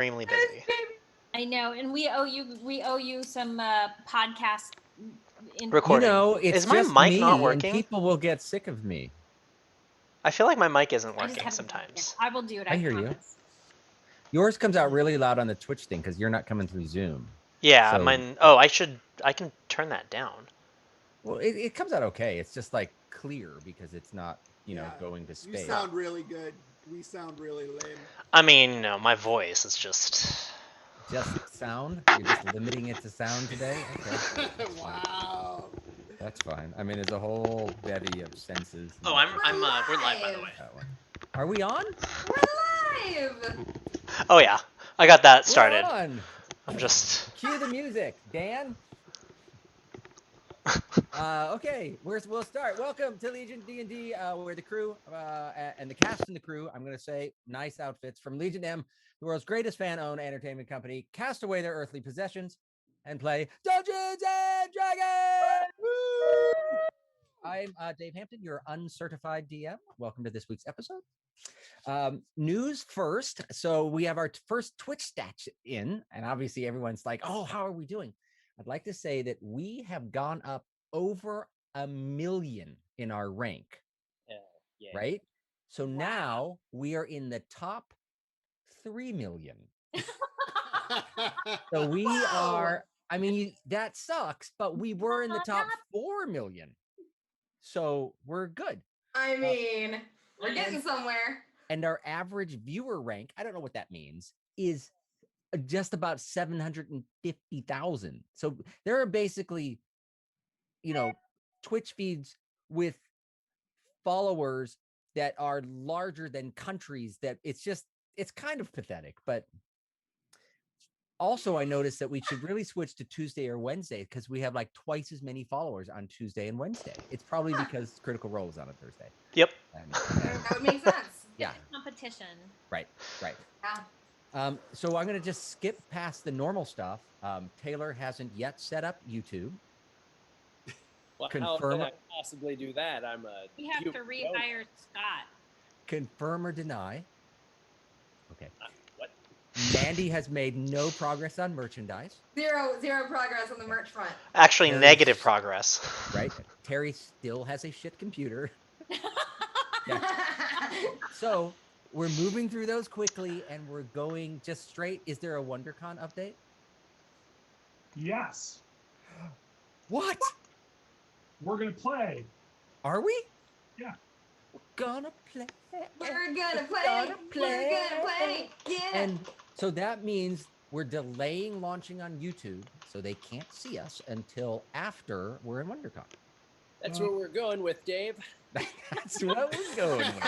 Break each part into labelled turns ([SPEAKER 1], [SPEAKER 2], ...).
[SPEAKER 1] extremely busy.
[SPEAKER 2] I know, and we owe you some podcast.
[SPEAKER 1] Recording.
[SPEAKER 3] It's
[SPEAKER 1] Is my
[SPEAKER 3] just
[SPEAKER 1] mic
[SPEAKER 3] me,
[SPEAKER 1] not
[SPEAKER 3] and
[SPEAKER 1] working?
[SPEAKER 3] people will get sick of me.
[SPEAKER 1] I feel like my mic isn't
[SPEAKER 2] I just
[SPEAKER 1] working
[SPEAKER 2] haven't-
[SPEAKER 1] sometimes.
[SPEAKER 2] I will do it.
[SPEAKER 3] I hear you. Yours comes out really loud on the Twitch thing because you're not coming through Zoom.
[SPEAKER 1] Yeah,
[SPEAKER 3] So-
[SPEAKER 1] mine. Oh, I can turn that down.
[SPEAKER 3] Well, it comes out okay. It's just like clear because it's not, going to
[SPEAKER 4] You
[SPEAKER 3] space.
[SPEAKER 4] sound really good. We sound really lame.
[SPEAKER 1] I mean, no, my voice is just.
[SPEAKER 3] Just sound? You're just limiting it to sound today? Okay.
[SPEAKER 4] Wow.
[SPEAKER 3] That's fine. I mean, there's a whole bevy of senses.
[SPEAKER 1] Oh, we're live, by the way.
[SPEAKER 3] That one. Are we on?
[SPEAKER 5] We're live.
[SPEAKER 1] Oh yeah, I got that
[SPEAKER 3] We're
[SPEAKER 1] started.
[SPEAKER 3] on.
[SPEAKER 1] I'm just.
[SPEAKER 3] Cue the music, Dan. Okay, we'll start. Welcome to Legion D&D, where the crew and the cast and the crew, I'm going to say, nice outfits from Legion M, the world's greatest fan-owned entertainment company, cast away their earthly possessions and play Dungeons and Dragons. I'm Dave Hampton, your uncertified DM. Welcome to this week's episode. News first. So we have our first Twitch stats in, and obviously everyone's like, oh, how are we doing? I'd like to say that we have gone up over 1 million in our rank, right? So now we are in the top 3 million. So we are, I mean, that sucks, but we were in the top 4 million. So we're good.
[SPEAKER 5] I mean, we're getting somewhere.
[SPEAKER 3] And our average viewer rank, I don't know what that means, is just about 750,000. So there are basically, Twitch feeds with followers that are larger than countries that it's kind of pathetic. But also I noticed that we should really switch to Tuesday or Wednesday because we have like twice as many followers on Tuesday and Wednesday. It's probably because Critical Role is on a Thursday.
[SPEAKER 1] Yep.
[SPEAKER 5] That would make sense.
[SPEAKER 3] Yeah.
[SPEAKER 2] Competition.
[SPEAKER 3] Right.
[SPEAKER 5] Yeah.
[SPEAKER 3] So I'm going to just skip past the normal stuff. Taylor hasn't yet set up YouTube.
[SPEAKER 6] Well,
[SPEAKER 3] Confirm
[SPEAKER 6] how can I possibly do that?
[SPEAKER 2] We have to rehire Scott.
[SPEAKER 3] Confirm or deny. Okay.
[SPEAKER 6] What?
[SPEAKER 3] Mandy has made no progress on merchandise.
[SPEAKER 5] Zero progress on the merch front.
[SPEAKER 1] Actually,
[SPEAKER 3] Terry-
[SPEAKER 1] negative progress.
[SPEAKER 3] Right? Terry still has a shit computer. Yeah. So we're moving through those quickly, and we're going just straight. Is there a WonderCon update?
[SPEAKER 7] Yes.
[SPEAKER 3] What?
[SPEAKER 7] We're going to play.
[SPEAKER 3] Are we?
[SPEAKER 7] Yeah.
[SPEAKER 3] We're gonna play.
[SPEAKER 5] We're gonna play. We're gonna play. Yeah.
[SPEAKER 3] And so that means we're delaying launching on YouTube, so they can't see us until after we're in WonderCon.
[SPEAKER 6] That's where we're going with, Dave.
[SPEAKER 3] That's what we're going with.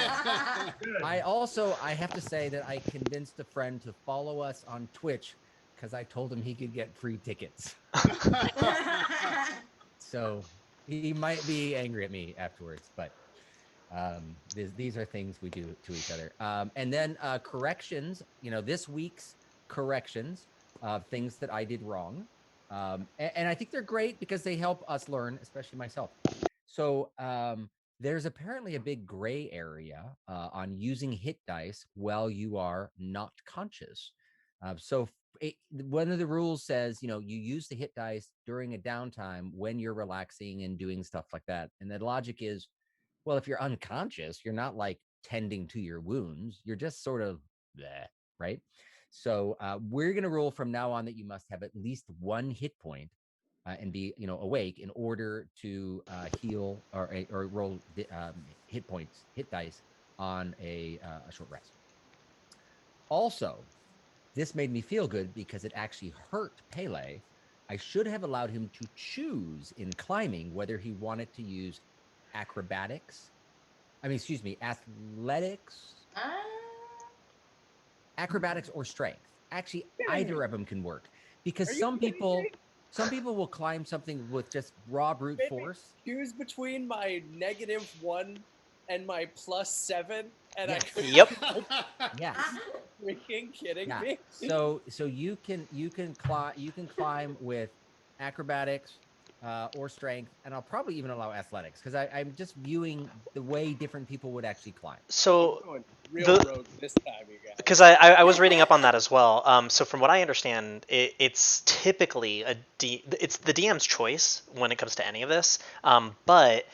[SPEAKER 7] Good.
[SPEAKER 3] I have to say that I convinced a friend to follow us on Twitch because I told him he could get free tickets. So he might be angry at me afterwards, but these are things we do to each other. And then corrections, this week's corrections of things that I did wrong. And I think they're great because they help us learn, especially myself. So there's apparently a big gray area on using hit dice while you are not conscious. One of the rules says, you use the hit dice during a downtime when you're relaxing and doing stuff like that. And the logic is, well, if you're unconscious, you're not like tending to your wounds. You're just sort of bleh, right? So we're going to rule from now on that you must have at least 1 hit point and be, awake in order to heal or roll hit dice on a short rest. Also, this made me feel good because it actually hurt Pele. I should have allowed him to choose in climbing whether he wanted to use athletics, acrobatics or strength. Actually, either of them can work because some people will climb something with just raw brute force.
[SPEAKER 6] Choose between my -1 and my +7, and
[SPEAKER 3] Yes.
[SPEAKER 6] I could.
[SPEAKER 1] Yep.
[SPEAKER 3] Yes.
[SPEAKER 6] Freaking kidding
[SPEAKER 3] Yeah.
[SPEAKER 6] me?
[SPEAKER 3] So you can climb with acrobatics, or strength, and I'll probably even allow athletics because I'm just viewing the way different people would actually climb.
[SPEAKER 1] So
[SPEAKER 6] Going real
[SPEAKER 1] the-
[SPEAKER 6] rogue this time, you guys.
[SPEAKER 1] because I was reading up on that as well. So from what I understand, it's typically it's the DM's choice when it comes to any of this. But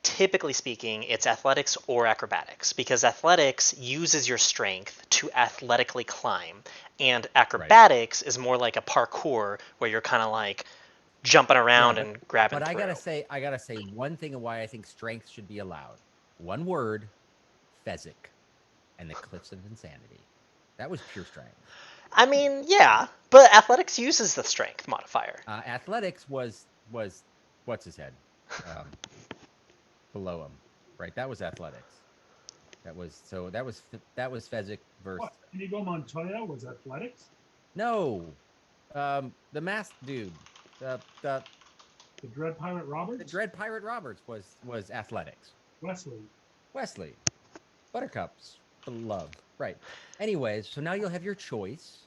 [SPEAKER 1] typically speaking, it's athletics or acrobatics because athletics uses your strength to athletically climb, and acrobatics is more like a parkour where you're kind of like jumping around
[SPEAKER 3] but-
[SPEAKER 1] and grabbing.
[SPEAKER 3] But I gotta
[SPEAKER 1] through.
[SPEAKER 3] say one thing of why I think strength should be allowed. One word, Fezzik, and the Cliffs of Insanity. That was pure strength.
[SPEAKER 1] I mean, yeah, but athletics uses the strength modifier.
[SPEAKER 3] Athletics was what's his head, below him, right? That was athletics. That was Fezzik versus
[SPEAKER 7] What? Inigo Montoya was athletics.
[SPEAKER 3] no, the masked dude, the
[SPEAKER 7] The Dread Pirate Roberts.
[SPEAKER 3] the Dread Pirate Roberts was athletics.
[SPEAKER 7] Wesley.
[SPEAKER 3] Buttercups, the love, right? Anyways, so now you'll have your choice.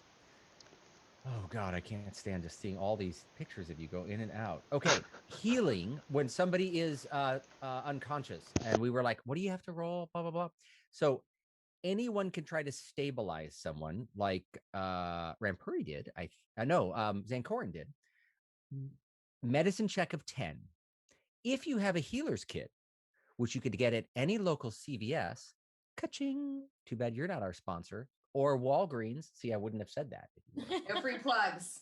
[SPEAKER 3] Oh God, I can't stand just seeing all these pictures of you go in and out. Okay, healing when somebody is unconscious, and we were like, "What do you have to roll?" Blah blah blah. So anyone can try to stabilize someone, like Rampuri did. I know Zankorin did. Medicine check of 10. If you have a healer's kit, which you could get at any local CVS, ka-ching. Too bad you're not our sponsor. Or Walgreens. See, I wouldn't have said that.
[SPEAKER 5] No free plugs.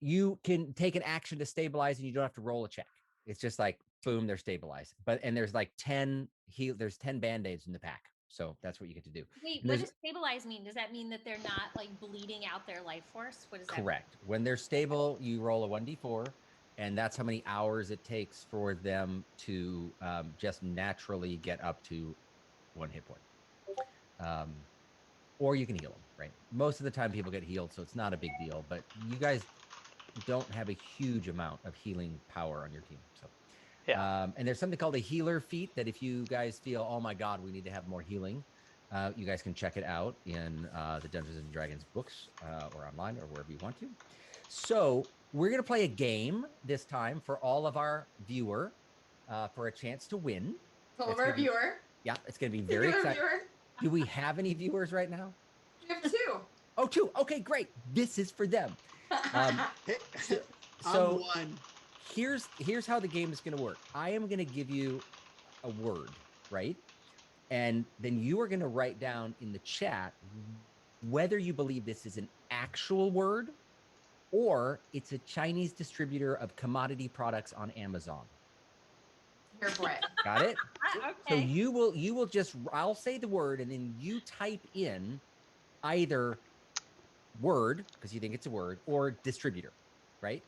[SPEAKER 3] You can take an action to stabilize and you don't have to roll a check. It's just like, boom, they're stabilized. And there's like 10 Band-Aids in the pack. So that's what you get to do.
[SPEAKER 2] Wait,
[SPEAKER 3] And
[SPEAKER 2] what
[SPEAKER 3] there's-
[SPEAKER 2] does stabilize mean? Does that mean that they're not like bleeding out their life force? What does that mean?
[SPEAKER 3] Correct. When they're stable, you roll a 1d4, and that's how many hours it takes for them to just naturally get up to 1 hit point. Or you can heal them, right? Most of the time people get healed, so it's not a big deal, but you guys don't have a huge amount of healing power on your team. So
[SPEAKER 1] Yeah.
[SPEAKER 3] and there's something called a healer feat that if you guys feel, oh my God, we need to have more healing, you guys can check it out in the Dungeons and Dragons books or online or wherever you want to. So we're going to play a game this time for all of our viewer for a chance to win.
[SPEAKER 5] Told
[SPEAKER 3] It's
[SPEAKER 5] our
[SPEAKER 3] gonna be-
[SPEAKER 5] viewer.
[SPEAKER 3] Yeah, it's going to be very
[SPEAKER 5] Singular
[SPEAKER 3] exciting.
[SPEAKER 5] viewer.
[SPEAKER 3] Do we have any viewers right now?
[SPEAKER 5] We have 2.
[SPEAKER 3] Oh, 2. Okay, great. This is for them.
[SPEAKER 4] Hey,
[SPEAKER 3] So
[SPEAKER 4] I'm one.
[SPEAKER 3] here's how the game is going to work. I am going to give you a word, right? And then you are going to write down in the chat whether you believe this is an actual word or it's a Chinese distributor of commodity products on Amazon.
[SPEAKER 5] Here for it.
[SPEAKER 3] Got it? So
[SPEAKER 2] Okay.
[SPEAKER 3] you will just, I'll say the word and then you type in either word, because you think it's a word, or distributor, right?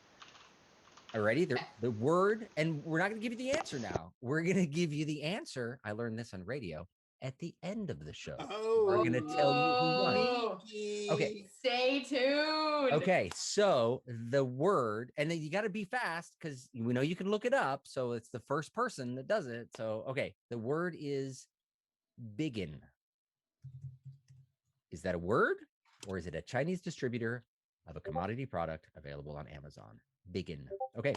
[SPEAKER 3] Already, the word, and we're not going to give you the answer now. We're going to give you the answer. I learned this on radio at the end of the show.
[SPEAKER 4] Oh,
[SPEAKER 3] We're going to tell you who won.
[SPEAKER 4] sneaky.
[SPEAKER 3] Okay.
[SPEAKER 5] Stay tuned.
[SPEAKER 3] Okay, so the word, and then you got to be fast because we know you can look it up. So it's the first person that does it. So, okay, the word is biggin. Is that a word or is it a Chinese distributor of a commodity product available on Amazon? Biggin. Okay.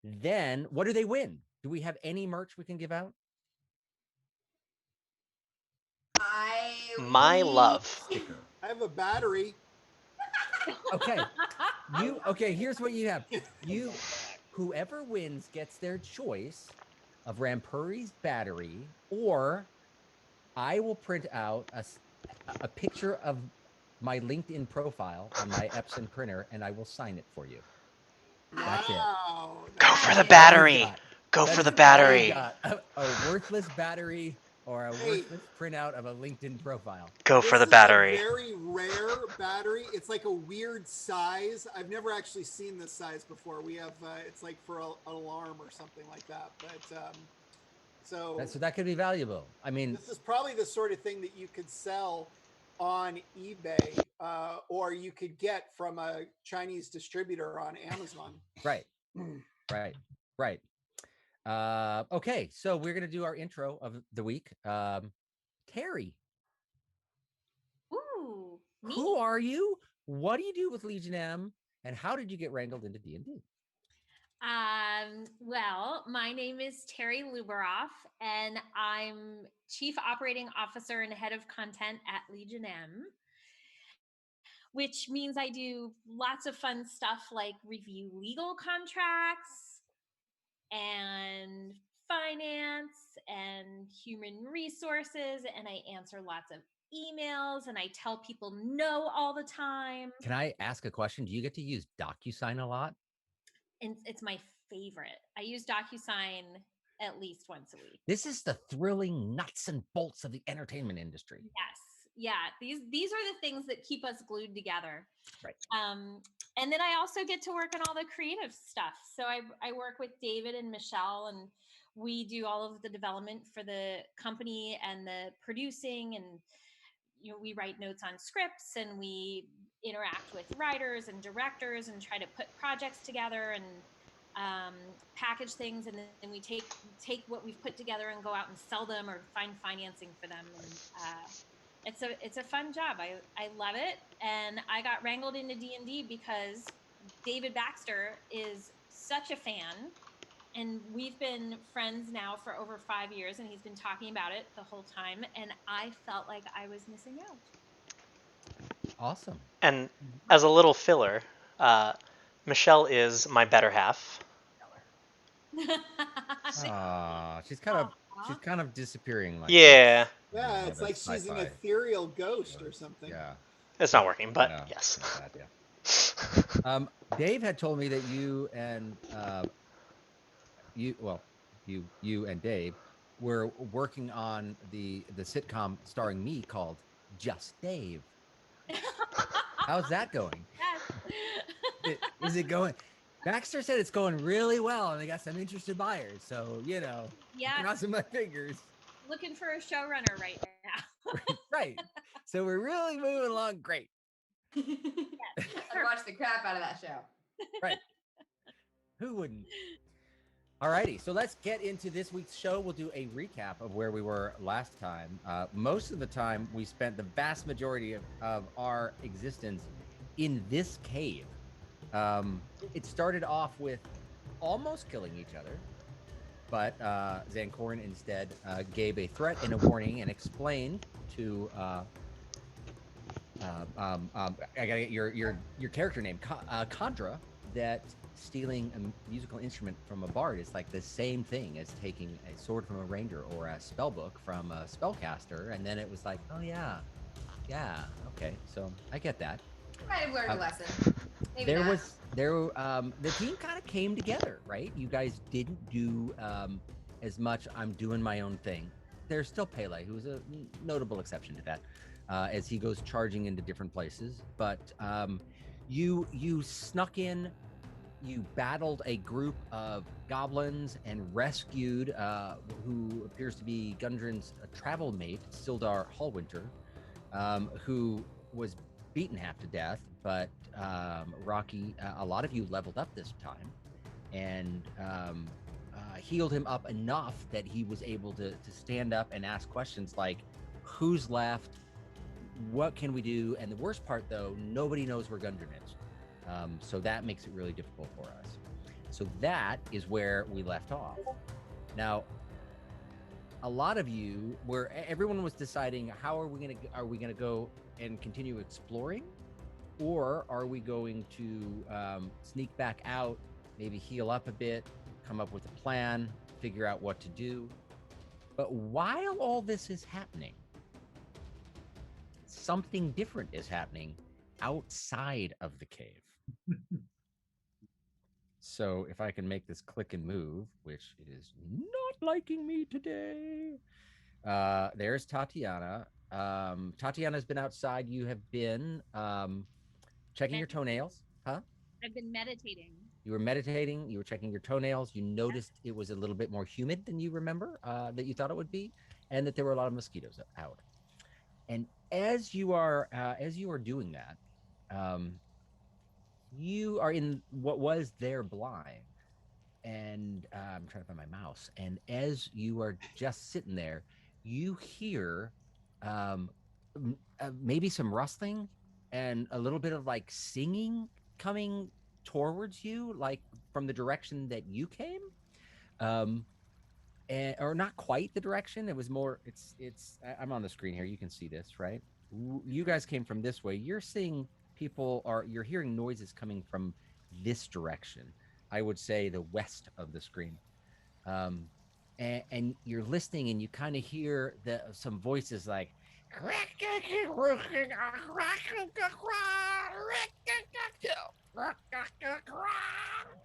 [SPEAKER 3] Then what do they win? Do we have any merch we can give out?
[SPEAKER 1] My love.
[SPEAKER 3] Sticker.
[SPEAKER 4] I have a battery.
[SPEAKER 3] Okay. Here's what you have. Whoever wins gets their choice of Rampuri's battery, or I will print out a picture of my LinkedIn profile on my Epson printer and I will sign it for you. That's it.
[SPEAKER 4] Wow.
[SPEAKER 1] Go for the
[SPEAKER 3] That's all you
[SPEAKER 1] battery.
[SPEAKER 3] got.
[SPEAKER 1] Go
[SPEAKER 3] That's
[SPEAKER 1] for the
[SPEAKER 3] all you
[SPEAKER 1] battery.
[SPEAKER 3] got. A worthless battery or a
[SPEAKER 4] Hey.
[SPEAKER 3] worthless printout of a LinkedIn profile.
[SPEAKER 1] Go
[SPEAKER 4] This
[SPEAKER 1] for the
[SPEAKER 4] is
[SPEAKER 1] battery.
[SPEAKER 4] a very rare battery. It's like a weird size. I've never actually seen this size before. We have it's like for an alarm or something like that. But so
[SPEAKER 3] That could be valuable. I mean,
[SPEAKER 4] this is probably the sort of thing that you could sell on eBay or you could get from a Chinese distributor on Amazon.
[SPEAKER 3] right. Okay, so we're gonna do our intro of the week. Terry,
[SPEAKER 2] Ooh, me?
[SPEAKER 3] who are you? What do you do with Legion M, and how did you get wrangled into D&D?
[SPEAKER 2] Well, my name is Terry Luberoff, and I'm Chief Operating Officer and Head of Content at Legion M, which means I do lots of fun stuff like review legal contracts and finance and human resources, and I answer lots of emails, and I tell people no all the time.
[SPEAKER 3] Can I ask a question? Do you get to use DocuSign a lot?
[SPEAKER 2] And it's my favorite. I use DocuSign at least once a week.
[SPEAKER 3] This is the thrilling nuts and bolts of the entertainment industry.
[SPEAKER 2] Yes. Yeah. These are the things that keep us glued together.
[SPEAKER 3] Right.
[SPEAKER 2] And then I also get to work on all the creative stuff. So I work with David and Michelle, and we do all of the development for the company and the producing, and we write notes on scripts, and we interact with writers and directors and try to put projects together and package things, and then we take what we've put together and go out and sell them or find financing for them. And it's a fun job. I love it, and I got wrangled into D&D because David Baxter is such a fan, and we've been friends now for over 5 years, and he's been talking about it the whole time, and I felt like I was missing out.
[SPEAKER 3] Awesome.
[SPEAKER 1] And as a little filler, Michelle is my better half.
[SPEAKER 3] She's kind of disappearing. Like
[SPEAKER 1] Yeah.
[SPEAKER 4] Yeah, it's like she's an ethereal ghost or something.
[SPEAKER 3] Yeah.
[SPEAKER 1] It's not working, but
[SPEAKER 3] No,
[SPEAKER 1] yes.
[SPEAKER 3] Sad, yeah. Dave had told me that you and you and Dave were working on the sitcom starring me called Just Dave. How's that going?
[SPEAKER 2] Yes.
[SPEAKER 3] Is it going? Baxter said it's going really well, and they got some interested buyers. So
[SPEAKER 2] Yeah,
[SPEAKER 3] crossing my fingers.
[SPEAKER 2] looking for a showrunner right now.
[SPEAKER 3] Right. So we're really moving along great.
[SPEAKER 5] I'd watch the crap out of that show.
[SPEAKER 3] Right. Who wouldn't? Alrighty, so let's get into this week's show. We'll do a recap of where we were last time. Most of the time, we spent the vast majority of our existence in this cave. It started off with almost killing each other, but Zancorin instead gave a threat and a warning and explained to I gotta get your character name, Chandra, that stealing a musical instrument from a bard is like the same thing as taking a sword from a ranger or a spell book from a spellcaster. And then it was like, oh yeah, okay, so I get that.
[SPEAKER 5] Might have learned a lesson. Maybe not.
[SPEAKER 3] The team kind of came together, right? You guys didn't do as much I'm doing my own thing. There's still Pele, who's a notable exception to that, as he goes charging into different places. But you snuck in, you battled a group of goblins and rescued who appears to be Gundren's travel mate, Sildar Hallwinter, who was beaten half to death. But Rocky, a lot of you leveled up this time and healed him up enough that he was able to stand up and ask questions like, who's left? What can we do? And the worst part, though, nobody knows where Gundren is. So that makes it really difficult for us. So that is where we left off. Now, a lot of you everyone was deciding, how are we gonna go and continue exploring, or are we going to sneak back out, maybe heal up a bit, come up with a plan, figure out what to do. But while all this is happening, something different is happening outside of the cave. So if I can make this click and move, which it is not liking me today. There's Tatiana. Tatiana's been outside. You have been checking your toenails, huh?
[SPEAKER 2] I've been meditating.
[SPEAKER 3] You were meditating. You were checking your toenails. You noticed it was a little bit more humid than you remember that you thought it would be, and that there were a lot of mosquitoes out. And as you are doing that, you are in what was their blind, and I'm trying to find my mouse. And as you are just sitting there, you hear maybe some rustling, and a little bit of like singing coming towards you, like from the direction that you came. Or not quite the direction. It was more. I'm on the screen here. You can see this, right? You guys came from this way. You're seeing you're hearing noises coming from this direction. I would say the west of the screen. And you're listening, and you kind of hear some voices like.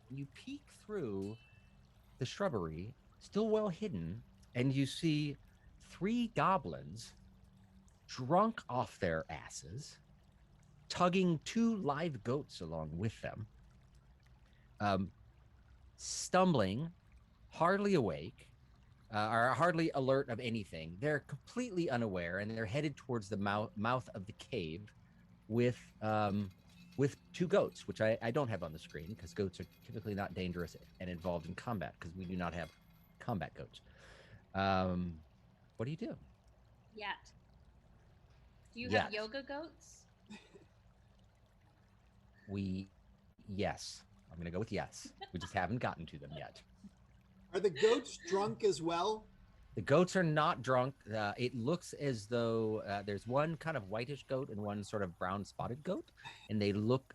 [SPEAKER 3] You peek through the shrubbery, still well hidden, and you see 3 goblins drunk off their asses, tugging 2 live goats along with them, stumbling, hardly awake, are hardly alert of anything. They're completely unaware, and they're headed towards the mouth of the cave with 2 goats, which I don't have on the screen because goats are typically not dangerous and involved in combat because we do not have combat goats. What do you do?
[SPEAKER 2] Yet. Do you have yoga goats?
[SPEAKER 3] Yes. I'm going to go with yes. We just haven't gotten to them yet.
[SPEAKER 4] Are the goats drunk as well?
[SPEAKER 3] The goats are not drunk. It looks as though there's one kind of whitish goat and one sort of brown spotted goat, and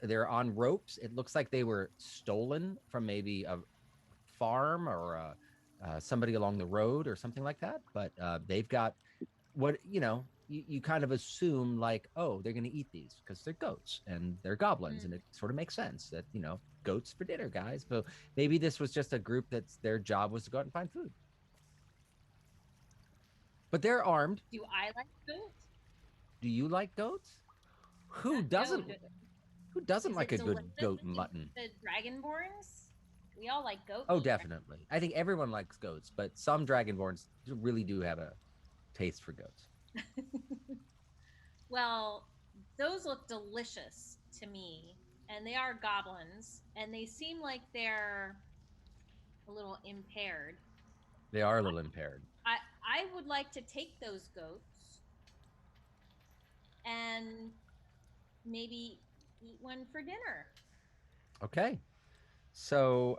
[SPEAKER 3] they're on ropes. It looks like they were stolen from maybe a farm or somebody along the road or something like that. But they've got what, you kind of assume like, oh, they're going to eat these because they're goats and they're goblins. And it sort of makes sense that, goats for dinner, guys. So maybe this was just a group that's their job was to go out and find food. But they're armed.
[SPEAKER 2] Do I like goats?
[SPEAKER 3] Do you like goats? Who doesn't like a good goat mutton?
[SPEAKER 2] The Dragonborns? We all like goat.
[SPEAKER 3] Oh, definitely. I think everyone likes goats, but some Dragonborns really do have a taste for goats.
[SPEAKER 2] Well, those look delicious to me, and they are goblins, and they seem like they're a little impaired.
[SPEAKER 3] They are a little impaired.
[SPEAKER 2] I would like to take those goats and maybe eat one for dinner.
[SPEAKER 3] Okay. So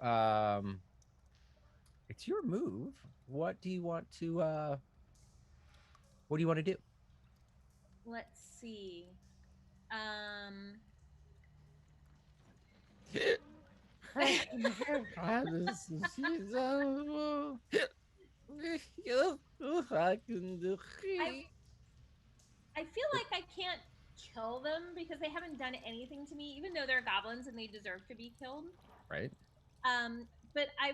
[SPEAKER 3] it's your move. What do you want to do?
[SPEAKER 2] Let's see. I feel like I can't kill them because they haven't done anything to me, even though they're goblins and they deserve to be killed.
[SPEAKER 3] Right.
[SPEAKER 2] But I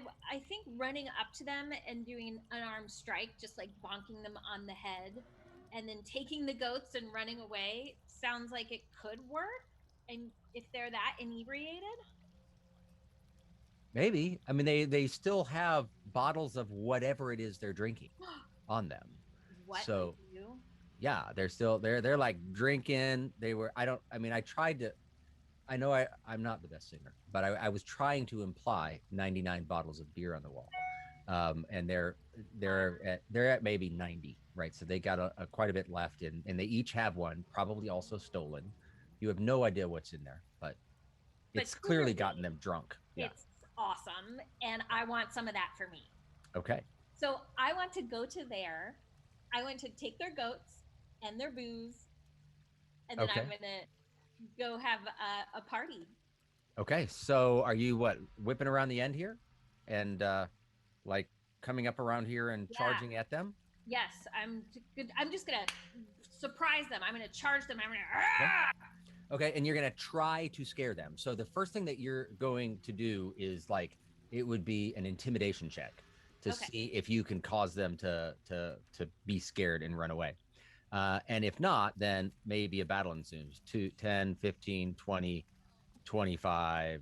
[SPEAKER 2] think running up to them and doing an unarmed strike, just like bonking them on the head, and then taking the goats and running away sounds like it could work. And if they're that inebriated.
[SPEAKER 3] Maybe. I mean, they still have bottles of whatever it is they're drinking on them.
[SPEAKER 2] What?
[SPEAKER 3] So, yeah, they're like drinking. I know I'm not the best singer, but I was trying to imply 99 bottles of beer on the wall. And they're at maybe 90, right? So they got quite a bit left in, and they each have one, probably also stolen. You have no idea what's in there, but it's clearly gotten them drunk. Yeah.
[SPEAKER 2] It's awesome, and I want some of that for me.
[SPEAKER 3] Okay.
[SPEAKER 2] So I want to go to there. I want to take their goats and their booze, and then I'm gonna go have a party. Okay,
[SPEAKER 3] so are you whipping around the end here, and like coming up around here and charging at them?
[SPEAKER 2] Yes, I'm just gonna surprise them. I'm gonna charge them. I'm gonna.
[SPEAKER 3] Okay, and you're going to try to scare them. So the first thing that you're going to do is it would be an intimidation check to see if you can cause them to be scared and run away. And if not, then maybe a battle ensues. 10, 15, 20, 25,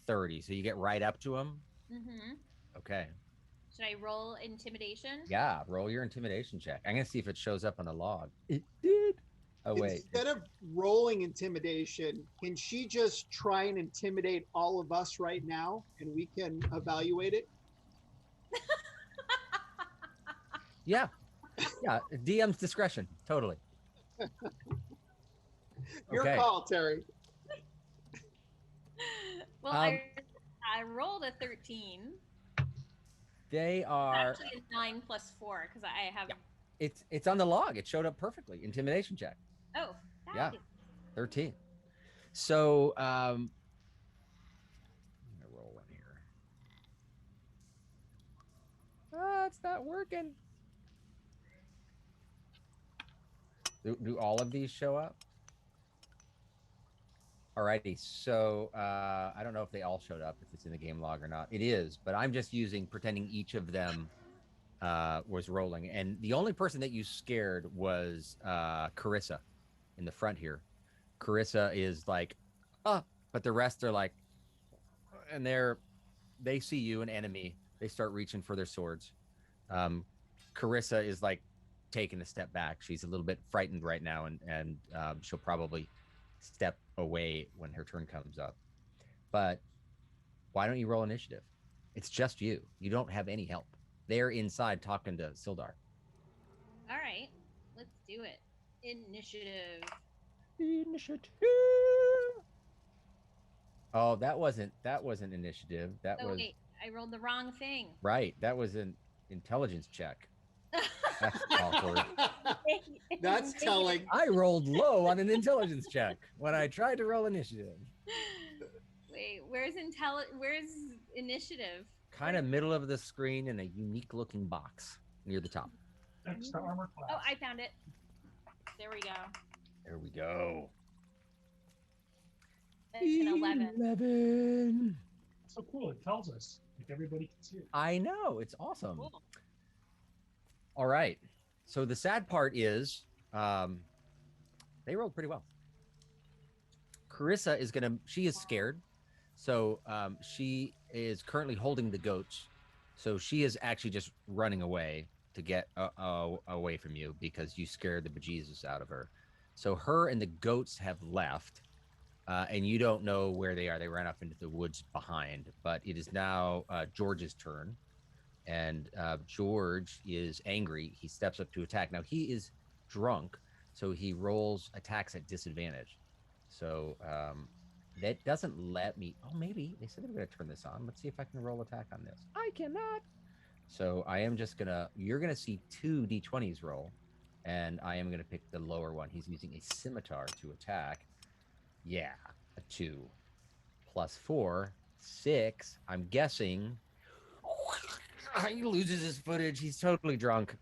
[SPEAKER 3] 30. So you get right up to them.
[SPEAKER 2] Mm-hmm.
[SPEAKER 3] Okay.
[SPEAKER 2] Should I roll intimidation?
[SPEAKER 3] Yeah, roll your intimidation check. I'm going to see if it shows up on the log. It did. Oh, wait.
[SPEAKER 4] Instead of rolling intimidation, can she just try and intimidate all of us right now, and we can evaluate it?
[SPEAKER 3] Yeah. DM's discretion. Totally.
[SPEAKER 4] Your
[SPEAKER 3] Okay.
[SPEAKER 4] call, Terry.
[SPEAKER 2] Well, I rolled a 13.
[SPEAKER 3] They are
[SPEAKER 2] Actually, a 9 plus 4 because I have.
[SPEAKER 3] Yeah. It's on the log. It showed up perfectly. Intimidation check.
[SPEAKER 2] Oh,
[SPEAKER 3] Yeah.
[SPEAKER 2] fabulous.
[SPEAKER 3] 13. So I'm gonna roll one here. It's not working. Do all of these show up? Alrighty, so I don't know if they all showed up, if it's in the game log or not. It is, but I'm just pretending each of them was rolling. And the only person that you scared was Carissa in the front here. Carissa is like, but the rest are like, and they see you, an enemy. They start reaching for their swords. Carissa is like taking a step back. She's a little bit frightened right now, and she'll probably step away when her turn comes up. But why don't you roll initiative? It's just you. You don't have any help. They're inside talking to Sildar.
[SPEAKER 2] All right, let's do it. Initiative.
[SPEAKER 3] Oh, that wasn't initiative. That was
[SPEAKER 2] wait, I rolled the wrong thing.
[SPEAKER 3] Right. That was an intelligence check. That's awkward.
[SPEAKER 4] That's telling.
[SPEAKER 3] I rolled low on an intelligence check when I tried to roll initiative.
[SPEAKER 2] Wait, where's initiative?
[SPEAKER 3] Kind of middle of the screen in a unique looking box near the top.
[SPEAKER 7] Next to armor class.
[SPEAKER 2] Oh, I found it. There we go.
[SPEAKER 3] There we go.
[SPEAKER 2] An 11.
[SPEAKER 3] 11.
[SPEAKER 7] So cool. It tells us. Like everybody can see it.
[SPEAKER 3] I know. It's awesome.
[SPEAKER 2] Cool.
[SPEAKER 3] All right. So the sad part is they rolled pretty well. Carissa she is scared. So she is currently holding the goats. So she is actually just running away to get away from you because you scared the bejesus out of her. So her and the goats have left, and you don't know where they are. They ran off into the woods behind, but it is now George's turn. And George is angry. He steps up to attack. Now, he is drunk, so he rolls attacks at disadvantage. So that doesn't let me... Oh, maybe. They said they were going to turn this on. Let's see if I can roll attack on this. I cannot. So I am just going to... You're going to see 2 D20s roll, and I am going to pick the lower one. He's using a scimitar to attack. Yeah, a 2. Plus 4, 6. I'm guessing... He loses his footage. He's totally drunk.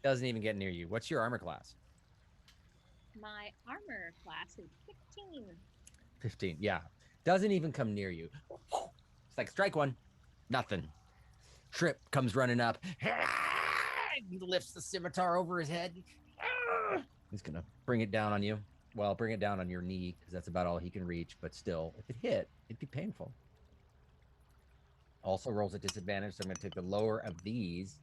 [SPEAKER 3] Doesn't even get near you. What's your armor class?
[SPEAKER 2] My armor class is 15.
[SPEAKER 3] 15, yeah. Doesn't even come near you. It's like, strike one. Nothing. Trip comes running up. He lifts the scimitar over his head. He's going to bring it down on you. Well, bring it down on your knee, because that's about all he can reach. But still, if it hit, it'd be painful. Also rolls at disadvantage, so I'm going to take the lower of these.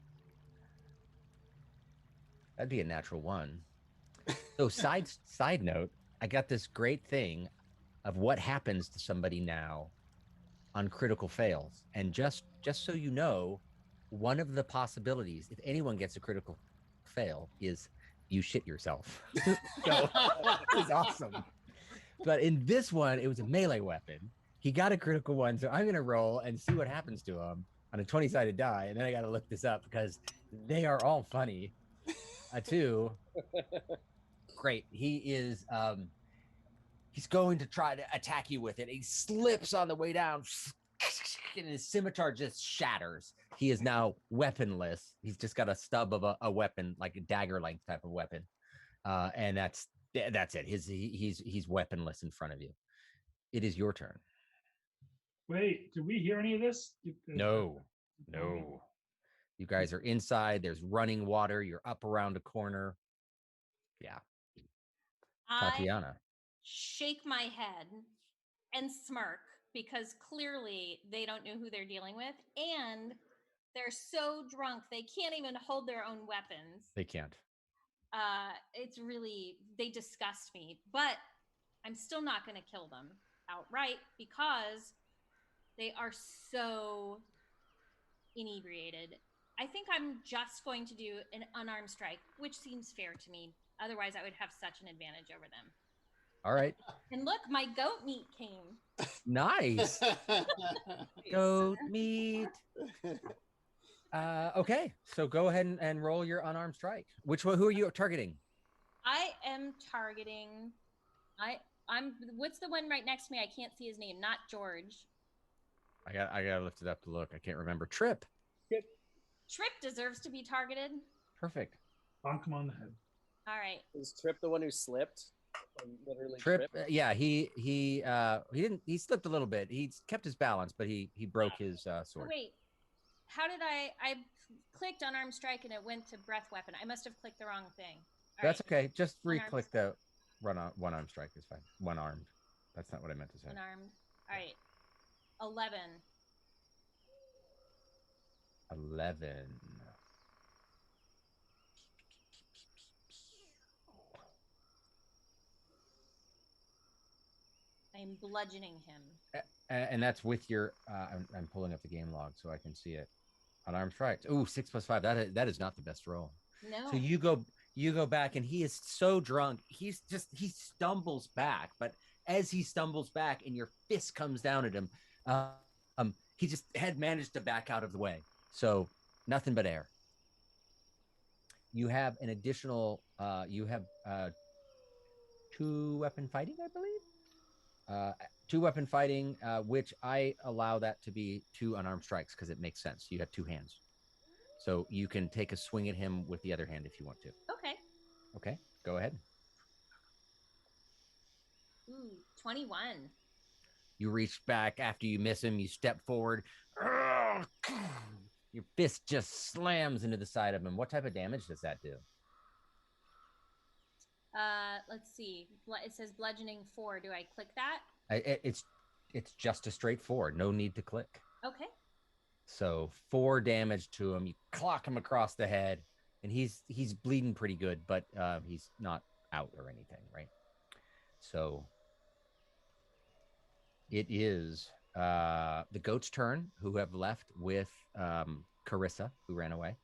[SPEAKER 3] That'd be a natural 1. So side note, I got this great thing of what happens to somebody now on critical fails. And just so you know, one of the possibilities, if anyone gets a critical fail, is you shit yourself. So this is awesome. But in this one, it was a melee weapon. He got a critical 1, so I'm going to roll and see what happens to him on a 20-sided die, and then I got to look this up because they are all funny. A 2. Great. He is, he's going to try to attack you with it. He slips on the way down, and his scimitar just shatters. He is now weaponless. He's just got a stub of a weapon, like a dagger-length type of weapon. And that's it. He's weaponless in front of you. It is your turn.
[SPEAKER 7] Wait, did we hear any of this?
[SPEAKER 3] No. You guys are inside. There's running water. You're up around a corner. Yeah. Tatiana.
[SPEAKER 2] Shake my head and smirk because clearly they don't know who they're dealing with. And they're so drunk, they can't even hold their own weapons.
[SPEAKER 3] They can't.
[SPEAKER 2] It's really, they disgust me. But I'm still not going to kill them outright because they are so inebriated. I think I'm just going to do an unarmed strike, which seems fair to me. Otherwise, I would have such an advantage over them.
[SPEAKER 3] All right.
[SPEAKER 2] And look, my goat meat came.
[SPEAKER 3] Nice. Goat meat. Okay, so go ahead and roll your unarmed strike. Which one? Who are you targeting?
[SPEAKER 2] I am targeting. I'm. What's the one right next to me? I can't see his name. Not George.
[SPEAKER 3] I gotta lift it up to look. I can't remember. Trip.
[SPEAKER 2] Trip deserves to be targeted.
[SPEAKER 3] Perfect.
[SPEAKER 7] Bonk him on the head.
[SPEAKER 2] All right.
[SPEAKER 6] Is Trip the one who slipped? Literally
[SPEAKER 3] Trip.
[SPEAKER 6] tripped?
[SPEAKER 3] Yeah, he didn't. He slipped a little bit. He kept his balance, but he broke his
[SPEAKER 2] Oh,
[SPEAKER 3] sword.
[SPEAKER 2] wait. How did I clicked unarmed strike and it went to breath weapon. I must have clicked the wrong thing. All
[SPEAKER 3] That's
[SPEAKER 2] right.
[SPEAKER 3] okay. Just
[SPEAKER 2] Unarmed
[SPEAKER 3] re-click the one arm strike is fine. One armed. That's not what I meant to say.
[SPEAKER 2] Unarmed. All right. 11.
[SPEAKER 3] 11.
[SPEAKER 2] I'm bludgeoning him.
[SPEAKER 3] And that's with your. I'm pulling up the game log so I can see it. Unarmed strikes. Ooh, 6 + 5. That is not the best roll.
[SPEAKER 2] No.
[SPEAKER 3] So you go back, and he is so drunk. He stumbles back, but as he stumbles back, and your fist comes down at him, he just had managed to back out of the way. So nothing but air. You have an additional. You have 2-weapon fighting, I believe. 2-weapon fighting, which I allow that to be 2 unarmed strikes because it makes sense. You have 2 hands. So you can take a swing at him with the other hand if you want to.
[SPEAKER 2] Okay.
[SPEAKER 3] Okay, go ahead.
[SPEAKER 2] Ooh, 21.
[SPEAKER 3] You reach back after you miss him. You step forward. Your fist just slams into the side of him. What type of damage does that do?
[SPEAKER 2] Let's see. It says bludgeoning 4. Do I click that?
[SPEAKER 3] It's just a straight 4. No need to click.
[SPEAKER 2] Okay.
[SPEAKER 3] So 4 damage to him. You clock him across the head, and he's bleeding pretty good, but he's not out or anything, right? So it is the goat's turn, who have left with Carissa, who ran away.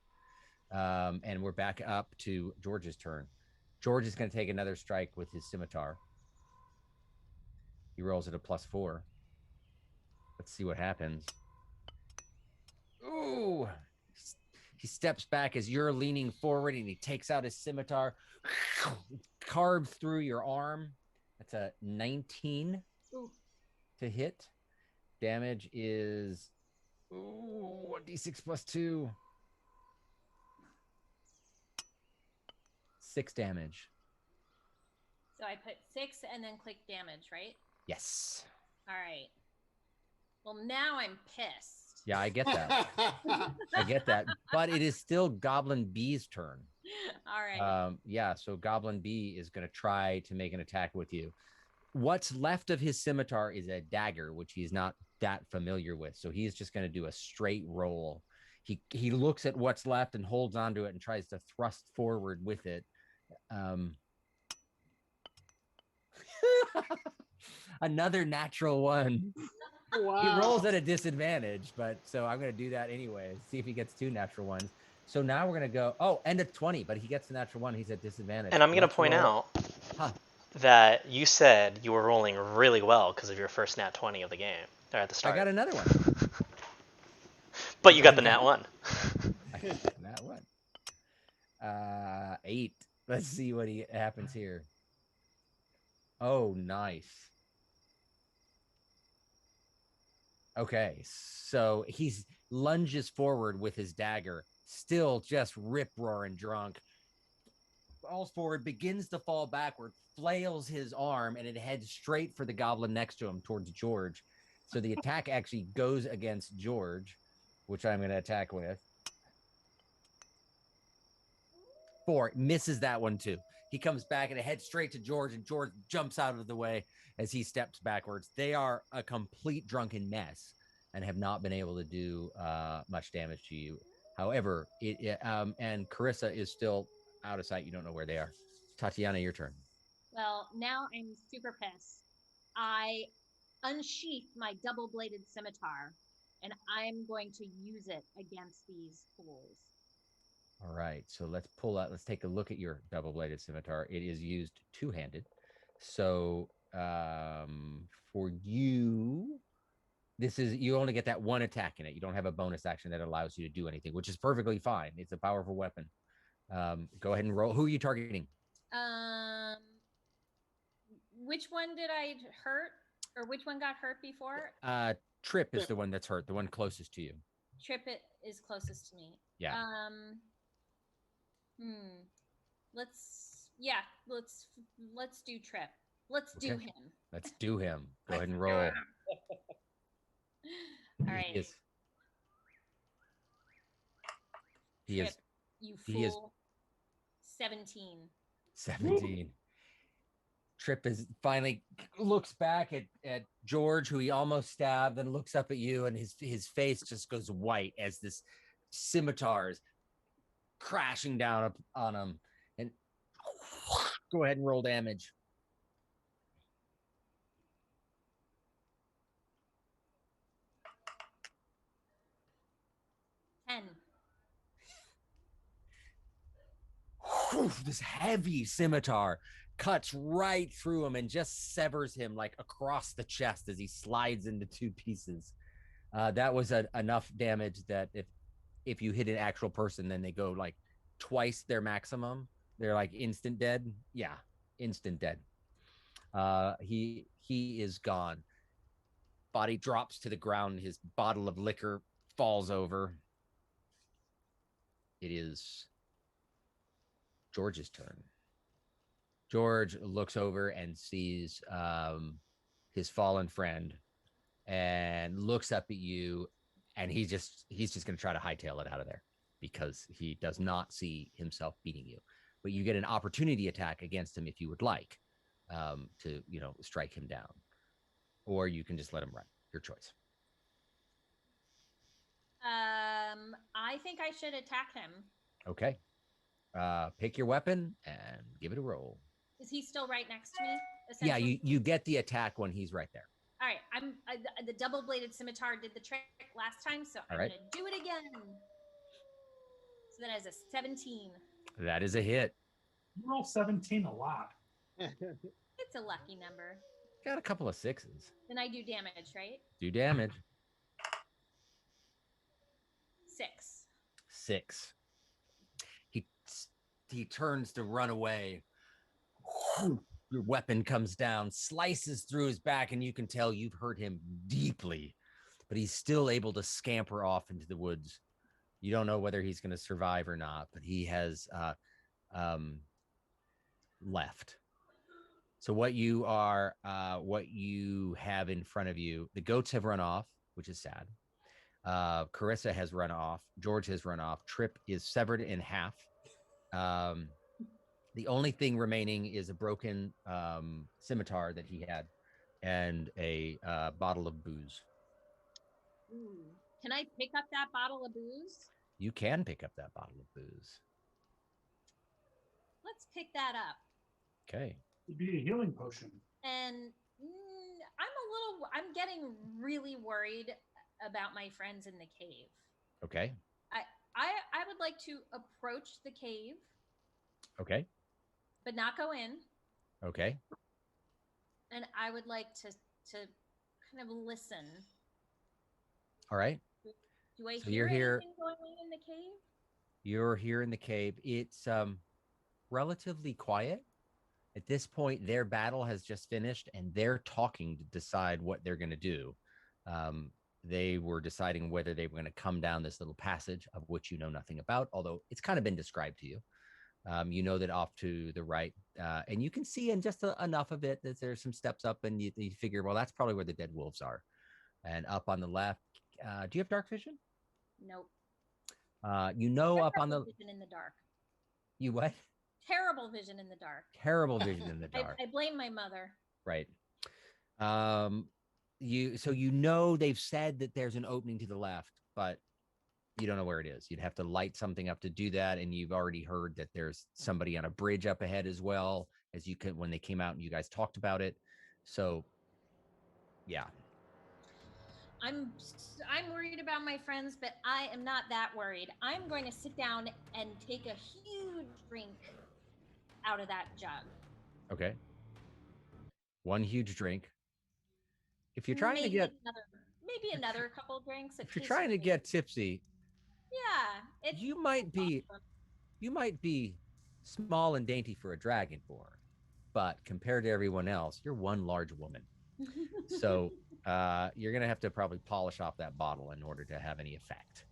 [SPEAKER 3] And we're back up to George's turn. George is going to take another strike with his scimitar. He rolls at a +4. Let's see what happens. Ooh! He steps back as you're leaning forward, and he takes out his scimitar, carves through your arm. That's a 19 to hit. Damage is 1d6 + 2. 6 damage.
[SPEAKER 2] So I put 6 and then click damage, right?
[SPEAKER 3] Yes.
[SPEAKER 2] All right. Well, now I'm pissed.
[SPEAKER 3] Yeah, I get that. I get that. But it is still Goblin B's turn.
[SPEAKER 2] All right.
[SPEAKER 3] Yeah, so Goblin B is going to try to make an attack with you. What's left of his scimitar is a dagger, which he's not that familiar with. So he's just going to do a straight roll. He looks at what's left and holds onto it and tries to thrust forward with it. Another natural 1.
[SPEAKER 4] Wow.
[SPEAKER 3] He rolls at a disadvantage, but so I'm going to do that anyway. See if he gets 2 natural 1s. So now we're going to go, end of 20, but he gets a natural 1. He's at disadvantage.
[SPEAKER 1] And I'm going to point out that you said you were rolling really well because of your first nat 20 of the game, or at the start.
[SPEAKER 3] I got another one.
[SPEAKER 1] But you got the nat 1.
[SPEAKER 3] I got the nat 1. 8. Let's see what happens here. Oh, nice. Okay, so he lunges forward with his dagger, still just rip-roaring drunk, falls forward, begins to fall backward, flails his arm, and it heads straight for the goblin next to him towards George. So the attack actually goes against George, which I'm going to attack with. 4, misses that one too. He comes back and it heads straight to George, and George jumps out of the way as he steps backwards. They are a complete drunken mess and have not been able to do much damage to you. However, and Carissa is still out of sight. You don't know where they are. Tatiana, your turn.
[SPEAKER 2] Well, now I'm super pissed. I unsheath my double-bladed scimitar, and I'm going to use it against these fools.
[SPEAKER 3] All right, so let's pull out. Let's take a look at your double-bladed scimitar. It is used two-handed. So for you, this is you only get that one attack in it. You don't have a bonus action that allows you to do anything, which is perfectly fine. It's a powerful weapon. Go ahead and roll. Who are you targeting?
[SPEAKER 2] Which one did I hurt, or which one got hurt before?
[SPEAKER 3] Trip is the one that's hurt, the one closest to you.
[SPEAKER 2] Trip it is closest to me.
[SPEAKER 3] Yeah.
[SPEAKER 2] Let's do Trip. Let's do him.
[SPEAKER 3] Let's do him. Go ahead and roll.
[SPEAKER 2] All right.
[SPEAKER 3] He is.
[SPEAKER 2] You fool.
[SPEAKER 3] He is
[SPEAKER 2] 17.
[SPEAKER 3] 17. Trip is finally looks back at George, who he almost stabbed, and looks up at you, and his face just goes white as this scimitar is crashing down on him. And go ahead and roll damage. This heavy scimitar cuts right through him and just severs him like across the chest as he slides into two pieces. That was enough damage that if you hit an actual person, then they go like twice their maximum. They're like instant dead. Yeah, instant dead. He is gone. Body drops to the ground. His bottle of liquor falls over. It is George's turn. George looks over and sees his fallen friend and looks up at you, and he's just going to try to hightail it out of there because he does not see himself beating you. But you get an opportunity attack against him if you would like to, strike him down, or you can just let him run. Your choice.
[SPEAKER 2] I think I should attack him.
[SPEAKER 3] Okay. Pick your weapon and give it a roll.
[SPEAKER 2] Is he still right next to me?
[SPEAKER 3] Yeah, you get the attack when he's right there.
[SPEAKER 2] All right, the double-bladed scimitar did the trick last time, so I'm gonna do it again. So that is a 17.
[SPEAKER 3] That is a hit.
[SPEAKER 7] You roll 17 a lot.
[SPEAKER 2] It's a lucky number.
[SPEAKER 3] Got a couple of sixes.
[SPEAKER 2] Then I do damage, right?
[SPEAKER 3] Do damage.
[SPEAKER 2] 6.
[SPEAKER 3] He turns to run away. Your weapon comes down, slices through his back, and you can tell you've hurt him deeply, but he's still able to scamper off into the woods. You don't know whether he's going to survive or not, but he has left. So what you have in front of you, the goats have run off, which is sad. Carissa has run off. George has run off. Trip is severed in half. The only thing remaining is a broken scimitar that he had and a bottle of booze.
[SPEAKER 2] Ooh. Can I pick up that bottle of booze?
[SPEAKER 3] You can pick up that bottle of booze.
[SPEAKER 2] Let's pick that up.
[SPEAKER 3] Okay.
[SPEAKER 7] It'd be a healing potion.
[SPEAKER 2] And I'm getting really worried about my friends in the cave.
[SPEAKER 3] Okay.
[SPEAKER 2] I would like to approach the cave.
[SPEAKER 3] Okay.
[SPEAKER 2] But not go in.
[SPEAKER 3] Okay.
[SPEAKER 2] And I would like to kind of listen.
[SPEAKER 3] All right.
[SPEAKER 2] Do I
[SPEAKER 3] So
[SPEAKER 2] hear
[SPEAKER 3] you're here.
[SPEAKER 2] anything going on in the cave?
[SPEAKER 3] You're here in the cave. It's relatively quiet. At this point, their battle has just finished, and they're talking to decide what they're going to do. They were deciding whether they were going to come down this little passage, of which you know nothing about, although it's kind of been described to you. You know that off to the right, and you can see in just enough of it that there's some steps up, and you figure, well, that's probably where the dead wolves are. And up on the left, do you have dark vision?
[SPEAKER 2] Nope.
[SPEAKER 3] Up on the
[SPEAKER 2] vision in the dark.
[SPEAKER 3] You what?
[SPEAKER 2] Terrible vision in the dark.
[SPEAKER 3] Terrible vision in the dark.
[SPEAKER 2] I blame my mother.
[SPEAKER 3] Right. They've said that there's an opening to the left, but you don't know where it is. You'd have to light something up to do that, and you've already heard that there's somebody on a bridge up ahead as well, as you could when they came out and you guys talked about it. So, yeah.
[SPEAKER 2] I'm worried about my friends, but I am not that worried. I'm going to sit down and take a huge drink out of that jug.
[SPEAKER 3] Okay. One huge drink. If you're trying to get
[SPEAKER 2] maybe another couple drinks.
[SPEAKER 3] if you're trying to get tipsy,
[SPEAKER 2] yeah,
[SPEAKER 3] you might be small and dainty for a dragon boar, but compared to everyone else, you're one large woman. So you're gonna have to probably polish off that bottle in order to have any effect,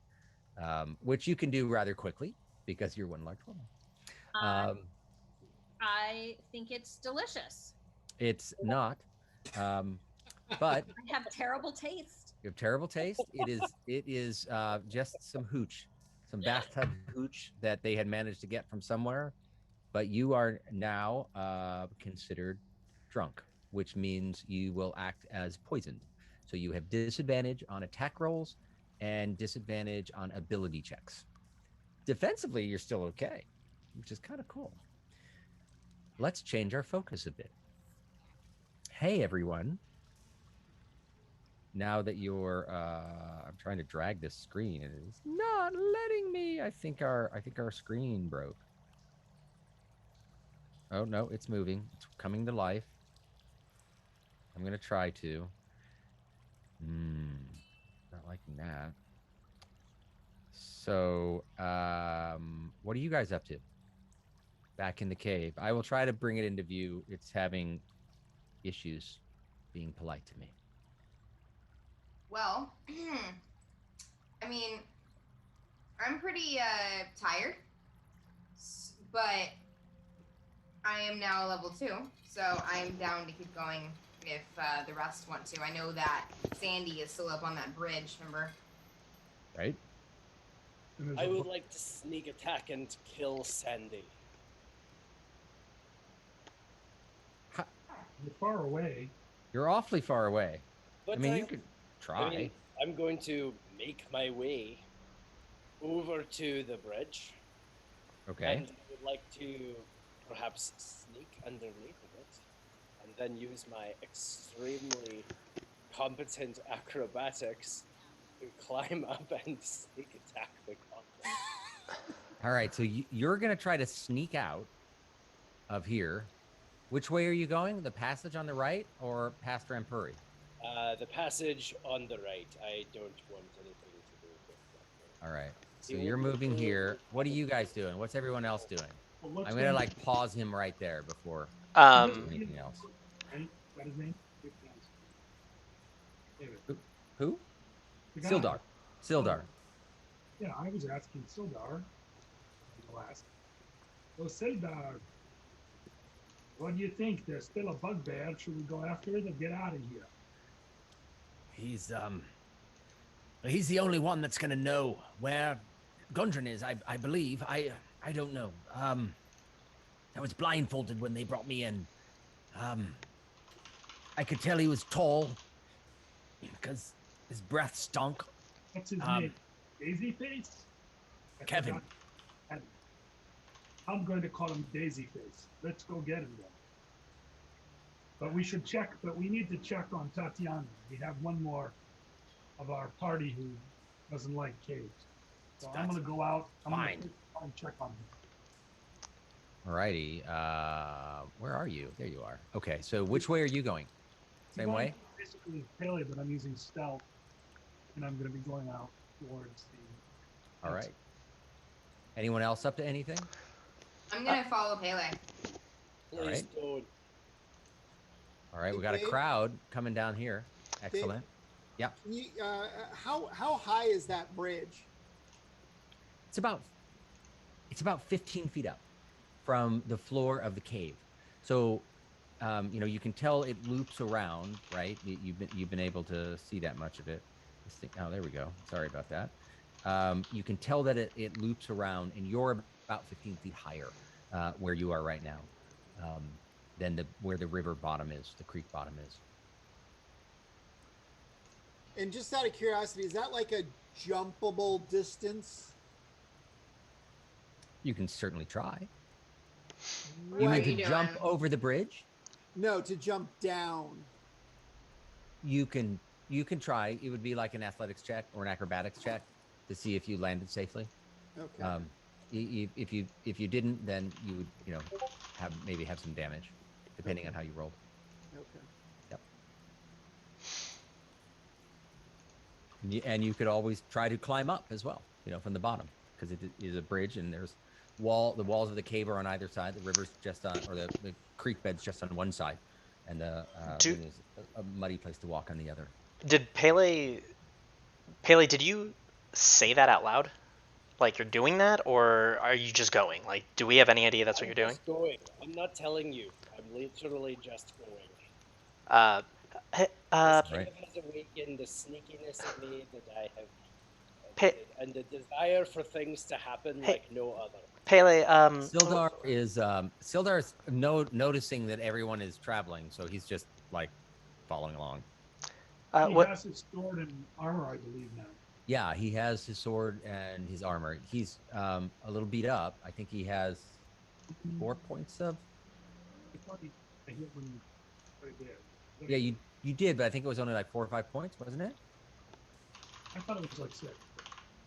[SPEAKER 3] which you can do rather quickly because you're one large woman.
[SPEAKER 2] I think it's delicious.
[SPEAKER 3] It's not, but
[SPEAKER 2] I have terrible taste.
[SPEAKER 3] you have terrible taste. It is just some hooch, some bathtub hooch that they had managed to get from somewhere. But you are now considered drunk, which means you will act as poisoned. So you have disadvantage on attack rolls and disadvantage on ability checks. Defensively, you're still okay, which is kind of cool. Let's change our focus a bit. Hey, everyone. Now that you're, I'm trying to drag this screen, and it's not letting me. I think our screen broke. Oh no, it's moving. It's coming to life. I'm gonna try to. Not liking that. So, what are you guys up to? Back in the cave. I will try to bring it into view. It's having issues being polite to me.
[SPEAKER 5] Well, I mean, I'm pretty tired, but I am now level 2, so I am down to keep going if the rest want to. I know that Sandy is still up on that bridge, remember?
[SPEAKER 3] Right?
[SPEAKER 6] I would like to sneak attack and kill Sandy.
[SPEAKER 7] You're far away.
[SPEAKER 3] You're awfully far away.
[SPEAKER 6] But
[SPEAKER 3] I mean, you could try.
[SPEAKER 6] I mean, I'm going to make my way over to the bridge.
[SPEAKER 3] Okay.
[SPEAKER 6] And I would like to perhaps sneak underneath of it, and then use my extremely competent acrobatics to climb up and sneak attack the goblin.
[SPEAKER 3] All right, so you're going to try to sneak out of here. Which way are you going? The passage on the right or past Rampuri?
[SPEAKER 6] The passage on the right. I don't want anything to do with it.
[SPEAKER 3] All right. So you're moving here. What are you guys doing? What's everyone else doing?
[SPEAKER 7] Well,
[SPEAKER 3] I'm gonna like pause him right there before anything else.
[SPEAKER 7] What is his name? David.
[SPEAKER 3] Who?
[SPEAKER 7] The guy.
[SPEAKER 3] Sildar. Sildar.
[SPEAKER 7] Yeah, I was asking Sildar. Last. Well, Sildar, what do you think? There's still a bugbear. Should we go after it or get out of here?
[SPEAKER 8] He's the only one that's gonna know where Gundren is, I believe. I don't know. I was blindfolded when they brought me in. I could tell he was tall because his breath stunk.
[SPEAKER 7] What's his name? Daisy Face?
[SPEAKER 8] Kevin.
[SPEAKER 7] I'm going to call him Daisy Face. Let's go get him then. But we should check, but we need to check on Tatiana. We have one more of our party who doesn't like caves. So I'm going to go out. I'm going to check on him.
[SPEAKER 3] Alrighty. Where are you? There you are. Okay, so which way are you going? Same way?
[SPEAKER 7] Basically, Pele, but I'm using stealth, and I'm going to be going out towards the.
[SPEAKER 3] All right. Anyone else up to anything?
[SPEAKER 5] I'm going to follow Pele.
[SPEAKER 3] All right.
[SPEAKER 6] Don't.
[SPEAKER 3] All right, we got a crowd coming down here. Excellent. Yeah.
[SPEAKER 4] How high is that bridge?
[SPEAKER 3] It's about 15 feet up from the floor of the cave. So, you can tell it loops around, right? You've been able to see that much of it. Oh, there we go. Sorry about that. You can tell that it loops around, and you're about 15 feet higher where you are right now than where the river bottom is, the creek bottom is.
[SPEAKER 4] And just out of curiosity, is that like a jumpable distance?
[SPEAKER 3] You can certainly try.
[SPEAKER 5] What
[SPEAKER 3] You
[SPEAKER 5] are
[SPEAKER 3] mean
[SPEAKER 5] you
[SPEAKER 3] to
[SPEAKER 5] doing?
[SPEAKER 3] jump over the bridge?
[SPEAKER 4] No, to jump down.
[SPEAKER 3] You can You can try. It would be like an athletics check or an acrobatics check to see if you landed safely.
[SPEAKER 4] Okay.
[SPEAKER 3] If you didn't, then you would have some damage, depending on how you rolled.
[SPEAKER 4] Okay.
[SPEAKER 3] Yep. And you could always try to climb up as well, from the bottom, because it is a bridge and there's the walls of the cave are on either side. The river's just on, or the creek bed's just on one side, and there's a muddy place to walk on the other.
[SPEAKER 1] Did Pele, did you say that out loud? Like you're doing that, or are you just going? Like, do we have any idea that's what you're doing?
[SPEAKER 6] Just going. I'm not telling you. I'm literally just going.
[SPEAKER 1] Uh,
[SPEAKER 6] This
[SPEAKER 3] Right.
[SPEAKER 6] cave has awakened the sneakiness in me that I have,
[SPEAKER 1] Pe-
[SPEAKER 6] and the desire for things to happen
[SPEAKER 1] Hey.
[SPEAKER 6] like no other.
[SPEAKER 1] Pele,
[SPEAKER 3] Sildar's noticing that everyone is traveling, so he's just like following along.
[SPEAKER 7] He
[SPEAKER 1] what?
[SPEAKER 7] has his sword and armor, I believe, now.
[SPEAKER 3] Yeah, he has his sword and his armor. He's a little beat up. I think he has 4 points of.
[SPEAKER 7] I thought I hit one right there.
[SPEAKER 3] Yeah, you did, but I think it was only like 4 or 5 points, wasn't it?
[SPEAKER 7] I thought it was like 6.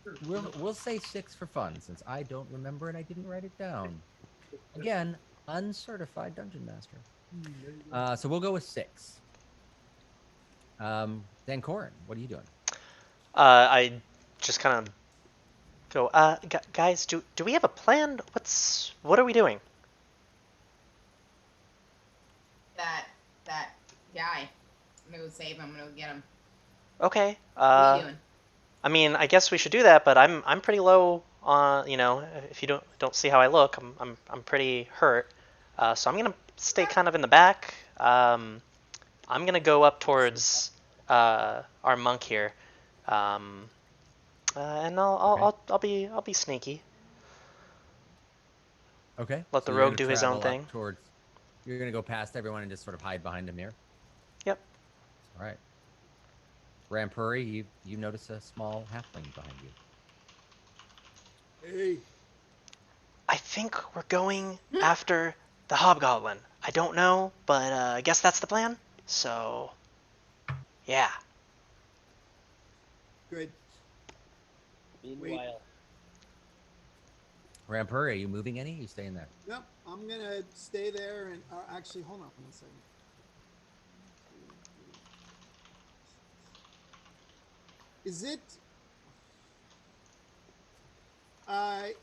[SPEAKER 7] Sure.
[SPEAKER 3] We'll say 6 for fun, since I don't remember and I didn't write it down. Again, uncertified dungeon master.
[SPEAKER 7] There you go.
[SPEAKER 3] So we'll go with 6. Dan Corin, what are you doing?
[SPEAKER 1] I just kind of go. Guys, do we have a plan? What are we doing?
[SPEAKER 5] That guy. I'm gonna go save him. I'm gonna go get him.
[SPEAKER 1] Okay.
[SPEAKER 5] What are you doing?
[SPEAKER 1] I mean, I guess we should do that, but I'm pretty low on, if you don't see how I look, I'm pretty hurt. So I'm gonna stay kind of in the back. I'm gonna go up towards our monk here, and I'll be sneaky.
[SPEAKER 3] Okay.
[SPEAKER 1] Let the
[SPEAKER 3] you're
[SPEAKER 1] rogue
[SPEAKER 3] gonna
[SPEAKER 1] do his own
[SPEAKER 3] travel up
[SPEAKER 1] thing.
[SPEAKER 3] You're going to go past everyone and just sort of hide behind him here?
[SPEAKER 1] Yep.
[SPEAKER 3] All right. Rampuri, you notice a small halfling behind you.
[SPEAKER 4] Hey.
[SPEAKER 1] I think we're going after the hobgoblin. I don't know, but I guess that's the plan. So, yeah.
[SPEAKER 4] Good.
[SPEAKER 6] Meanwhile,
[SPEAKER 3] Rampuri, are you moving any? Are you staying there?
[SPEAKER 4] Yep. I'm gonna stay there and actually hold on 1 second.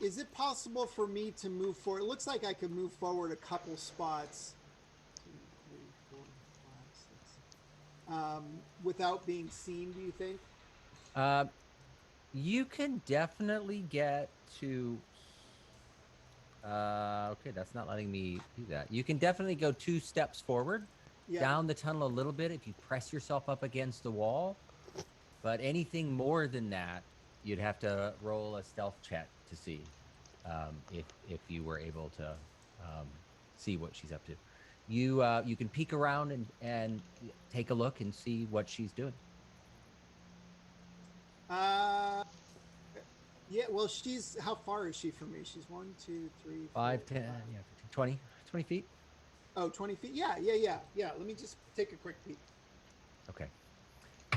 [SPEAKER 4] Is it possible for me to move forward? It looks like I could move forward a couple spots. 2, 3, 4, 5, 6. Without being seen, do you think?
[SPEAKER 3] You can definitely get to. Okay, that's not letting me do that. You can definitely go 2 steps forward, down the tunnel a little bit if you press yourself up against the wall. But anything more than that, you'd have to roll a stealth check to see if you were able to see what she's up to. You can peek around and take a look and see what she's doing.
[SPEAKER 4] Yeah, well, how far is she from me? She's 1, 2, 3, 4,
[SPEAKER 3] 5, 10, 15, 20 feet.
[SPEAKER 4] Oh, 20 feet. Yeah. Let me just take a quick peek.
[SPEAKER 3] Okay.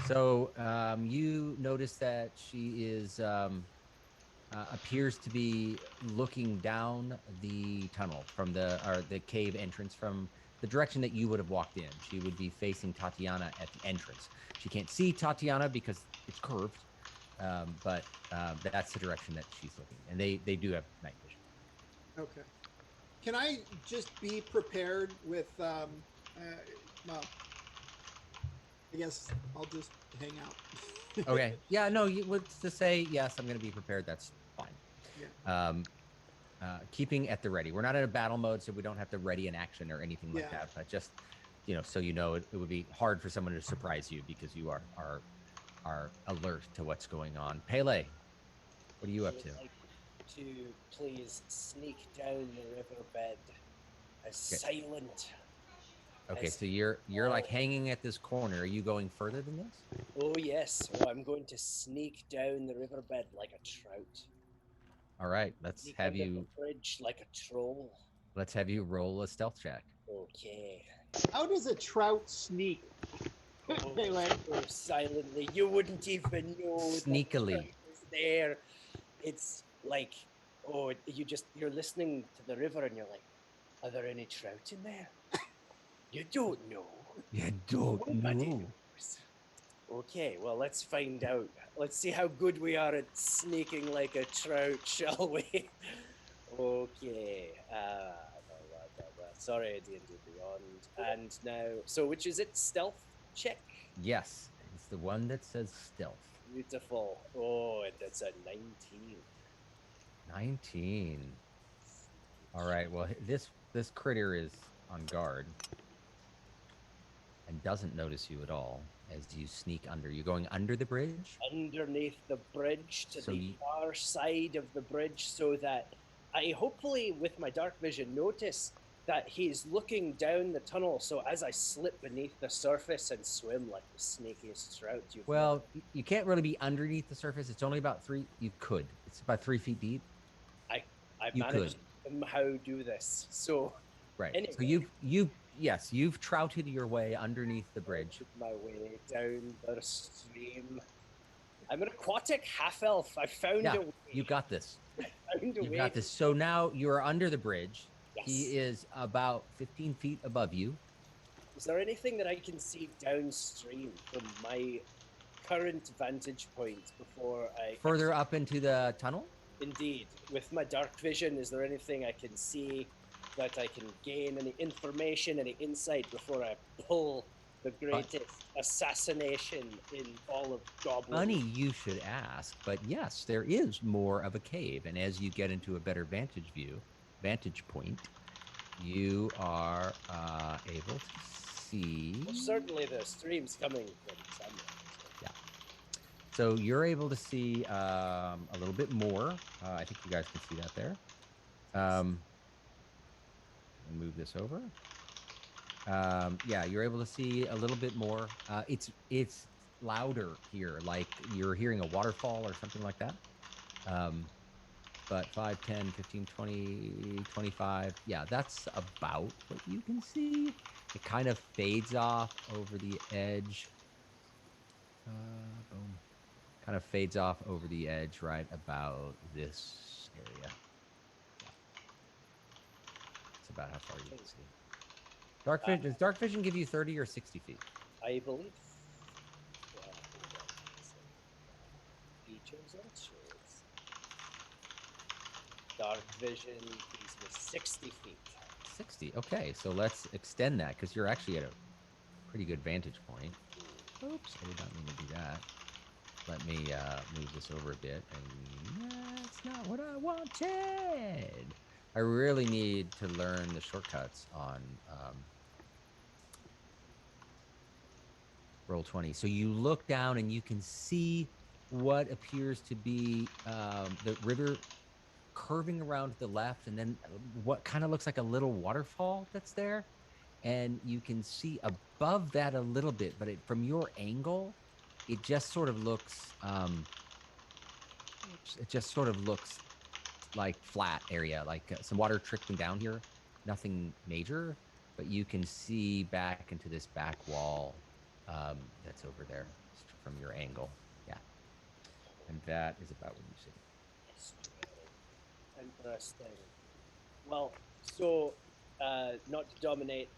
[SPEAKER 3] So you notice that she is appears to be looking down the tunnel from the cave entrance from the direction that you would have walked in. She would be facing Tatiana at the entrance. She can't see Tatiana because it's curved, but that's the direction that she's looking. And they do have night vision.
[SPEAKER 4] Okay. Can I just be prepared with, well, I guess I'll just hang out.
[SPEAKER 3] Okay. Yeah, no, you would just say, yes, I'm going to be prepared. That's fine.
[SPEAKER 4] Yeah.
[SPEAKER 3] Keeping at the ready. We're not in a battle mode, so we don't have to ready an action or anything like that. But just, so it would be hard for someone to surprise you because you are alert to what's going on. Pele, what are you up to?
[SPEAKER 6] I would like to please sneak down the riverbed as silent.
[SPEAKER 3] Okay, so you're like hanging at this corner. Are you going further than this?
[SPEAKER 6] Oh yes, so I'm going to sneak down the riverbed like a trout.
[SPEAKER 3] All right, let's
[SPEAKER 6] Sneak
[SPEAKER 3] have
[SPEAKER 6] under
[SPEAKER 3] you.
[SPEAKER 6] the bridge like a troll.
[SPEAKER 3] Let's have you roll a stealth check.
[SPEAKER 6] Okay.
[SPEAKER 4] How does a trout sneak?
[SPEAKER 6] They went so silently. You wouldn't even know
[SPEAKER 3] Sneakily.
[SPEAKER 6] that it was there. It's like, oh, you're listening to the river and you're like, are there any trout in there? You don't know.
[SPEAKER 3] You don't
[SPEAKER 6] Nobody
[SPEAKER 3] know.
[SPEAKER 6] knows. Okay, well, let's find out. Let's see how good we are at sneaking like a trout, shall we? Okay. Sorry, D&D Beyond. And now, so which is it? Stealth check?
[SPEAKER 3] Yes, it's the one that says stealth.
[SPEAKER 6] Beautiful. Oh, and that's a 19.
[SPEAKER 3] 19. All right. Well, this critter is on guard and doesn't notice you at all as you sneak under. You're going under the bridge?
[SPEAKER 6] Underneath the bridge to
[SPEAKER 3] So
[SPEAKER 6] the far side of the bridge, so that I hopefully with my dark vision notice that he's looking down the tunnel. So as I slip beneath the surface and swim like the snakiest trout you've
[SPEAKER 3] Well, you can't really be underneath the surface. It's only about 3. You could. It's about 3 feet deep.
[SPEAKER 6] I
[SPEAKER 3] You
[SPEAKER 6] managed
[SPEAKER 3] could.
[SPEAKER 6] to somehow do this. So
[SPEAKER 3] Right.
[SPEAKER 6] anyway,
[SPEAKER 3] So you've trouted your way underneath the bridge.
[SPEAKER 6] my way down the stream. I'm an aquatic half elf. I found
[SPEAKER 3] Yeah,
[SPEAKER 6] a way.
[SPEAKER 3] you got this.
[SPEAKER 6] Found a
[SPEAKER 3] You
[SPEAKER 6] way.
[SPEAKER 3] got this. So now you're under the bridge.
[SPEAKER 6] Yes.
[SPEAKER 3] He is about 15 feet above you.
[SPEAKER 6] Is there anything that I can see downstream from my current vantage point before I
[SPEAKER 3] Further up into the tunnel?
[SPEAKER 6] Indeed. With my dark vision, is there anything I can see that I can gain any information, any insight before I pull the greatest assassination in all of Goblin?
[SPEAKER 3] Funny you should ask, but yes, there is more of a cave. And as you get into a better vantage point, you are able to see.
[SPEAKER 6] Well, certainly the stream's coming from somewhere.
[SPEAKER 3] Yeah. So you're able to see a little bit more. I think you guys can see that there. Move this over. Yeah, you're able to see a little bit more. It's louder here, like you're hearing a waterfall or something like that. But 5, 10, 15, 20, 25. Yeah, that's about what you can see. It kind of fades off over the edge. Boom. Kind of fades off over the edge right about this area. Yeah. That's about how far you can see. Dark vision, does dark vision give you 30 or 60 feet?
[SPEAKER 6] I believe. Features and shades. Dark vision gives me 60 feet.
[SPEAKER 3] 60. Okay, so let's extend that because you're actually at a pretty good vantage point. Oops, I did not mean to do that. Let me move this over a bit. And that's not what I wanted. I really need to learn the shortcuts on Roll20. So you look down and you can see what appears to be the river curving around to the left, and then what kind of looks like a little waterfall that's there. And you can see above that a little bit, but from your angle, it just sort of looks like flat area, like some water trickling down here. Nothing major, but you can see back into this back wall that's over there from your angle. Yeah. And that is about what you see.
[SPEAKER 6] Interesting. Well, so not to dominate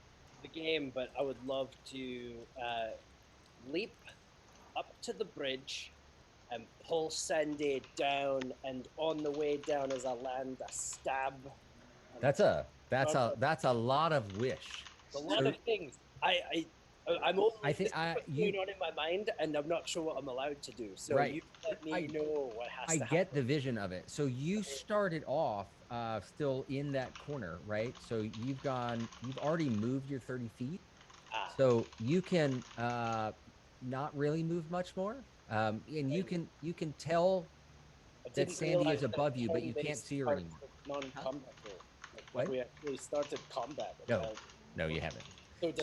[SPEAKER 6] the game, but I would love to leap up to the bridge and pull Sandy down, and on the way down as I land a stab.
[SPEAKER 3] That's a lot of wish.
[SPEAKER 6] A lot of things. I'm only what's going on in my mind, and I'm not sure what I'm allowed to do. So you let me know what has to happen.
[SPEAKER 3] I get the vision of it. So you started off still in that corner, right? So you've already moved your 30 feet. So you can not really move much more. And you can tell that Sandy is above you, but you can't see her anymore.
[SPEAKER 6] Non-combat what? We actually started combat.
[SPEAKER 3] No, you haven't.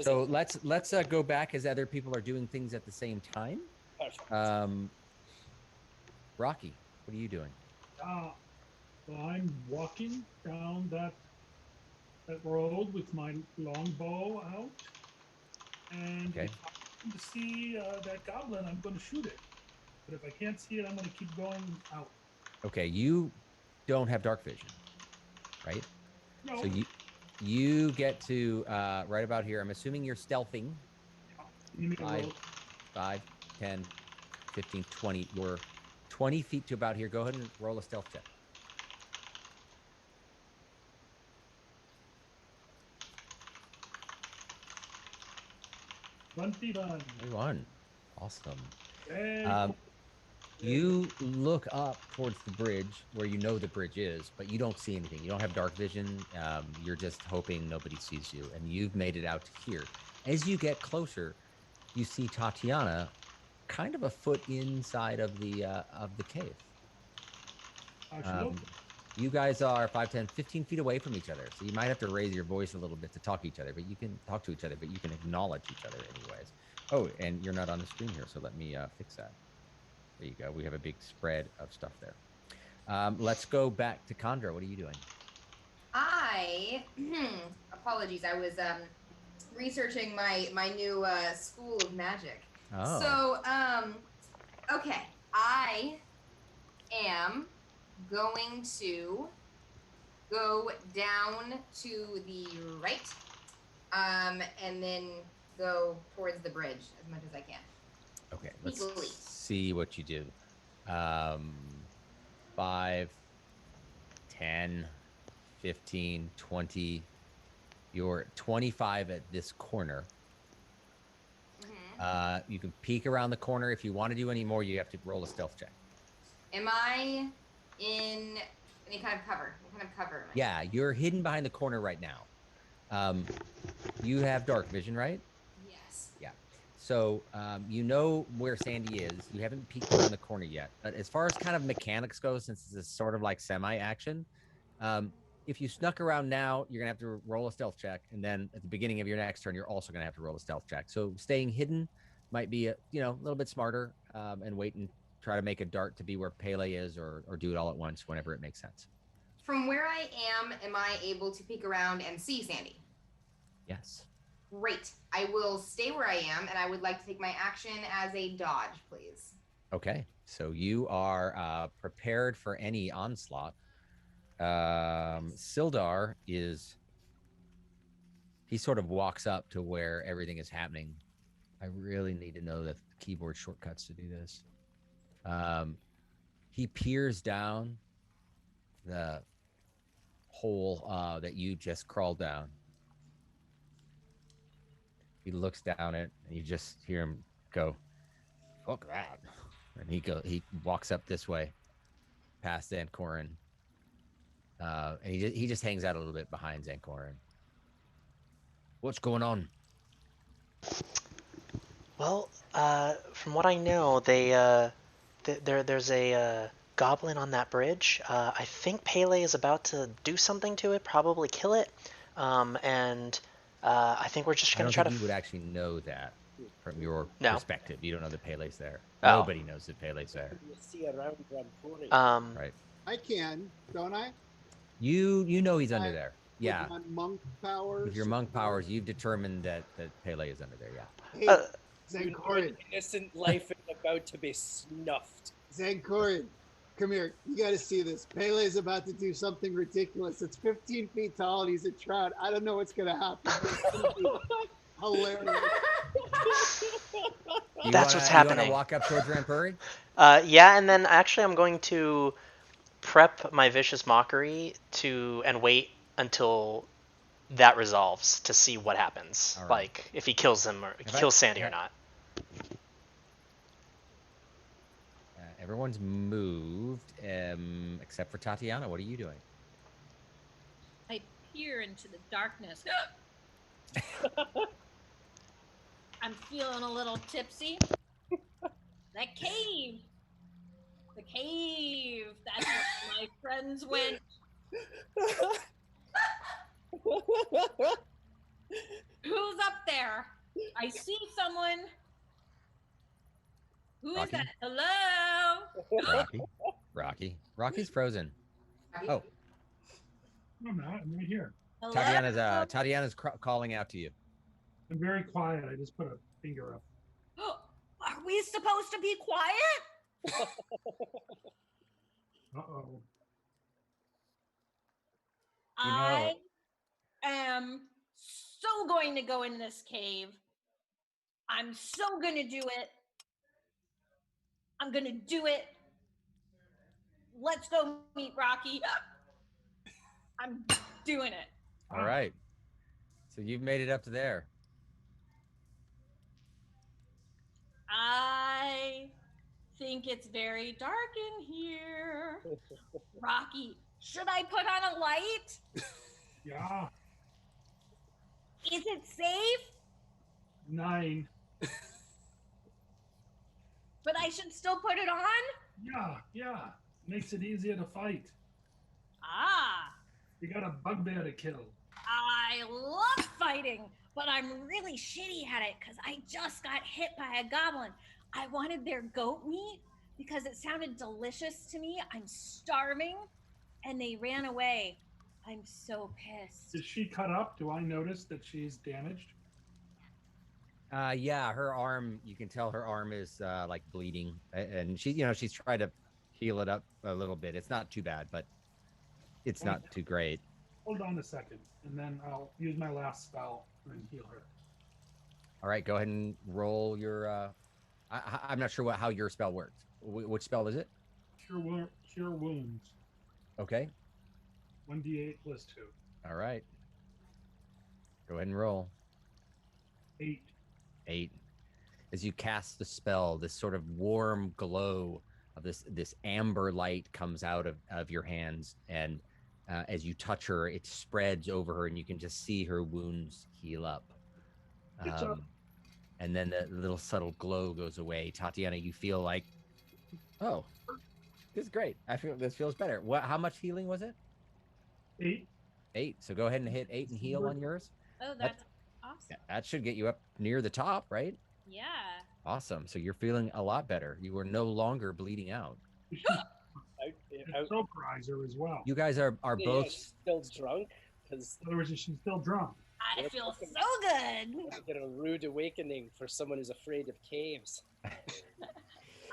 [SPEAKER 3] So let's go back as other people are doing things at the same time. Rocky, what are you doing?
[SPEAKER 7] Well, I'm walking down that road with my longbow out, and happen to see that goblin, I'm going to shoot it. But if I can't see it, I'm going to keep going out.
[SPEAKER 3] Okay, you don't have dark vision, right?
[SPEAKER 7] No.
[SPEAKER 3] So you get to right about here. I'm assuming you're stealthing.
[SPEAKER 7] Give me a roll.
[SPEAKER 3] 5, 10, 15, 20. You're 20 feet to about here. Go ahead and roll a stealth check. 21. Awesome. You look up towards the bridge where you know the bridge is, but you don't see anything. You don't have dark vision. You're just hoping nobody sees you, and you've made it out to here. As you get closer, you see Tatiana kind of a foot inside of the cave. You guys are 5, 10, 15 feet away from each other, so you might have to raise your voice a little bit to talk to each other, but you can talk to each other, but you can acknowledge each other anyways. Oh, and you're not on the screen here, so let me fix that. There you go. We have a big spread of stuff there. Let's go back to Condra. What are you doing?
[SPEAKER 5] Apologies. I was researching my new school of magic.
[SPEAKER 3] Oh.
[SPEAKER 5] So, okay. I am going to go down to the right, and then go towards the bridge as much as I can.
[SPEAKER 3] Okay, let's see what you do. 5, 10, 15, 20. You're 25 at this corner. Mm-hmm. You can peek around the corner. If you want to do any more, you have to roll a stealth check.
[SPEAKER 5] Am I in any kind of cover? What kind of cover am I?
[SPEAKER 3] Yeah, you're hidden behind the corner right now. You have dark vision, right?
[SPEAKER 5] Yes.
[SPEAKER 3] Yeah. So you know where Sandy is. You haven't peeked around the corner yet. But as far as kind of mechanics go, since this is sort of like semi-action, if you snuck around now, you're going to have to roll a stealth check. And then at the beginning of your next turn, you're also going to have to roll a stealth check. So staying hidden might be a little bit smarter, and wait and try to make a dart to be where Pele is, or do it all at once whenever it makes sense.
[SPEAKER 5] From where I am I able to peek around and see Sandy?
[SPEAKER 3] Yes.
[SPEAKER 5] Great. I will stay where I am, and I would like to take my action as a dodge, please.
[SPEAKER 3] Okay. So you are prepared for any onslaught. Sildar he sort of walks up to where everything is happening. I really need to know the keyboard shortcuts to do this. He peers down the hole that you just crawled down. He looks down it, and you just hear him go, "Fuck that!" And he walks up this way, past Zancorin, and he just hangs out a little bit behind Zancorin. What's going on?
[SPEAKER 1] Well, from what I know, there's a goblin on that bridge. I think Pele is about to do something to it, probably kill it, and I think we're just going to try to...
[SPEAKER 3] you would actually know that from your perspective. You don't know that Pele's there.
[SPEAKER 1] Oh.
[SPEAKER 3] Nobody knows that Pele's there.
[SPEAKER 6] You see around
[SPEAKER 3] Right.
[SPEAKER 4] I can, don't I?
[SPEAKER 3] You know he's under there. Yeah.
[SPEAKER 4] With my monk powers.
[SPEAKER 3] With your monk powers, you've determined that Pele is under there. Yeah.
[SPEAKER 4] Hey, Zancorin.
[SPEAKER 6] Innocent life is about to be snuffed.
[SPEAKER 4] Zancorin, come here. You got to see this. Pele is about to do something ridiculous. It's 15 feet tall and he's a trout. I don't know what's going to happen. Hilarious.
[SPEAKER 1] That's what's happening.
[SPEAKER 3] You want to walk up towards Rampuri?
[SPEAKER 1] Yeah, and then actually I'm going to prep my Vicious Mockery and wait until that resolves to see what happens. Right. Like, if he kills him or kills Sandy or not.
[SPEAKER 3] Everyone's moved, except for Tatiana. What are you doing?
[SPEAKER 2] I peer into the darkness. I'm feeling a little tipsy. That cave. The cave. That's where my friends went. Who's up there? I see someone. Who is that? Hello?
[SPEAKER 3] Rocky's frozen. Oh.
[SPEAKER 7] I'm not. I'm right here.
[SPEAKER 3] Hello? Tatiana's calling out to you.
[SPEAKER 7] I'm very quiet. I just put a finger up.
[SPEAKER 2] we supposed to be quiet?
[SPEAKER 7] Uh-oh.
[SPEAKER 3] You know-
[SPEAKER 2] I am so going to go in this cave. I'm so going to do it. I'm going to do it. Let's go meet Rocky. I'm doing it.
[SPEAKER 3] All right. So you've made it up to there.
[SPEAKER 2] I think it's very dark in here. Rocky, should I put on a light?
[SPEAKER 7] Yeah.
[SPEAKER 2] Is it safe?
[SPEAKER 7] 9.
[SPEAKER 2] But I should still put it on?
[SPEAKER 7] Yeah. Makes it easier to fight.
[SPEAKER 2] Ah,
[SPEAKER 7] You got a bugbear to kill.
[SPEAKER 2] I love fighting, but I'm really shitty at it because I just got hit by a goblin. I wanted their goat meat because it sounded delicious to me. I'm starving, and they ran away. I'm so pissed.
[SPEAKER 7] Is she cut up? Do I notice that she's damaged?
[SPEAKER 3] Yeah, her arm, you can tell her arm is like bleeding, and she's tried to heal it up a little bit. It's not too bad, but it's not too great.
[SPEAKER 7] Hold on a second, and then I'll use my last spell and heal her.
[SPEAKER 3] All right, go ahead and roll your. I'm not sure how your spell works. Which spell is it?
[SPEAKER 7] Cure wounds.
[SPEAKER 3] Okay.
[SPEAKER 7] 1d8 plus 2.
[SPEAKER 3] All right. Go ahead and roll.
[SPEAKER 7] 8.
[SPEAKER 3] 8. As you cast the spell, this sort of warm glow of this amber light comes out of your hands, and as you touch her, it spreads over her, and you can just see her wounds heal up. And then the little subtle glow goes away. Tatiana, you feel like, oh, this is great. I feel this feels better. How much healing was it?
[SPEAKER 7] 8.
[SPEAKER 3] 8. So go ahead and hit 8 and heal on yours.
[SPEAKER 2] Oh, that's awesome.
[SPEAKER 3] That should get you up near the top, right?
[SPEAKER 2] Yeah.
[SPEAKER 3] Awesome. So you're feeling a lot better. You are no longer bleeding out.
[SPEAKER 7] Soberize her as well.
[SPEAKER 3] You guys are both
[SPEAKER 6] still drunk because
[SPEAKER 7] in other words, she's still drunk.
[SPEAKER 2] I feel so good.
[SPEAKER 6] I get a rude awakening for someone who's afraid of caves.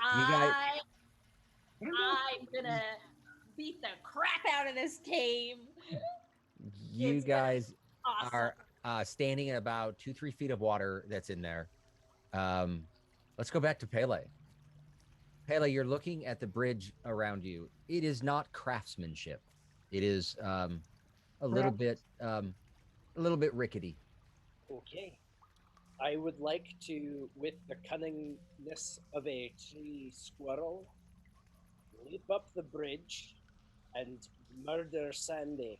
[SPEAKER 2] I'm gonna beat the crap out of this cave.
[SPEAKER 3] You guys
[SPEAKER 2] Awesome.
[SPEAKER 3] are standing in about 2-3 feet of water that's in there. Let's go back to Pele. Pele, you're looking at the bridge around you. It is not craftsmanship. It is a little bit rickety.
[SPEAKER 6] Okay. I would like to, with the cunningness of a tree squirrel, leap up the bridge and murder Sandy.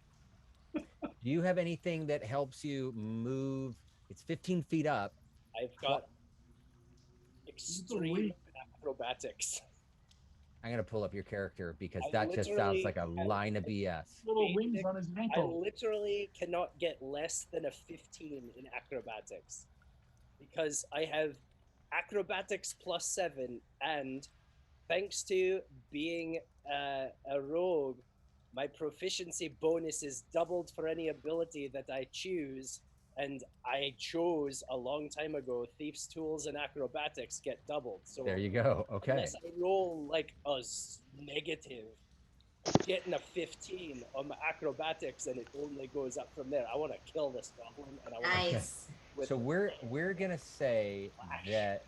[SPEAKER 3] Do you have anything that helps you move? It's 15 feet up.
[SPEAKER 6] I've got extreme acrobatics.
[SPEAKER 3] I'm going to pull up your character because that just sounds like a line of BS.
[SPEAKER 7] Little wings on his
[SPEAKER 6] I
[SPEAKER 7] ankle.
[SPEAKER 6] literally cannot get less than a 15 in acrobatics because I have acrobatics plus 7, and thanks to being a rogue, my proficiency bonus is doubled for any ability that I choose, and I chose a long time ago Thief's Tools and Acrobatics get doubled. So
[SPEAKER 3] There you go. Okay.
[SPEAKER 6] unless I roll like a negative, getting a 15 on my acrobatics, and it only goes up from there. I want to kill this goblin, and I want
[SPEAKER 5] Nice.
[SPEAKER 6] to.
[SPEAKER 3] So we're gonna say that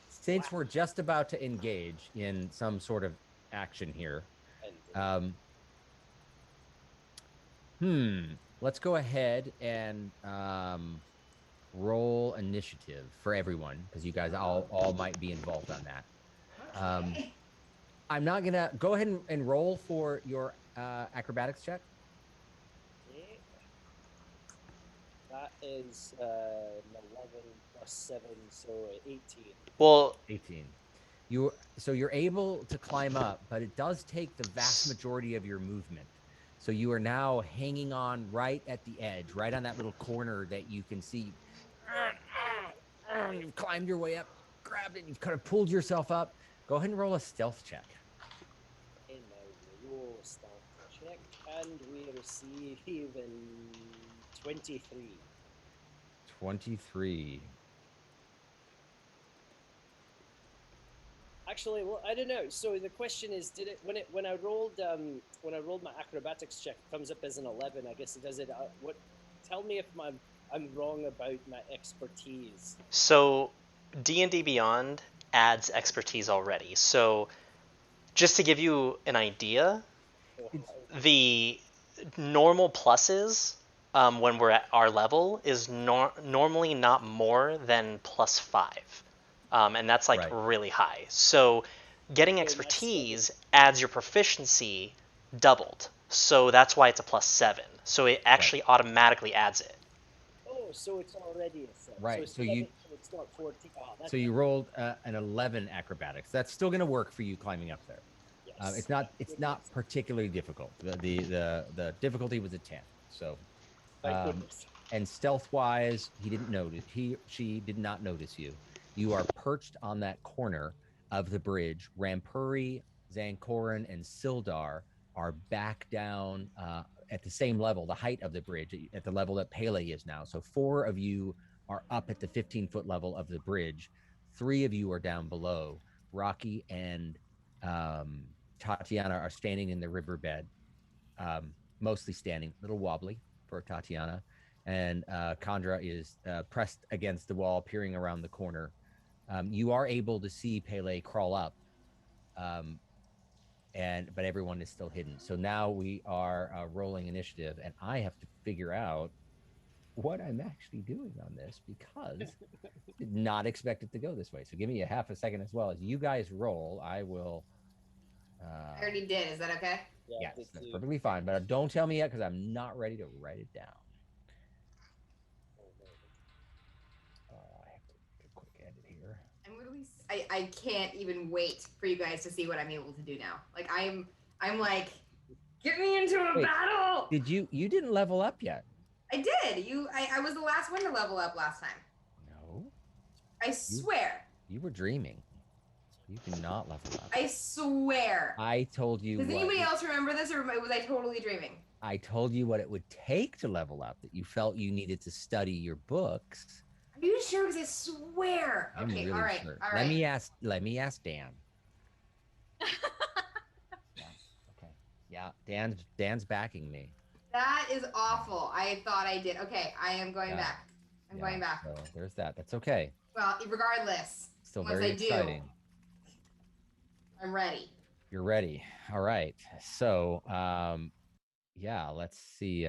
[SPEAKER 3] since we're just about to engage in some sort of action here, let's go ahead and roll initiative for everyone because you guys all might be involved on that. I'm not gonna go ahead and roll for your acrobatics check.
[SPEAKER 6] That is 11 plus 7, so 18.
[SPEAKER 1] Well,
[SPEAKER 3] 18. So you're able to climb up, but it does take the vast majority of your movement. So you are now hanging on right at the edge, right on that little corner that you can see. You've climbed your way up, grabbed it, you've kind of pulled yourself up. Go ahead and roll a stealth check.
[SPEAKER 6] And I roll a stealth check, and we receive 23.
[SPEAKER 3] 23.
[SPEAKER 6] actually, well, I don't know. So the question is, did it when I rolled my acrobatics check, it comes up as an 11. I guess it does it. What? Tell me if I'm wrong about my expertise.
[SPEAKER 1] So D&D Beyond adds expertise already. So just to give you an idea,
[SPEAKER 6] So
[SPEAKER 1] the normal pluses when we're at our level is normally not more than +5, and that's like
[SPEAKER 3] Right.
[SPEAKER 1] really high. So getting
[SPEAKER 6] Okay, that's
[SPEAKER 1] expertise adds your proficiency doubled. So that's why it's a +7. So it actually automatically adds it.
[SPEAKER 6] oh, so it's already a 7.
[SPEAKER 3] Right,
[SPEAKER 6] So it's
[SPEAKER 3] so
[SPEAKER 6] 7,
[SPEAKER 3] you-
[SPEAKER 6] so it's not 14. Oh, that's
[SPEAKER 3] So you rolled an 11 acrobatics. That's still going to work for you climbing up there.
[SPEAKER 6] yes.
[SPEAKER 3] It's not particularly difficult. The difficulty was a 10. So,
[SPEAKER 6] Thank goodness.
[SPEAKER 3] and stealth wise, she did not notice you. You are perched on that corner of the bridge. Rampuri, Zankoran, and Sildar are back down at the same level, the height of the bridge, at the level that Pele is now. So 4 of you are up at the 15-foot level of the bridge. 3 of you are down below. Rocky and Tatiana are standing in the riverbed, mostly standing, a little wobbly for Tatiana. And Kandra is pressed against the wall, peering around the corner. You are able to see Pele crawl up, but everyone is still hidden. So now we are rolling initiative, and I have to figure out what I'm actually doing on this because did not expect it to go this way. So give me a half a second as well as you guys roll. I will.
[SPEAKER 5] I already did. Is that okay?
[SPEAKER 6] Yeah,
[SPEAKER 3] Yes,
[SPEAKER 6] did
[SPEAKER 3] that's
[SPEAKER 6] you-
[SPEAKER 3] perfectly fine. But don't tell me yet because I'm not ready to write it down. I have to make a quick edit here.
[SPEAKER 5] I'm literally. I can't even wait for you guys to see what I'm able to do now. Like I'm like, get me into a
[SPEAKER 3] Wait,
[SPEAKER 5] battle.
[SPEAKER 3] You didn't level up yet?
[SPEAKER 5] I did. I was the last one to level up last time.
[SPEAKER 3] No,
[SPEAKER 5] I swear.
[SPEAKER 3] you were dreaming. You did not level up.
[SPEAKER 5] I swear.
[SPEAKER 3] I told you.
[SPEAKER 5] Does anybody else remember this, or was I totally dreaming?
[SPEAKER 3] I told you what it would take to level up. That you felt you needed to study your books.
[SPEAKER 5] Are you sure? Because I swear.
[SPEAKER 3] I'm
[SPEAKER 5] Okay.
[SPEAKER 3] really
[SPEAKER 5] All right.
[SPEAKER 3] sure.
[SPEAKER 5] All
[SPEAKER 3] Let
[SPEAKER 5] right.
[SPEAKER 3] me ask. Let me ask Dan. Yeah. Okay. Yeah. Dan's backing me.
[SPEAKER 5] That is awful. I thought I did. Okay. I am going back. I'm going back.
[SPEAKER 3] So there's that. That's okay.
[SPEAKER 5] Well, regardless.
[SPEAKER 3] Still
[SPEAKER 5] once
[SPEAKER 3] very
[SPEAKER 5] I do,
[SPEAKER 3] exciting.
[SPEAKER 5] I'm ready.
[SPEAKER 3] You're ready. All right. So, yeah, let's see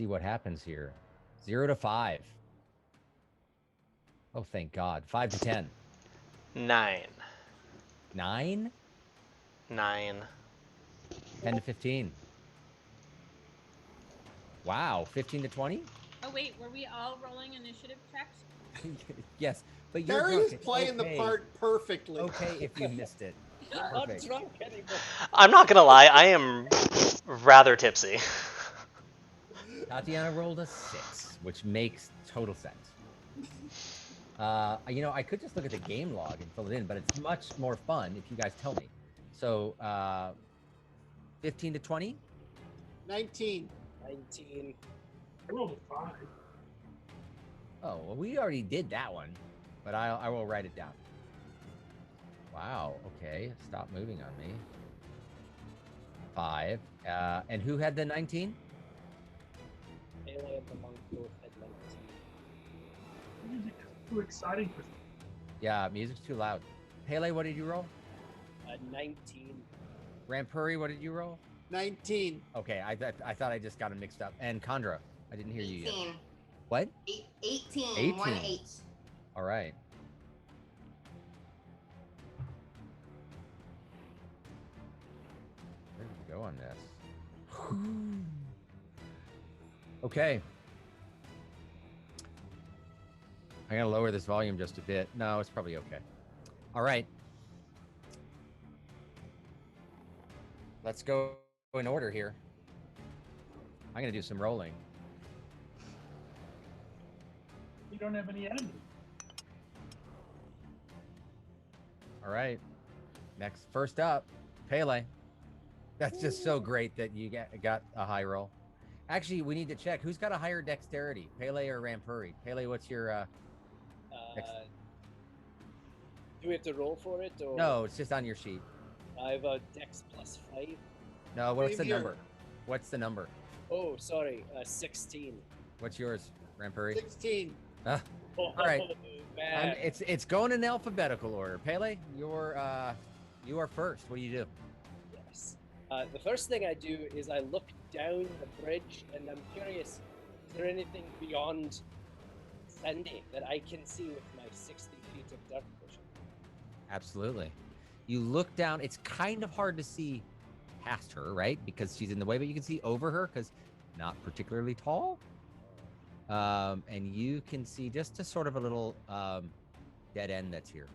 [SPEAKER 3] what happens here. 0 to 5. Oh, thank God. 5 to 10.
[SPEAKER 1] 9.
[SPEAKER 3] 9?
[SPEAKER 1] 9.
[SPEAKER 3] 10 to 15. Wow. 15 to 20?
[SPEAKER 2] Oh wait, were we all rolling initiative checks?
[SPEAKER 3] Yes, but you're
[SPEAKER 4] Barry is
[SPEAKER 3] drunk.
[SPEAKER 4] playing the part perfectly.
[SPEAKER 3] Okay, if you missed it.
[SPEAKER 6] I'm not
[SPEAKER 3] Perfect.
[SPEAKER 6] drunk anymore.
[SPEAKER 1] I'm not gonna lie, I am rather tipsy.
[SPEAKER 3] Tatiana rolled a 6, which makes total sense. I could just look at the game log and fill it in, but it's much more fun if you guys tell me. So, 15 to 20?
[SPEAKER 4] 19.
[SPEAKER 6] 19.
[SPEAKER 7] I rolled a 5.
[SPEAKER 3] Oh, well, we already did that one, but I will write it down. Wow. Okay. Stop moving on me. 5. And who had the 19?
[SPEAKER 6] Pele and the monk both had 19.
[SPEAKER 7] Music is too exciting for
[SPEAKER 3] Yeah, music's too loud. Pele, what did you roll?
[SPEAKER 6] 19.
[SPEAKER 3] Rampuri, what did you roll?
[SPEAKER 4] 19.
[SPEAKER 3] Okay, I thought I just got them mixed up. And Kandra, I didn't hear you yet.
[SPEAKER 5] 18.
[SPEAKER 3] What?
[SPEAKER 5] 18. 1 8.
[SPEAKER 3] All right. Where did we go on this? Okay. I'm gonna lower this volume just a bit. No, it's probably okay. All right. Let's go in order here. I'm gonna do some rolling.
[SPEAKER 7] you don't have any enemies.
[SPEAKER 3] All right. First up, Pele. That's just so great that you got a high roll. Actually, we need to check who's got a higher dexterity, Pele or Rampuri. Pele, what's your?
[SPEAKER 6] Do we have to roll for it? Or
[SPEAKER 3] No, it's just on your sheet.
[SPEAKER 6] I have a Dex +5.
[SPEAKER 3] No, what's
[SPEAKER 4] Same
[SPEAKER 3] the
[SPEAKER 4] here.
[SPEAKER 3] number? What's the number?
[SPEAKER 6] Oh, sorry, 16.
[SPEAKER 3] What's yours, Rampuri?
[SPEAKER 4] 16.
[SPEAKER 6] Oh,
[SPEAKER 3] All right.
[SPEAKER 6] man.
[SPEAKER 3] It's going in alphabetical order. Pele, you are first. What do you do?
[SPEAKER 6] Yes. The first thing I do is I look down the bridge, and I'm curious, is there anything beyond Sandy that I can see with my 60 feet of dark vision?
[SPEAKER 3] Absolutely. You look down. It's kind of hard to see past her, right? Because she's in the way, but you can see over her because not particularly tall. And you can see just a sort of a little dead end that's here.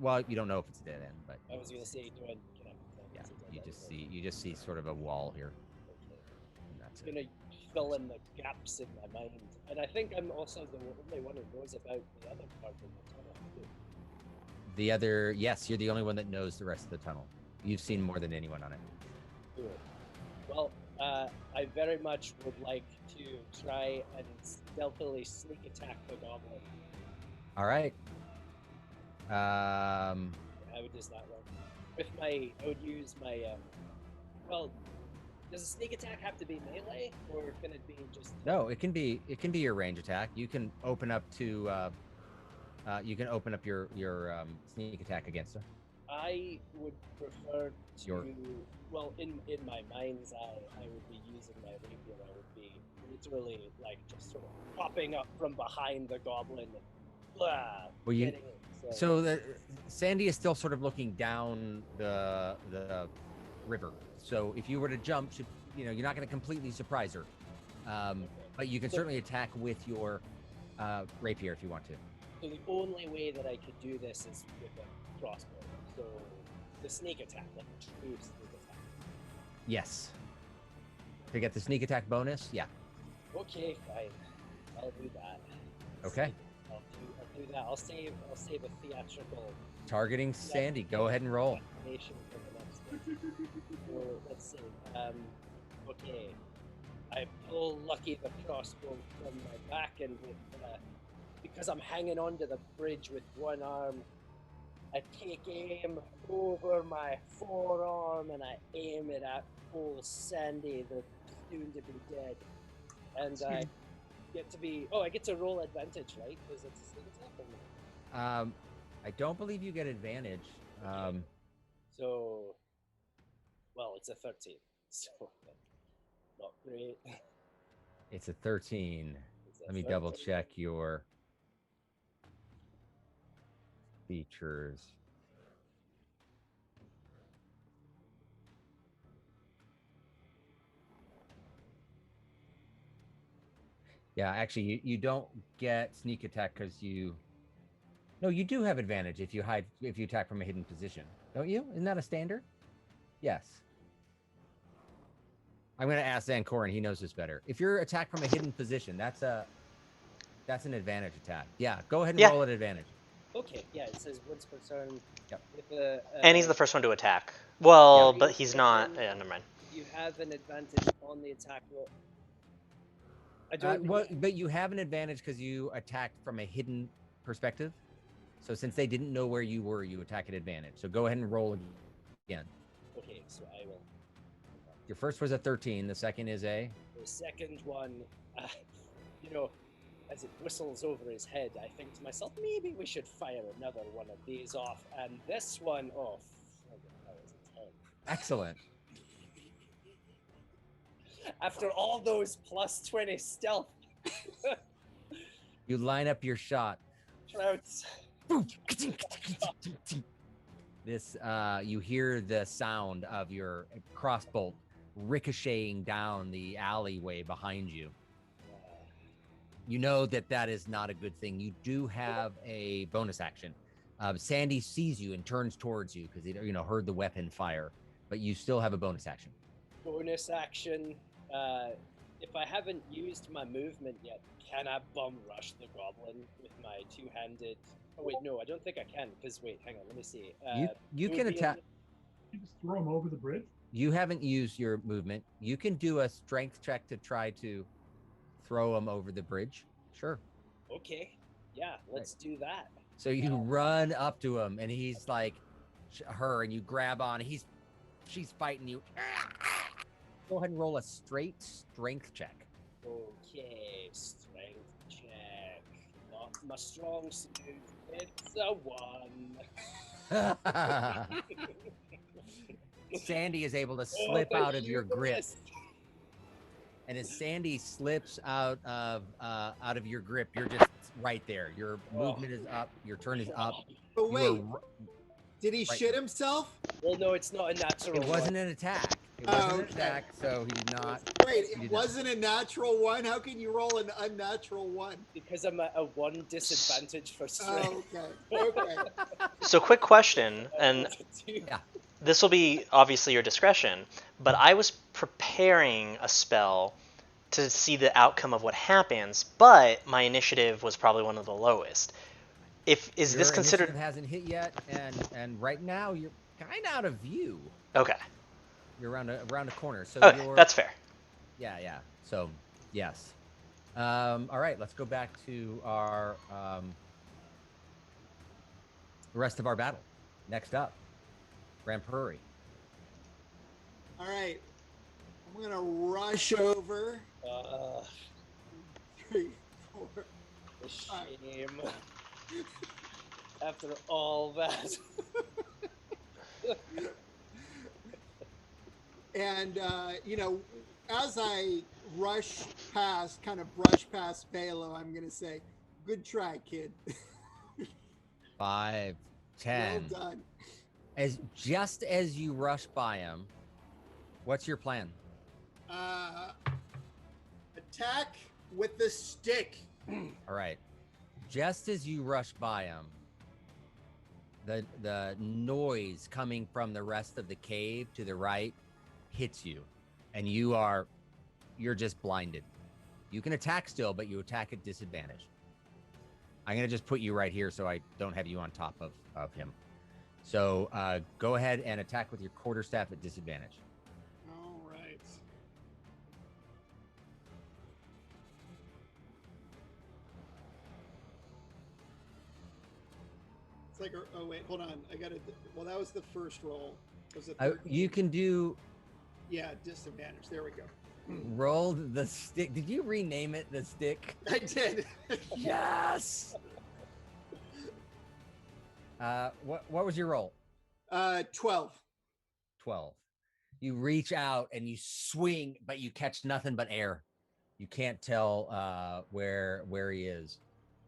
[SPEAKER 3] Well, you don't know if it's a dead end, but
[SPEAKER 6] I was gonna say, can I
[SPEAKER 3] yeah,
[SPEAKER 6] see that
[SPEAKER 3] you
[SPEAKER 6] right?
[SPEAKER 3] just see sort of a wall here.
[SPEAKER 6] Okay.
[SPEAKER 3] And that's
[SPEAKER 6] I'm
[SPEAKER 3] it.
[SPEAKER 6] gonna fill in the gaps in my mind, and I think I'm also the only one who knows about the other part of the tunnel too.
[SPEAKER 3] The other, yes, you're the only one that knows the rest of the tunnel. You've seen more than anyone on it.
[SPEAKER 6] Cool. Well, I very much would like to try and stealthily sneak attack the goblin.
[SPEAKER 3] All right.
[SPEAKER 6] How does that work? I would use my, well, does a sneak attack have to be melee, or can it be just?
[SPEAKER 3] No, it can be your range attack. You can open up to your sneak attack against her.
[SPEAKER 6] I would prefer to.
[SPEAKER 3] Your-
[SPEAKER 6] Well, in my mind's eye, I would be using my rapier. I would be literally like just sort of popping up from behind the goblin and blah,
[SPEAKER 3] Well, you-
[SPEAKER 6] hitting it.
[SPEAKER 3] So Sandy is still sort of looking down the river. So if you were to jump, you're not going to completely surprise her. But you can certainly attack with your rapier if you want to.
[SPEAKER 6] So the only way that I could do this is with a crossbow. So the sneak attack, like a true sneak attack.
[SPEAKER 3] Yes. To get the sneak attack bonus, yeah.
[SPEAKER 6] Okay, fine. I'll do that.
[SPEAKER 3] Okay.
[SPEAKER 6] I'll do that. I'll save a theatrical
[SPEAKER 3] Targeting Sandy. Go ahead and roll.
[SPEAKER 6] animation for the next one. So let's see. Okay. I pull Lucky the crossbow from my back, and with because I'm hanging onto the bridge with one arm, I take aim over my forearm and I aim it at old Sandy, the soon to be dead. And I get to roll advantage, right? Because it's a sneak attack or not?
[SPEAKER 3] I don't believe you get advantage.
[SPEAKER 6] Okay. So, well, it's a 13, so not great.
[SPEAKER 3] It's a 13.
[SPEAKER 6] It's a
[SPEAKER 3] Let me
[SPEAKER 6] 13.
[SPEAKER 3] double check your features. Yeah, actually, you don't get sneak attack because No, you do have advantage if you attack from a hidden position, don't you? Isn't that a standard? Yes. I'm going to ask Zancorin. He knows this better. If you're attacked from a hidden position, that's an advantage attack. Yeah, go ahead and roll at advantage.
[SPEAKER 6] Okay, yeah, it says once per turn.
[SPEAKER 3] Yep.
[SPEAKER 6] With a,
[SPEAKER 1] And he's the first one to attack. Well,
[SPEAKER 3] Yeah.
[SPEAKER 1] but he's not. Yeah, never mind.
[SPEAKER 6] You have an advantage on the attack roll. I don't.
[SPEAKER 3] But you have an advantage because you attacked from a hidden perspective. So since they didn't know where you were, you attack at advantage. So go ahead and roll again.
[SPEAKER 6] Okay, so I will.
[SPEAKER 3] Your first was a 13. The second is a.
[SPEAKER 6] The second one, as it whistles over his head, I think to myself, maybe we should fire another one of these off. And this one, that was a 10.
[SPEAKER 3] Excellent.
[SPEAKER 6] After all those plus 20 stealth.
[SPEAKER 3] You line up your shot.
[SPEAKER 6] Trouts.
[SPEAKER 3] This you hear the sound of your crossbolt ricocheting down the alleyway behind you. You know that is not a good thing. You do have a bonus action. Sandy sees you and turns towards you because he heard the weapon fire, but you still have a bonus action.
[SPEAKER 6] Bonus action. If I haven't used my movement yet, can I bum rush the goblin with my two-handed? Oh wait, no, I don't think I can. Because wait, hang on, let me see.
[SPEAKER 3] You can attack.
[SPEAKER 7] You just throw him over the bridge.
[SPEAKER 3] You haven't used your movement. You can do a strength check to try to throw him over the bridge. Sure.
[SPEAKER 6] Okay. Yeah, let's do that.
[SPEAKER 3] So you run up to him, and he's like, her, and you grab on. She's fighting you. Go ahead and roll a straight strength check.
[SPEAKER 6] Okay, strength check. Not my strong suit. It's a 1.
[SPEAKER 3] Sandy is able to slip out of your grip. And as Sandy slips out of your grip, you're just right there. Your movement is up. Your turn is up.
[SPEAKER 4] But
[SPEAKER 3] You
[SPEAKER 4] wait,
[SPEAKER 3] are
[SPEAKER 4] did he
[SPEAKER 3] right
[SPEAKER 4] shit
[SPEAKER 3] there.
[SPEAKER 4] himself?
[SPEAKER 6] Well, no, it's not a natural
[SPEAKER 3] It wasn't
[SPEAKER 6] one.
[SPEAKER 3] an attack. It
[SPEAKER 4] Oh,
[SPEAKER 3] wasn't an
[SPEAKER 4] okay.
[SPEAKER 3] attack, so he did not.
[SPEAKER 4] Wait,
[SPEAKER 3] He
[SPEAKER 4] it
[SPEAKER 3] did not.
[SPEAKER 4] wasn't a natural one? How can you roll an unnatural one?
[SPEAKER 6] Because I'm at a 1 disadvantage for strength.
[SPEAKER 4] Oh, okay.
[SPEAKER 1] So quick question, and
[SPEAKER 3] Yeah.
[SPEAKER 1] this will be obviously your discretion, but I was preparing a spell to see the outcome of what happens, but my initiative was probably one of the lowest. Is
[SPEAKER 3] Your
[SPEAKER 1] this considered?
[SPEAKER 3] initiative hasn't hit yet, and right now you're kind of out of view.
[SPEAKER 1] Okay.
[SPEAKER 3] You're around a corner, so
[SPEAKER 1] Okay,
[SPEAKER 3] you're.
[SPEAKER 1] that's fair.
[SPEAKER 3] Yeah. So, yes. All right, let's go back to our the rest of our battle. Next up, Grand Prairie.
[SPEAKER 4] All right. I'm going to rush over. 3, 4.
[SPEAKER 6] The shame. After all that.
[SPEAKER 4] And, as I kind of brush past Velo, I'm going to say, good try, kid.
[SPEAKER 3] 5, 10.
[SPEAKER 4] Well done.
[SPEAKER 3] Just as you rush by him, what's your plan?
[SPEAKER 4] Attack with the stick.
[SPEAKER 3] All right. Just as you rush by him, the noise coming from the rest of the cave to the right hits you, and you're just blinded. You can attack still, but you attack at disadvantage. I'm gonna just put you right here so I don't have you on top of him. So go ahead and attack with your quarterstaff at disadvantage.
[SPEAKER 4] All right. It's like, oh wait, hold on. Well, that was the first roll. Was it?
[SPEAKER 3] You can do.
[SPEAKER 4] Yeah, disadvantage. There we go.
[SPEAKER 3] Roll the stick. Did you rename it the stick?
[SPEAKER 4] I did.
[SPEAKER 3] Yes. What was your roll?
[SPEAKER 4] 12.
[SPEAKER 3] 12. You reach out and you swing, but you catch nothing but air. You can't tell where he is.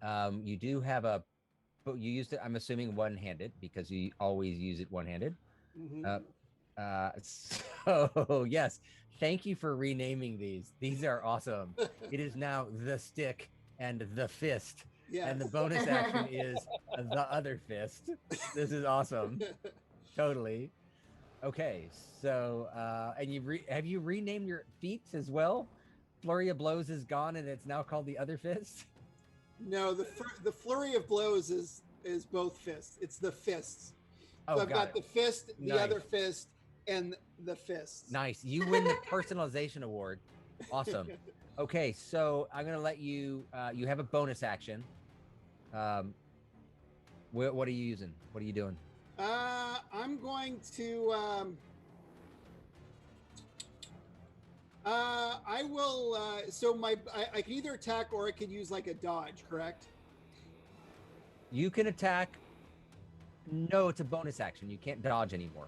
[SPEAKER 3] You do have but you used it, I'm assuming, one-handed, because you always use it one-handed.
[SPEAKER 4] Mm-hmm.
[SPEAKER 3] So yes, thank you for renaming these. These are awesome. It is now the stick and the fist.
[SPEAKER 4] Yes.
[SPEAKER 3] And the bonus action is the other fist. This is awesome. Totally. Okay, so and have you renamed your feats as well? Flurry of Blows is gone, and it's now called the other fist.
[SPEAKER 4] No, the flurry of blows is both fists. It's the fists. So
[SPEAKER 3] Oh,
[SPEAKER 4] I've got the fist, the
[SPEAKER 3] Nice.
[SPEAKER 4] other fist, and the fists.
[SPEAKER 3] Nice. You win the personalization award. Awesome. Okay, so I'm gonna let you. You have a bonus action. What are you using? What are you doing?
[SPEAKER 4] I'm going to. I will. So I can either attack or I could use like a dodge. Correct?
[SPEAKER 3] You can attack. No, it's a bonus action. You can't dodge anymore.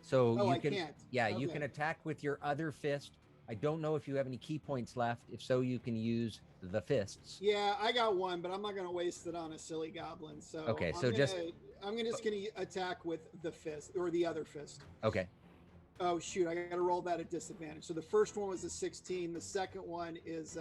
[SPEAKER 3] So
[SPEAKER 4] Oh,
[SPEAKER 3] you
[SPEAKER 4] I
[SPEAKER 3] can.
[SPEAKER 4] can't.
[SPEAKER 3] Yeah, you
[SPEAKER 4] Okay.
[SPEAKER 3] can attack with your other fist. I don't know if you have any key points left. If so, you can use the fists.
[SPEAKER 4] Yeah, I got one, but I'm not going to waste it on a silly goblin. So
[SPEAKER 3] Okay, so
[SPEAKER 4] I'm just going to attack with the fist or the other fist.
[SPEAKER 3] Okay.
[SPEAKER 4] Oh shoot, I got to roll that at disadvantage. So the first one was a 16. The second one is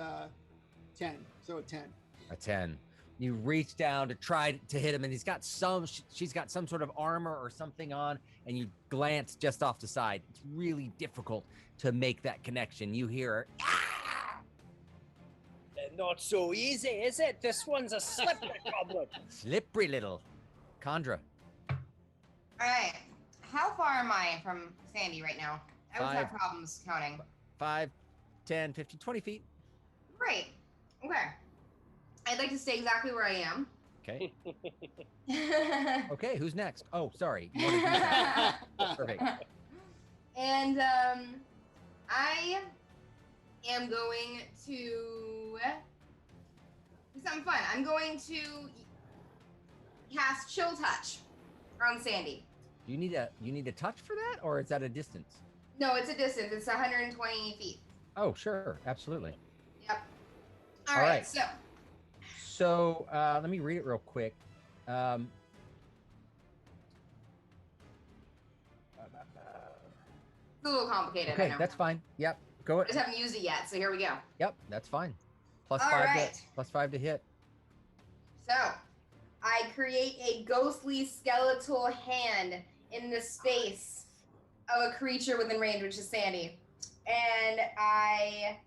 [SPEAKER 4] 10. So a 10.
[SPEAKER 3] A 10. You reach down to try to hit him, and she's got some sort of armor or something on, and you glance just off the side. It's really difficult to make that connection. You hear her. "Ah!"
[SPEAKER 6] Not so easy, is it? This one's a slippery goblin.
[SPEAKER 3] Slippery little. Condra.
[SPEAKER 5] All right. How far am I from Sandy right now? I always have
[SPEAKER 3] 5.
[SPEAKER 5] problems counting.
[SPEAKER 3] 5, 10, 15, 20 feet.
[SPEAKER 5] Great. Okay. I'd like to stay exactly where I am.
[SPEAKER 3] Okay. Okay, who's next? Oh, sorry. You wanted who's next? Perfect.
[SPEAKER 5] And I am going to do something fun. I'm going to cast Chill Touch on Sandy.
[SPEAKER 3] You need a touch for that, or is that a distance?
[SPEAKER 5] No, it's a distance. It's 120 feet.
[SPEAKER 3] Oh, sure, absolutely.
[SPEAKER 5] Yep.
[SPEAKER 3] All
[SPEAKER 5] All right.
[SPEAKER 3] right. So let me read it real quick.
[SPEAKER 5] It's a little complicated.
[SPEAKER 3] Okay, that's fine. Yep, go
[SPEAKER 5] I
[SPEAKER 3] ahead.
[SPEAKER 5] just haven't used it yet, so here we go.
[SPEAKER 3] Yep, that's fine. Plus
[SPEAKER 5] All
[SPEAKER 3] 5
[SPEAKER 5] right.
[SPEAKER 3] plus 5 to hit.
[SPEAKER 5] So, I create a ghostly skeletal hand in the space of a creature within range, which is Sandy. And I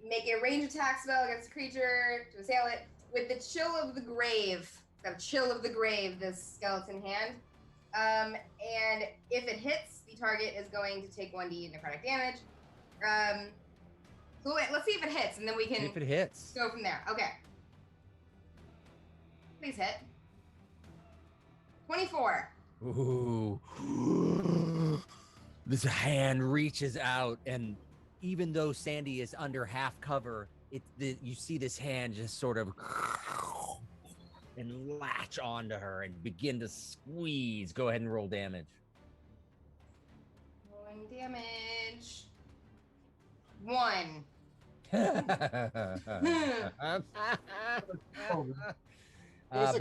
[SPEAKER 5] make a range attack spell against the creature to assail it with the Chill of the Grave. It's got a Chill of the Grave, this skeleton hand. And if it hits, the target is going to take 1d necrotic damage. So wait, let's see if it hits, and then we can
[SPEAKER 3] If it hits.
[SPEAKER 5] go from there. Okay. Please hit. 24.
[SPEAKER 3] Ooh. This hand reaches out, and even though Sandy is under half cover, you see this hand just sort of and latch onto her and begin to squeeze. Go ahead and roll damage.
[SPEAKER 5] Rolling damage. 1.
[SPEAKER 3] But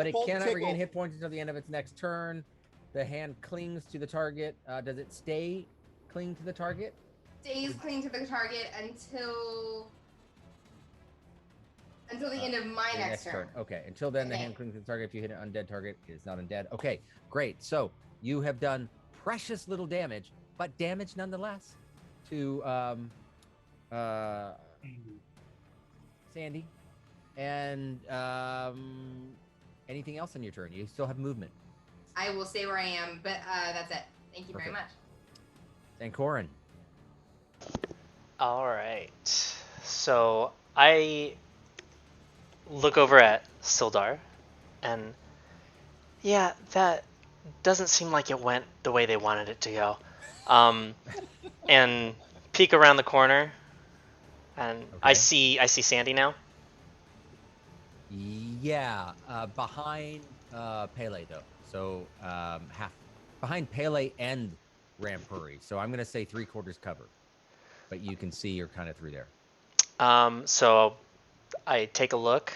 [SPEAKER 3] it
[SPEAKER 4] cold
[SPEAKER 3] cannot
[SPEAKER 4] tickle.
[SPEAKER 3] regain hit points until the end of its next turn. The hand clings to the target. Does it stay cling to the target?
[SPEAKER 5] Stays clinging to the target until the end of my
[SPEAKER 3] The
[SPEAKER 5] next turn.
[SPEAKER 3] Okay. Until then, the
[SPEAKER 5] Okay.
[SPEAKER 3] hand clings to the target. If you hit an undead target, it is not undead. Okay, great. So you have done precious little damage, but damage nonetheless to Sandy. And anything else on your turn? You still have movement.
[SPEAKER 5] I will stay where I am, but that's it. Thank you very much.
[SPEAKER 3] And Corin.
[SPEAKER 1] All right. So I look over at Sildar, and yeah, that doesn't seem like it went the way they wanted it to go. And peek around the corner, and I see Sandy now.
[SPEAKER 3] Yeah, behind Pele though. So half behind Pele and Rampuri. So I'm gonna say 3/4 cover, but you can see you're kind of through there.
[SPEAKER 1] So I take a look.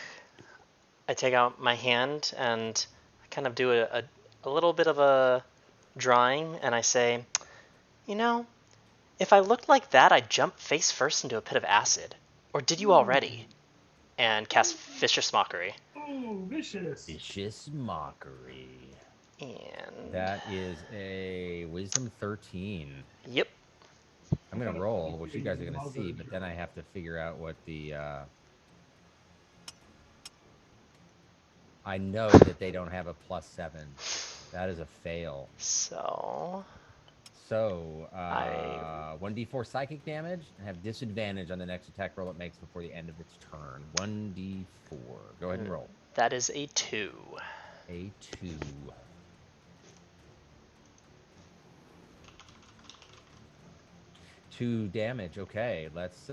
[SPEAKER 1] I take out my hand and I kind of do a little bit of a drawing, and I say, you know, if I looked like that, I'd jump face first into a pit of acid. Or did you already? And cast Vicious Mockery.
[SPEAKER 7] Oh, vicious.
[SPEAKER 3] Vicious Mockery.
[SPEAKER 1] And
[SPEAKER 3] that is a Wisdom 13.
[SPEAKER 1] Yep.
[SPEAKER 3] I'm gonna roll, which you guys are gonna see, but then I have to figure out what the. I know that they don't have a +7. That is a fail.
[SPEAKER 1] So
[SPEAKER 3] 1d4 psychic damage and have disadvantage on the next attack roll it makes before the end of its turn. 1d4. Go ahead and roll.
[SPEAKER 1] That is a 2.
[SPEAKER 3] A 2. Two damage. Okay, let's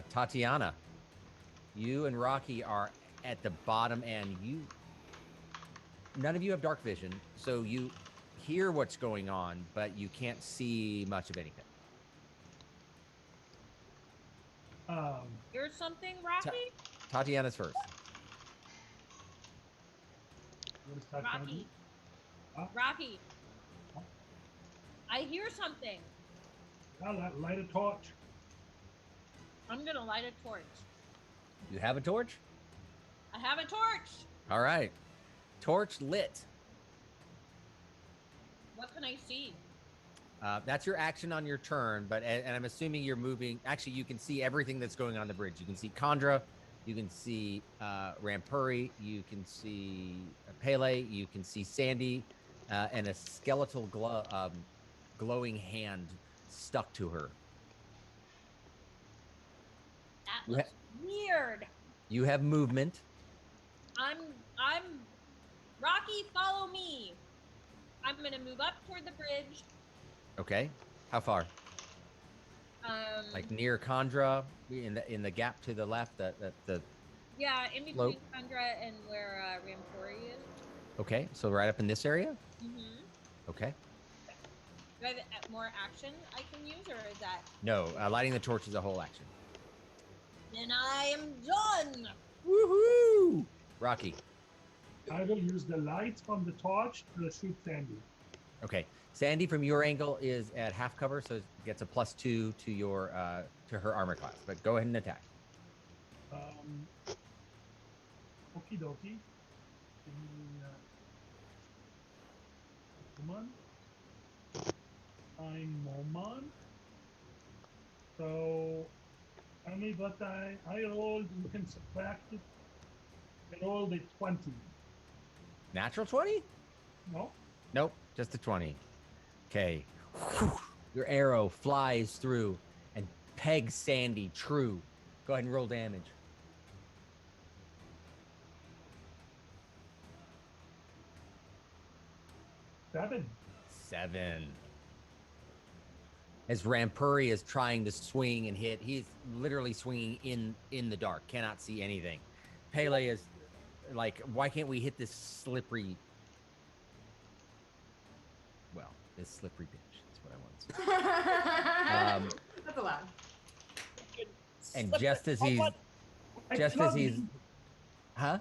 [SPEAKER 3] Tatiana. You and Rocky are at the bottom end. None of you have dark vision, so you hear what's going on, but you can't see much of anything.
[SPEAKER 2] Here's something, Rocky?
[SPEAKER 3] Tatiana's first.
[SPEAKER 7] What is Tatiana?
[SPEAKER 2] Rocky.
[SPEAKER 7] Huh?
[SPEAKER 2] Rocky. I hear something.
[SPEAKER 7] Light a torch.
[SPEAKER 2] I'm gonna light a torch.
[SPEAKER 3] You have a torch?
[SPEAKER 2] I have a torch.
[SPEAKER 3] All right. Torch lit.
[SPEAKER 2] What can I see?
[SPEAKER 3] That's your action on your turn, and I'm assuming you're moving. Actually, you can see everything that's going on the bridge. You can see Khandra, you can see Rampuri, you can see Pele, you can see Sandy, and a skeletal glowing hand stuck to her.
[SPEAKER 2] That looks weird.
[SPEAKER 3] You have movement.
[SPEAKER 2] I'm Rocky, follow me. I'm gonna move up toward the bridge.
[SPEAKER 3] Okay. How far? Like near Chandra, in the gap to the left, the
[SPEAKER 2] yeah, in between
[SPEAKER 3] slope?
[SPEAKER 2] Chandra and where Rampori is.
[SPEAKER 3] Okay, so right up in this area?
[SPEAKER 2] Mm-hmm.
[SPEAKER 3] Okay.
[SPEAKER 2] Do I have more action I can use, or is that?
[SPEAKER 3] No, lighting the torch is a whole action.
[SPEAKER 2] Then I am done.
[SPEAKER 3] Woohoo! Rocky.
[SPEAKER 7] I will use the light from the torch to shoot Sandy.
[SPEAKER 3] Okay. Sandy, from your angle, is at half cover, so it gets a +2 to your to her armor class. But go ahead and attack.
[SPEAKER 7] Okie dokie. Give me, Moment. I'm Moment. So tell me what I rolled. You can subtract it. I rolled a 20.
[SPEAKER 3] Natural 20?
[SPEAKER 7] No?
[SPEAKER 3] Nope, just a 20. Okay. Your arrow flies through and pegs Sandy true. Go ahead and roll damage.
[SPEAKER 7] 7.
[SPEAKER 3] 7. As Rampuri is trying to swing and hit, he's literally swinging in the dark, cannot see anything. Pele is like, why can't we hit this slippery... Well, this slippery bitch is what I want to say.
[SPEAKER 5] That's allowed.
[SPEAKER 3] And just as he's... Huh?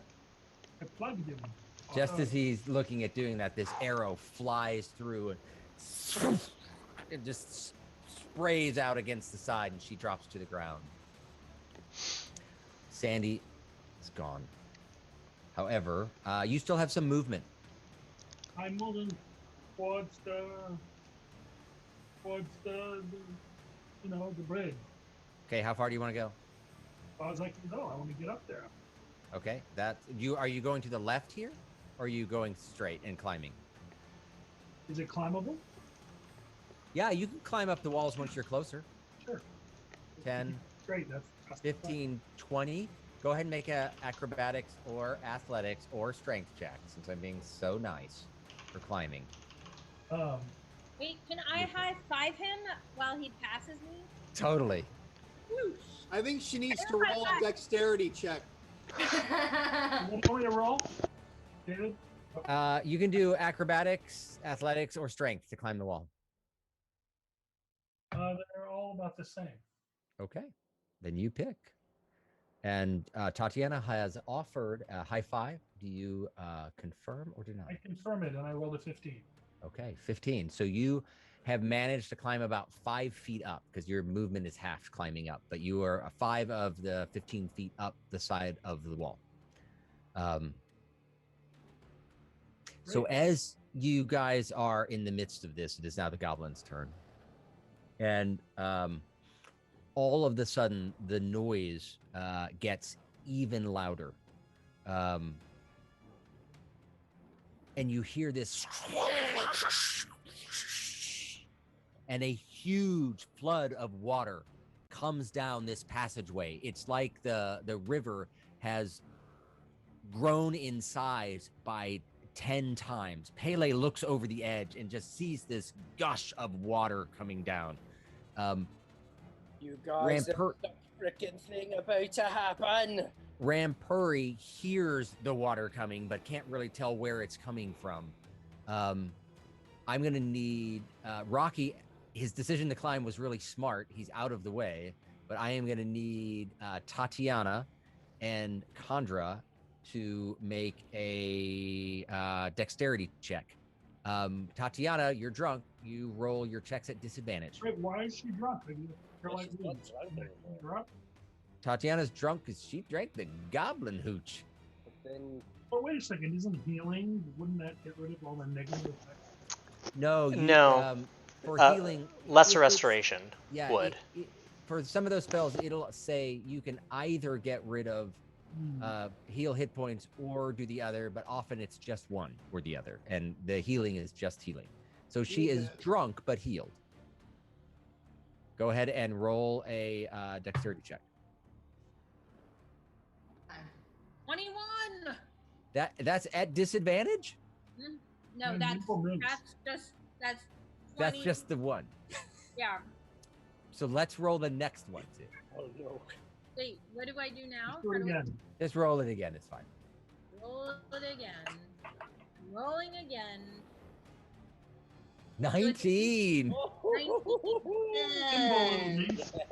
[SPEAKER 7] I plugged him.
[SPEAKER 3] Just as he's looking at doing that, this arrow flies through and it just sprays out against the side, and she drops to the ground. Sandy is gone. However, you still have some movement.
[SPEAKER 7] I'm moving towards the the bridge.
[SPEAKER 3] Okay, how far do you want to go?
[SPEAKER 7] As far as I can go. I want to get up there.
[SPEAKER 3] Okay, are you going to the left here, or are you going straight and climbing?
[SPEAKER 7] Is it climbable?
[SPEAKER 3] Yeah, you can climb up the walls once you're closer.
[SPEAKER 7] Sure.
[SPEAKER 3] 10,
[SPEAKER 7] Great. That's
[SPEAKER 3] 15, 20. Go ahead and make a acrobatics or athletics or strength check, since I'm being so nice for climbing.
[SPEAKER 2] Wait, can I high five him while he passes me?
[SPEAKER 3] Totally.
[SPEAKER 2] Whoosh.
[SPEAKER 4] I think she needs to roll a dexterity check.
[SPEAKER 7] You want me to roll, David?
[SPEAKER 3] You can do acrobatics, athletics, or strength to climb the wall.
[SPEAKER 7] They're all about the same.
[SPEAKER 3] Okay, then you pick. And Tatiana has offered a high five. Do you confirm or deny?
[SPEAKER 7] I confirm it, and I rolled a 15.
[SPEAKER 3] Okay, 15. So you have managed to climb about 5 feet up, because your movement is half climbing up, but you are 5 of the 15 feet up the side of the wall. So as you guys are in the midst of this, it is now the goblin's turn. And all of the sudden, the noise gets even louder. And you hear this, and a huge flood of water comes down this passageway. It's like the river has grown in size by 10 times. Pele looks over the edge and just sees this gush of water coming down.
[SPEAKER 6] You guys, there's a freaking thing about to happen.
[SPEAKER 3] Rampuri hears the water coming, but can't really tell where it's coming from. I'm going to need Rocky. His decision to climb was really smart. He's out of the way, but I am going to need Tatiana and Chandra to make a dexterity check. Tatiana, you're drunk. You roll your checks at disadvantage.
[SPEAKER 7] Wait, why is she drunk? Drunk?
[SPEAKER 3] Tatiana's drunk because she drank the goblin hooch.
[SPEAKER 6] But then...
[SPEAKER 7] Oh, wait a second. Isn't healing? Wouldn't that get rid of all the negative effects?
[SPEAKER 3] No. For healing...
[SPEAKER 1] Lesser restoration would.
[SPEAKER 3] For some of those spells, it'll say you can either get rid of heal hit points or do the other, but often it's just one or the other, and the healing is just healing. So she is drunk but healed. Go ahead and roll a dexterity check.
[SPEAKER 2] 21.
[SPEAKER 3] That's at disadvantage?
[SPEAKER 2] No,
[SPEAKER 7] And
[SPEAKER 2] that's
[SPEAKER 7] nimble moves.
[SPEAKER 2] that's 20,
[SPEAKER 3] That's just the one.
[SPEAKER 2] yeah.
[SPEAKER 3] So let's roll the next one too.
[SPEAKER 6] Oh no.
[SPEAKER 2] Wait, what do I do now?
[SPEAKER 7] Let's do
[SPEAKER 2] How
[SPEAKER 7] it
[SPEAKER 2] do I
[SPEAKER 7] again.
[SPEAKER 3] Just roll it again. It's fine.
[SPEAKER 2] roll it again? Rolling again.
[SPEAKER 3] 19.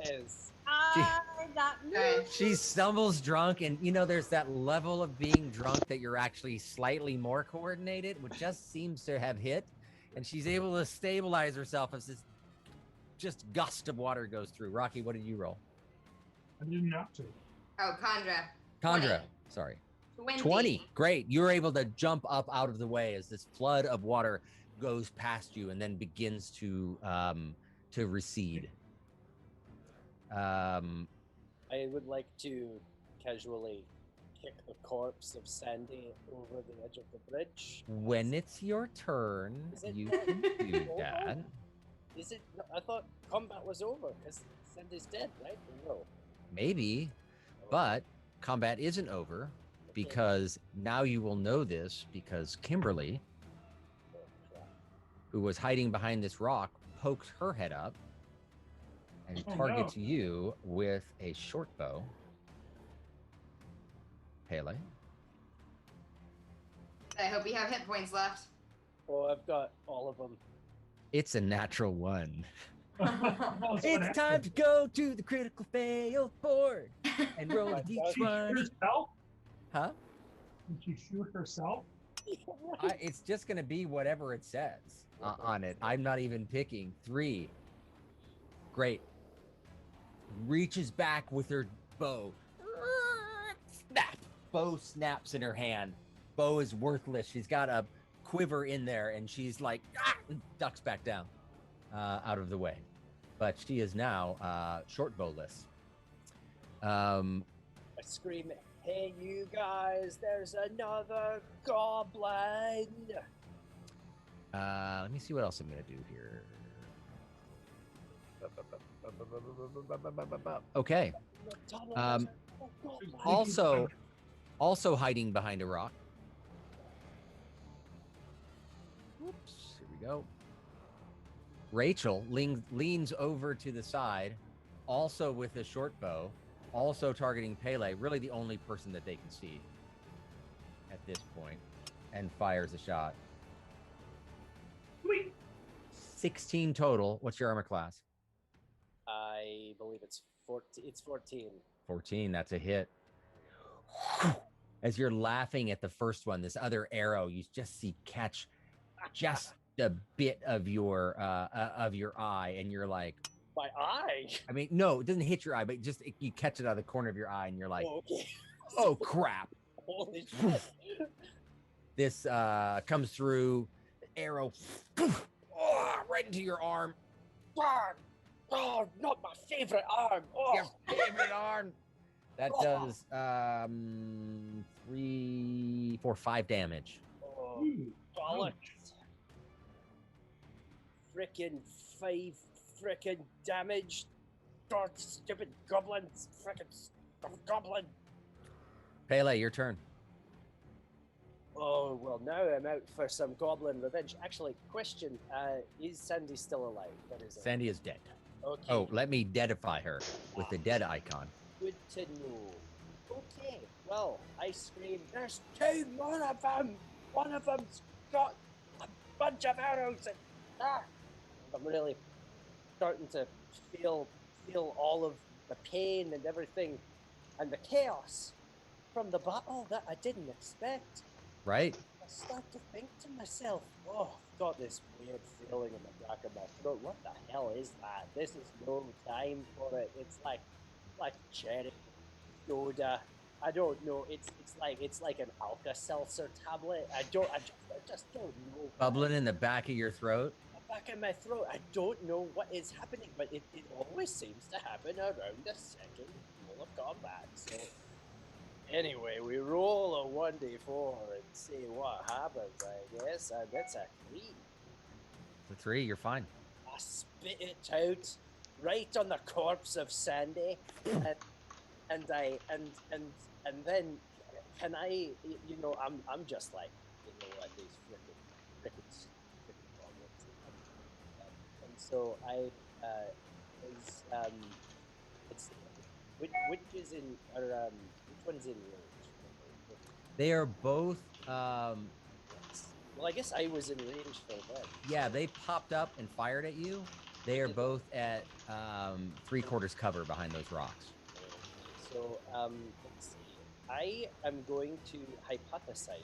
[SPEAKER 6] Yes.
[SPEAKER 2] I got
[SPEAKER 5] Okay.
[SPEAKER 3] She stumbles drunk, and there's that level of being drunk that you're actually slightly more coordinated, which just seems to have hit, and she's able to stabilize herself as this just gust of water goes through. Rocky, what did you roll?
[SPEAKER 7] I didn't have to.
[SPEAKER 5] Oh, Condra.
[SPEAKER 3] Condra, sorry.
[SPEAKER 5] 20.
[SPEAKER 3] 20. Great. You're able to jump up out of the way as this flood of water goes past you and then begins to recede.
[SPEAKER 6] I would like to casually kick the corpse of Sandy over the edge of the bridge.
[SPEAKER 3] When it's your turn,
[SPEAKER 6] Is it-
[SPEAKER 3] you can do that.
[SPEAKER 6] Is it? No, I thought combat was over because Sandy's dead, right? Or no.
[SPEAKER 3] Maybe, but combat isn't over
[SPEAKER 6] Okay.
[SPEAKER 3] because now you will know this because Kimberly,
[SPEAKER 6] Oh, crap.
[SPEAKER 3] who was hiding behind this rock, pokes her head up and
[SPEAKER 7] Oh,
[SPEAKER 3] targets
[SPEAKER 7] no.
[SPEAKER 3] you with a short bow. Pele.
[SPEAKER 5] I hope you have hit points left.
[SPEAKER 6] Oh, I've got all of them.
[SPEAKER 3] It's a natural one.
[SPEAKER 7] That's what
[SPEAKER 3] It's time
[SPEAKER 7] happened.
[SPEAKER 3] to go to the critical fail board and roll the
[SPEAKER 7] Did she shoot
[SPEAKER 3] d20.
[SPEAKER 7] herself?
[SPEAKER 3] Huh?
[SPEAKER 7] Did she shoot herself?
[SPEAKER 3] It's just going to be whatever it says on it. I'm not even picking. 3. Great. Reaches back with her bow. Snap. Bow snaps in her hand. Bow is worthless. She's got a quiver in there and she's like, and ducks back down out of the way. But she is now short bowless.
[SPEAKER 6] I scream, "Hey, you guys! There's another goblin!"
[SPEAKER 3] Let me see what else I'm going to do here. Okay. Also hiding behind a rock. Oops, here we go. Rachel leans over to the side, also with a short bow, also targeting Pele, really the only person that they can see at this point, and fires a shot.
[SPEAKER 7] Sweet.
[SPEAKER 3] 16 total. What's your armor class?
[SPEAKER 6] I believe it's 14. It's 14.
[SPEAKER 3] 14, that's a hit. As you're laughing at the first one, this other arrow you just see catch just a bit of your eye, and you're like,
[SPEAKER 6] My eye.
[SPEAKER 3] I mean, no, it doesn't hit your eye, but just you catch it out of the corner of your eye, and you're like,
[SPEAKER 6] Oh, okay.
[SPEAKER 3] oh crap!
[SPEAKER 6] Holy shit.
[SPEAKER 3] This comes through, arrow, right into your arm.
[SPEAKER 6] Oh, not my favorite arm. Oh,
[SPEAKER 3] Your favorite arm. That does 3, 4, 5 damage.
[SPEAKER 6] oh,
[SPEAKER 7] Ooh,
[SPEAKER 6] bollocks. Frickin' 5 frickin' damage. God, stupid goblin. Frickin' goblin.
[SPEAKER 3] Pele, your turn.
[SPEAKER 6] Oh, well, now I'm out for some goblin revenge. Actually, question, is Sandy still alive? That is it.
[SPEAKER 3] Sandy is dead.
[SPEAKER 6] Okay.
[SPEAKER 3] Oh, let me deadify her with the dead icon.
[SPEAKER 6] Good to know. Okay, well, I scream, there's 2 more of them! One of them's got a bunch of arrows and... I'm really starting to feel all of the pain and everything and the chaos from the battle that I didn't expect.
[SPEAKER 3] Right?
[SPEAKER 6] I start to think to myself, oh, I've got this weird feeling in the back of my throat. What the hell is that? This is no time for it. It's like cherry soda. I don't know. It's like an Alka-Seltzer tablet. I just don't know.
[SPEAKER 3] Bubbling in the back of your throat.
[SPEAKER 6] The back of my throat. I don't know what is happening, but it always seems to happen around the second roll of combat. So anyway, we roll a 1d4 and see what happens, I guess, and it's a 3.
[SPEAKER 3] The 3, you're fine.
[SPEAKER 6] I spit it out right on the corpse of Sandy, and then can I? You know, I'm just like, you know what, these frickin' goblins. And so I is it's which is in or which one's in range?
[SPEAKER 3] They are both.
[SPEAKER 6] Well, I guess I was in range for them.
[SPEAKER 3] Yeah, they popped up and fired at you. They are both at 3/4 cover behind those rocks.
[SPEAKER 6] So let's see. I am going to hypothesize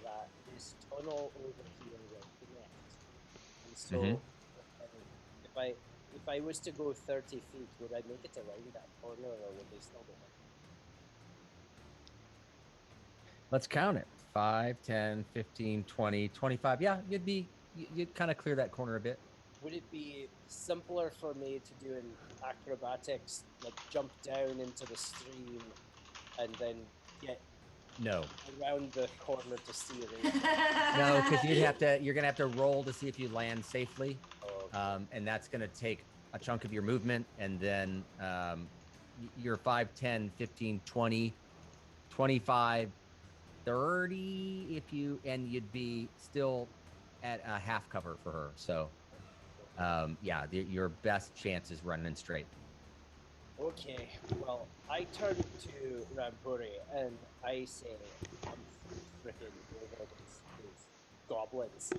[SPEAKER 6] that this tunnel over here will connect. And so, if I was to go 30 feet, would I make it around that corner, or would they still be?
[SPEAKER 3] Let's count it. 5, 10, 15, 20, 25. Yeah, you'd kind of clear that corner a bit.
[SPEAKER 6] Would it be simpler for me to do an acrobatics, like jump down into the stream and then get
[SPEAKER 3] No.
[SPEAKER 6] around the corner to see it?
[SPEAKER 3] No, because you're gonna have to roll to see if you land safely. And that's gonna take a chunk of your movement, and then your 5, 10, 15, 20, 25, 30 if you, and you'd be still at a half cover for her. So yeah, your best chance is running straight.
[SPEAKER 6] Okay, well, I turn to Rampuri and I say, I'm freaking over these goblins.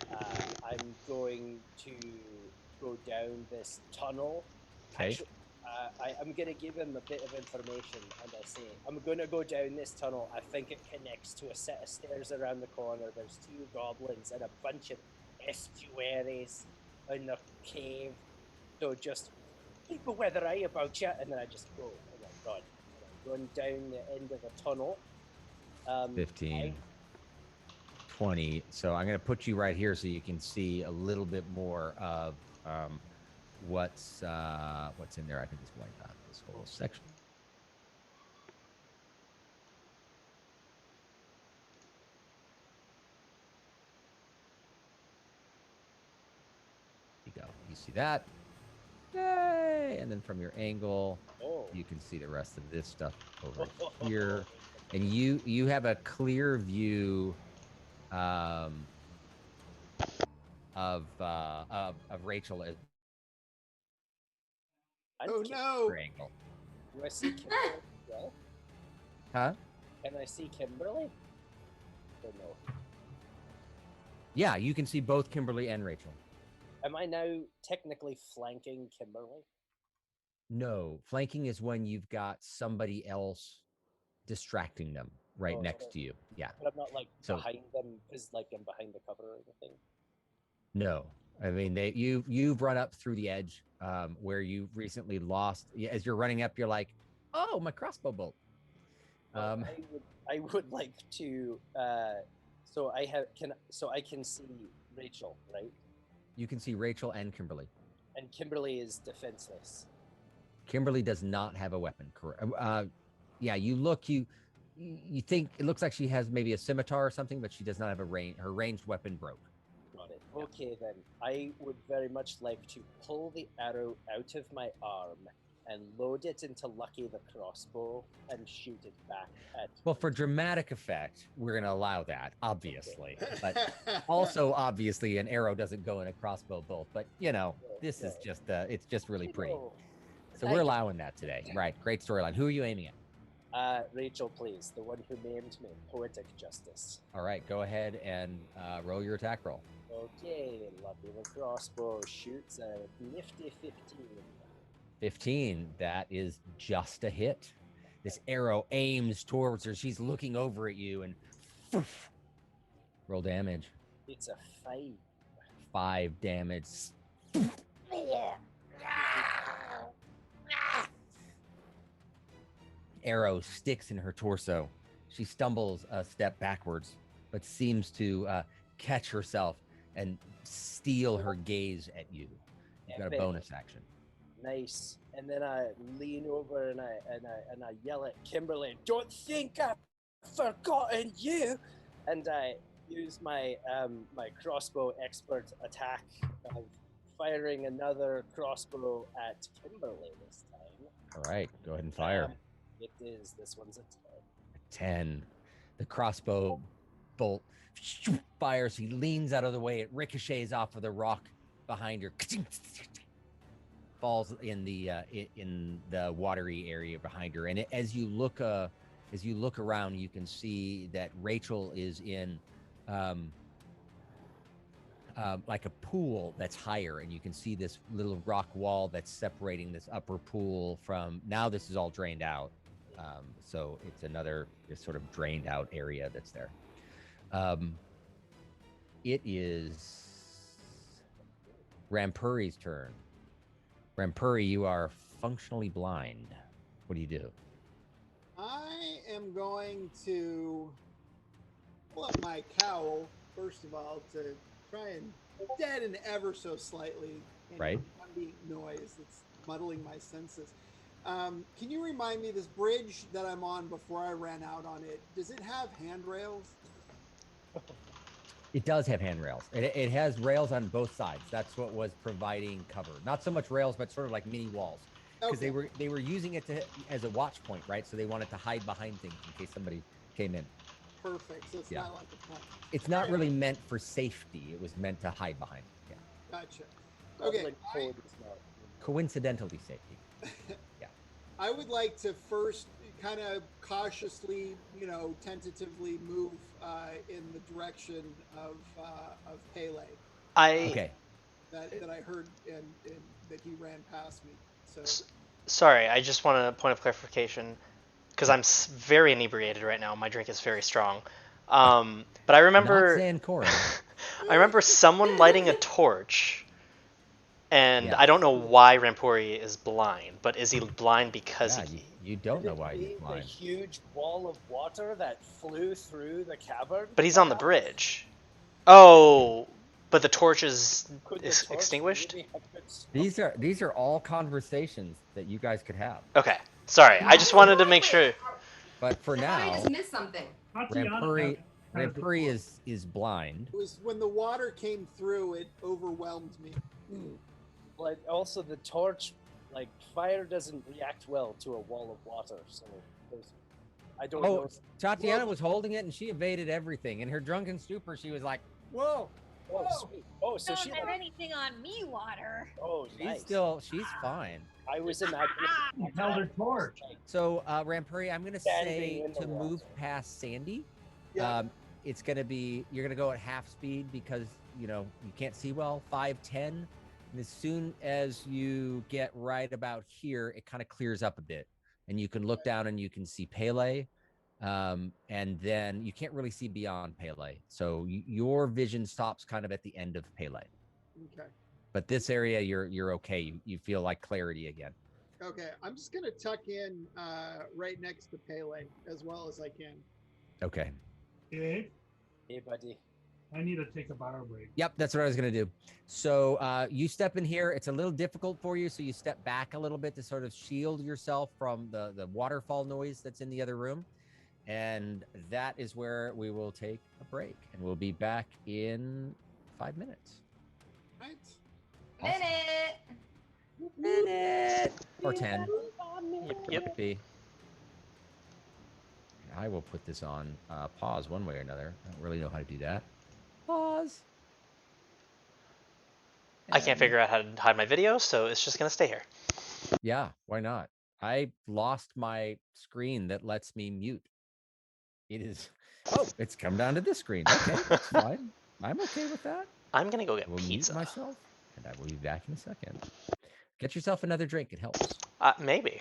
[SPEAKER 6] I'm going to go down this tunnel.
[SPEAKER 3] Okay.
[SPEAKER 6] Actually, I'm going to give him a bit of information, and I say, I'm going to go down this tunnel. I think it connects to a set of stairs around the corner. There's 2 goblins and a bunch of estuaries in the cave. So just keep a weather eye about you, and then I just go. Oh my god! And I'm going down the end of a tunnel.
[SPEAKER 3] 15, 20. So I'm going to put you right here so you can see a little bit more of what's in there. I can just wipe out this whole section. There you go. You see that? Yay! And then from your angle, you can see the rest of this stuff over here. And you have a clear view of Rachel as
[SPEAKER 4] Oh no!
[SPEAKER 6] Angle. Do I see Kimberly? Well?
[SPEAKER 3] Huh?
[SPEAKER 6] Can I see Kimberly? Or no?
[SPEAKER 3] Yeah, you can see both Kimberly and Rachel.
[SPEAKER 6] Am I now technically flanking Kimberly?
[SPEAKER 3] No, flanking is when you've got somebody else distracting them right next to you. Yeah.
[SPEAKER 6] But I'm not like behind them because like I'm behind the cover or anything.
[SPEAKER 3] No, I mean you've run up through the edge where you recently lost. As you're running up, you're like, oh, my crossbow bolt.
[SPEAKER 6] I would like to. So I can see Rachel, right?
[SPEAKER 3] You can see Rachel and Kimberly.
[SPEAKER 6] And Kimberly is defenseless.
[SPEAKER 3] Kimberly does not have a weapon. Correct. Yeah, you think it looks like she has maybe a scimitar or something, but she does not have her ranged weapon broke.
[SPEAKER 6] Got it. Okay, then I would very much like to pull the arrow out of my arm and load it into Lucky the crossbow and shoot it back at.
[SPEAKER 3] Well, for dramatic effect, we're going to allow that, obviously. But also, obviously, an arrow doesn't go in a crossbow bolt. But this is just it's just really pretty. So we're allowing that today. Right. Great storyline. Who are you aiming
[SPEAKER 6] at? Rachel, please. The one who named me. Poetic justice.
[SPEAKER 3] All right. Go ahead and roll your attack roll.
[SPEAKER 6] Okay. Lucky the crossbow shoots a nifty 15.
[SPEAKER 3] 15. That is just a hit. This arrow aims towards her. She's looking over at you and roll damage.
[SPEAKER 6] It's a 5.
[SPEAKER 3] 5 damage. Arrow sticks in her torso. She stumbles a step backwards, but seems to catch herself and steal her gaze at you. You've got a bonus action.
[SPEAKER 6] Nice. And then I lean over and I yell at Kimberly, "Don't think I've forgotten you!" And I use my my crossbow expert attack of firing another crossbow at Kimberly this time.
[SPEAKER 3] All right, go ahead and fire.
[SPEAKER 6] It is. This one's a 10.
[SPEAKER 3] 10. The crossbow bolt fires. He leans out of the way. It ricochets off of the rock behind her. Falls in the watery area behind her. And as you look around, you can see that Rachel is in like a pool that's higher, and you can see this little rock wall that's separating this upper pool from. Now this is all drained out, so it's another sort of drained out area that's there. It is Rampuri's turn. Rampuri, you are functionally blind. What do you do?
[SPEAKER 4] I am going to pull up my cowl, first of all, to try and deaden ever so slightly any
[SPEAKER 3] Right.
[SPEAKER 4] ambient noise that's muddling my senses. Can you remind me, this bridge that I'm on before I ran out on it, does it have handrails?
[SPEAKER 3] It does have handrails. It has rails on both sides. That's what was providing cover. Not so much rails, but sort of like mini walls. Because
[SPEAKER 4] Okay.
[SPEAKER 3] they were using it as a watch point, right? So they wanted to hide behind things in case somebody came in.
[SPEAKER 4] Perfect. So it's
[SPEAKER 3] Yeah.
[SPEAKER 4] not like a point.
[SPEAKER 3] It's not really meant for safety. It was meant to hide behind. Yeah.
[SPEAKER 4] Gotcha. Okay.
[SPEAKER 6] Goblin code is not.
[SPEAKER 3] Coincidentally safety.
[SPEAKER 4] I would like to first kind of cautiously, tentatively move in the direction of Pele
[SPEAKER 3] Okay.
[SPEAKER 4] that I heard and that he ran past me. So
[SPEAKER 1] Sorry, I just want a point of clarification because I'm very inebriated right now. My drink is very strong. But I remember
[SPEAKER 3] Not Zancorin.
[SPEAKER 1] I remember someone lighting a torch, and
[SPEAKER 3] Yeah.
[SPEAKER 1] I don't know why Rampuri is blind, but is he blind because
[SPEAKER 3] Yeah,
[SPEAKER 1] he?
[SPEAKER 3] you don't know
[SPEAKER 6] Could it
[SPEAKER 3] why he's
[SPEAKER 6] be the
[SPEAKER 3] blind.
[SPEAKER 6] huge wall of water that flew through the cavern?
[SPEAKER 1] But he's on the bridge. Oh, but the torch is
[SPEAKER 6] Could the torch
[SPEAKER 1] extinguished?
[SPEAKER 6] really have been
[SPEAKER 3] These are all conversations that you guys could have.
[SPEAKER 1] Okay, sorry. I just wanted to make sure.
[SPEAKER 3] But for
[SPEAKER 5] I thought I
[SPEAKER 3] now,
[SPEAKER 5] just missed something.
[SPEAKER 7] Tatiana
[SPEAKER 3] Rampuri
[SPEAKER 7] has the
[SPEAKER 3] Rampuri
[SPEAKER 7] torch.
[SPEAKER 3] is blind.
[SPEAKER 4] it was when the water came through, it overwhelmed me.
[SPEAKER 6] But also the torch, like fire doesn't react well to a wall of water, so I don't know.
[SPEAKER 3] Tatiana was holding it and she evaded everything. In her drunken stupor, she was like, "Whoa!"
[SPEAKER 6] Oh, sweet. Oh, so
[SPEAKER 2] Don't
[SPEAKER 6] she.
[SPEAKER 2] have anything on me, water.
[SPEAKER 6] Oh, nice.
[SPEAKER 3] She's fine.
[SPEAKER 6] I was imagining.
[SPEAKER 7] He held her torch.
[SPEAKER 3] So, Rampuri, I'm gonna
[SPEAKER 6] Standing
[SPEAKER 3] say
[SPEAKER 6] in the
[SPEAKER 3] to move
[SPEAKER 6] water.
[SPEAKER 3] past Sandy.
[SPEAKER 4] Yeah.
[SPEAKER 3] It's gonna be you're gonna go at half speed because you can't see well. 5-10. And as soon as you get right about here, it kind of clears up a bit, and you can look down and you can see Pele. And then you can't really see beyond Pele. So your vision stops kind of at the end of Pele.
[SPEAKER 4] Okay.
[SPEAKER 3] But this area, you're okay. You feel like clarity again.
[SPEAKER 4] Okay. I'm just gonna tuck in right next to Pele as well as I can.
[SPEAKER 3] Okay.
[SPEAKER 7] Okay.
[SPEAKER 6] Hey, buddy.
[SPEAKER 7] I need to take a bar break.
[SPEAKER 3] Yep, that's what I was gonna do. So you step in here. It's a little difficult for you, so you step back a little bit to sort of shield yourself from the waterfall noise that's in the other room. And that is where we will take a break, and we'll be back in 5 minutes.
[SPEAKER 4] Right.
[SPEAKER 5] Minute.
[SPEAKER 3] Or 10.
[SPEAKER 1] Yep.
[SPEAKER 3] Could be. I will put this on pause one way or another. I don't really know how to do that. Pause.
[SPEAKER 1] I can't figure out how to hide my video, so it's just gonna stay here.
[SPEAKER 3] Yeah, why not? I lost my screen that lets me mute. It is. Oh, it's come down to this screen. Okay, that's fine. I'm okay with that.
[SPEAKER 1] I'm gonna go get
[SPEAKER 3] I will
[SPEAKER 1] pizza.
[SPEAKER 3] mute myself, and I will be back in a second. Get yourself another drink. It helps.
[SPEAKER 1] Maybe.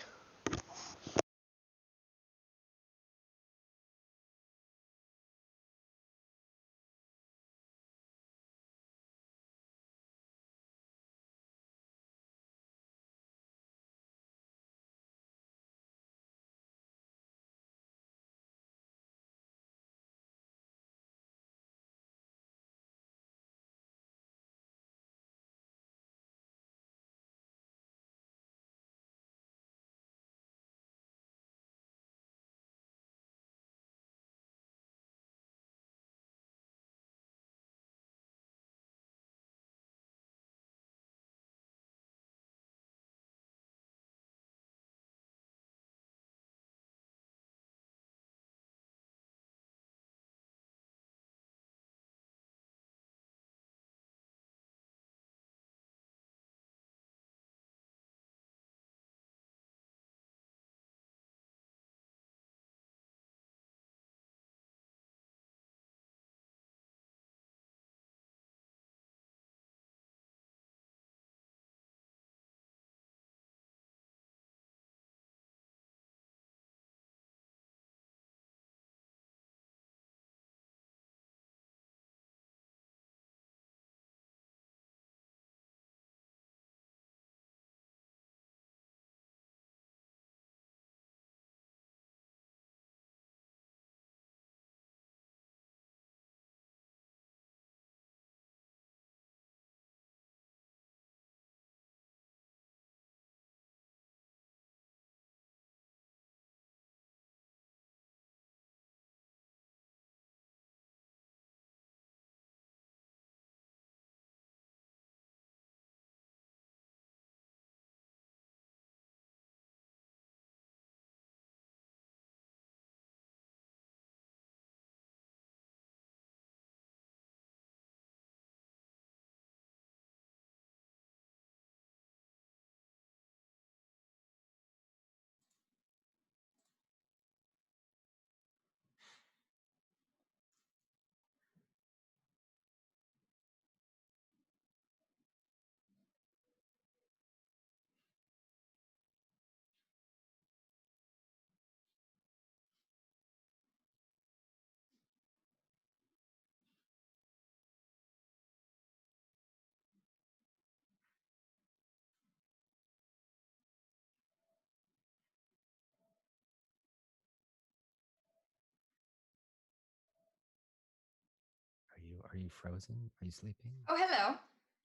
[SPEAKER 3] Are you frozen? Are you sleeping?
[SPEAKER 5] Oh, hello.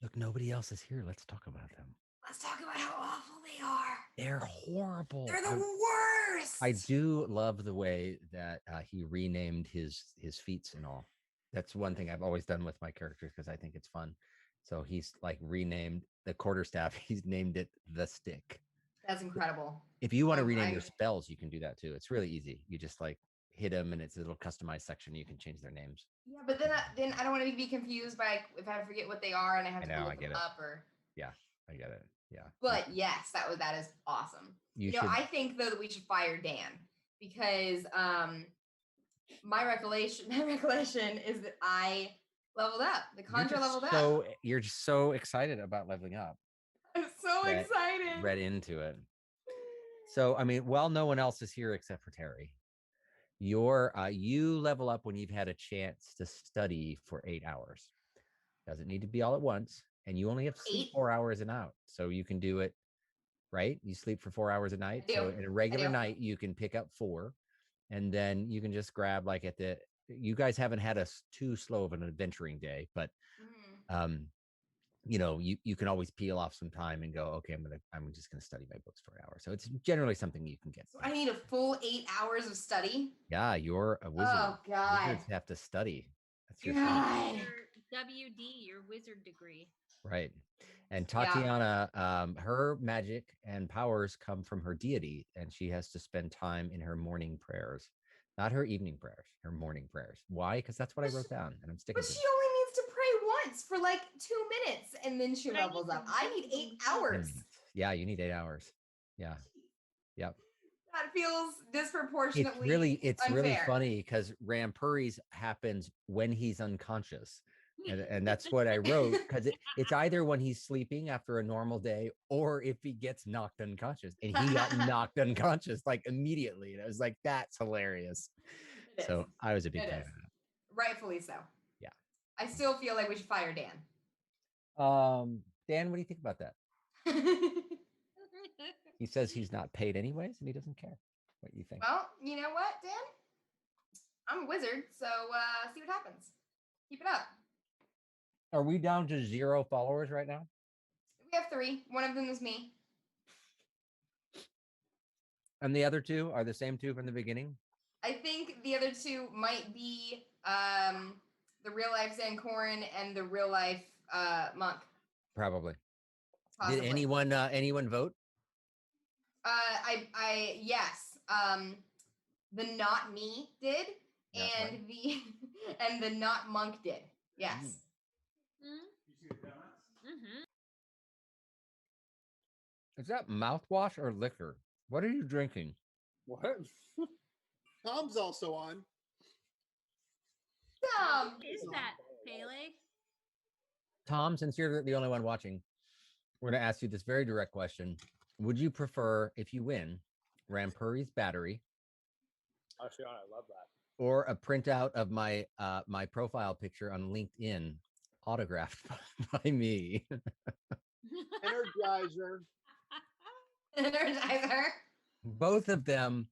[SPEAKER 3] Look, nobody else is here. Let's talk about them.
[SPEAKER 5] Let's talk about how awful they are.
[SPEAKER 3] They're horrible.
[SPEAKER 5] They're the worst.
[SPEAKER 3] I do love the way that he renamed his feats and all. That's one thing I've always done with my characters because I think it's fun. So he's like renamed the quarterstaff. He's named it the stick.
[SPEAKER 5] That's incredible.
[SPEAKER 3] If you want to rename your spells, you can do that too. It's really easy. You just like hit them, and it's a little customized section. You can change their names.
[SPEAKER 5] Yeah, but then I don't want to be confused by if I forget what they are and I have to look them up or.
[SPEAKER 3] Yeah, I get it. Yeah.
[SPEAKER 5] But yes, that is awesome. You know, I think though that we should fire Dan because my recollection is that I leveled up. The conjure leveled up.
[SPEAKER 3] So you're just so excited about leveling up.
[SPEAKER 5] I'm so excited.
[SPEAKER 3] Read into it. So I mean, while no one else is here except for Terry, you level up when you've had a chance to study for 8 hours. Doesn't need to be all at once, and you only have to sleep 4 hours a night, so you can do it. Right? You sleep for 4 hours a night. So in a regular night, you can pick up 4, and then you can just grab like you guys haven't had too slow of an adventuring day, but you know, you can always peel off some time and go, okay, I'm just gonna study my books for an hour. So it's generally something you can get.
[SPEAKER 5] So I need a full 8 hours of study.
[SPEAKER 3] Yeah, you're a wizard.
[SPEAKER 5] Oh God.
[SPEAKER 3] Wizards have to study. That's your
[SPEAKER 2] WD, your wizard degree.
[SPEAKER 3] Right. And Tatiana, her magic and powers come from her deity, and she has to spend time in her morning prayers, not her evening prayers, her morning prayers. Why? Because that's what I wrote down, and I'm sticking to it.
[SPEAKER 5] But she only needs to pray once for like 2 minutes, and then she levels up. I need 8 hours.
[SPEAKER 3] Yeah, you need 8 hours. Yeah. Yep.
[SPEAKER 5] That feels disproportionately
[SPEAKER 3] it's
[SPEAKER 5] unfair.
[SPEAKER 3] really funny because Rampuri's happens when he's unconscious. And that's what I wrote, because it's either when he's sleeping after a normal day or if he gets knocked unconscious. And he got knocked unconscious like immediately. And I was like, that's hilarious. So I was a big fan of that.
[SPEAKER 5] Rightfully so.
[SPEAKER 3] Yeah.
[SPEAKER 5] I still feel like we should fire Dan.
[SPEAKER 3] Dan, what do you think about that? He says he's not paid anyways, and he doesn't care. What do you think?
[SPEAKER 5] Well, you know what, Dan? I'm a wizard, so see what happens. Keep it up.
[SPEAKER 3] Are we down to 0 followers right now?
[SPEAKER 5] We have 3. One of them is me.
[SPEAKER 3] And the other 2 are the same 2 from the beginning?
[SPEAKER 5] I think the other 2 might be the real life Zancorin and the real life monk.
[SPEAKER 3] Probably.
[SPEAKER 5] Possibly.
[SPEAKER 3] Did anyone vote?
[SPEAKER 5] Yes. The not me did, and the not monk did. Yes.
[SPEAKER 3] Is that mouthwash or liquor? What are you drinking?
[SPEAKER 6] What?
[SPEAKER 4] Tom's also on.
[SPEAKER 5] Tom.
[SPEAKER 2] What is that, Pele?
[SPEAKER 3] Tom, since you're the only one watching, we're going to ask you this very direct question. Would you prefer, if you win, Rampuri's battery?
[SPEAKER 6] Actually, I love that.
[SPEAKER 3] Or a printout of my my profile picture on LinkedIn, autographed by me?
[SPEAKER 4] Energizer.
[SPEAKER 5] Energizer.
[SPEAKER 3] Both of them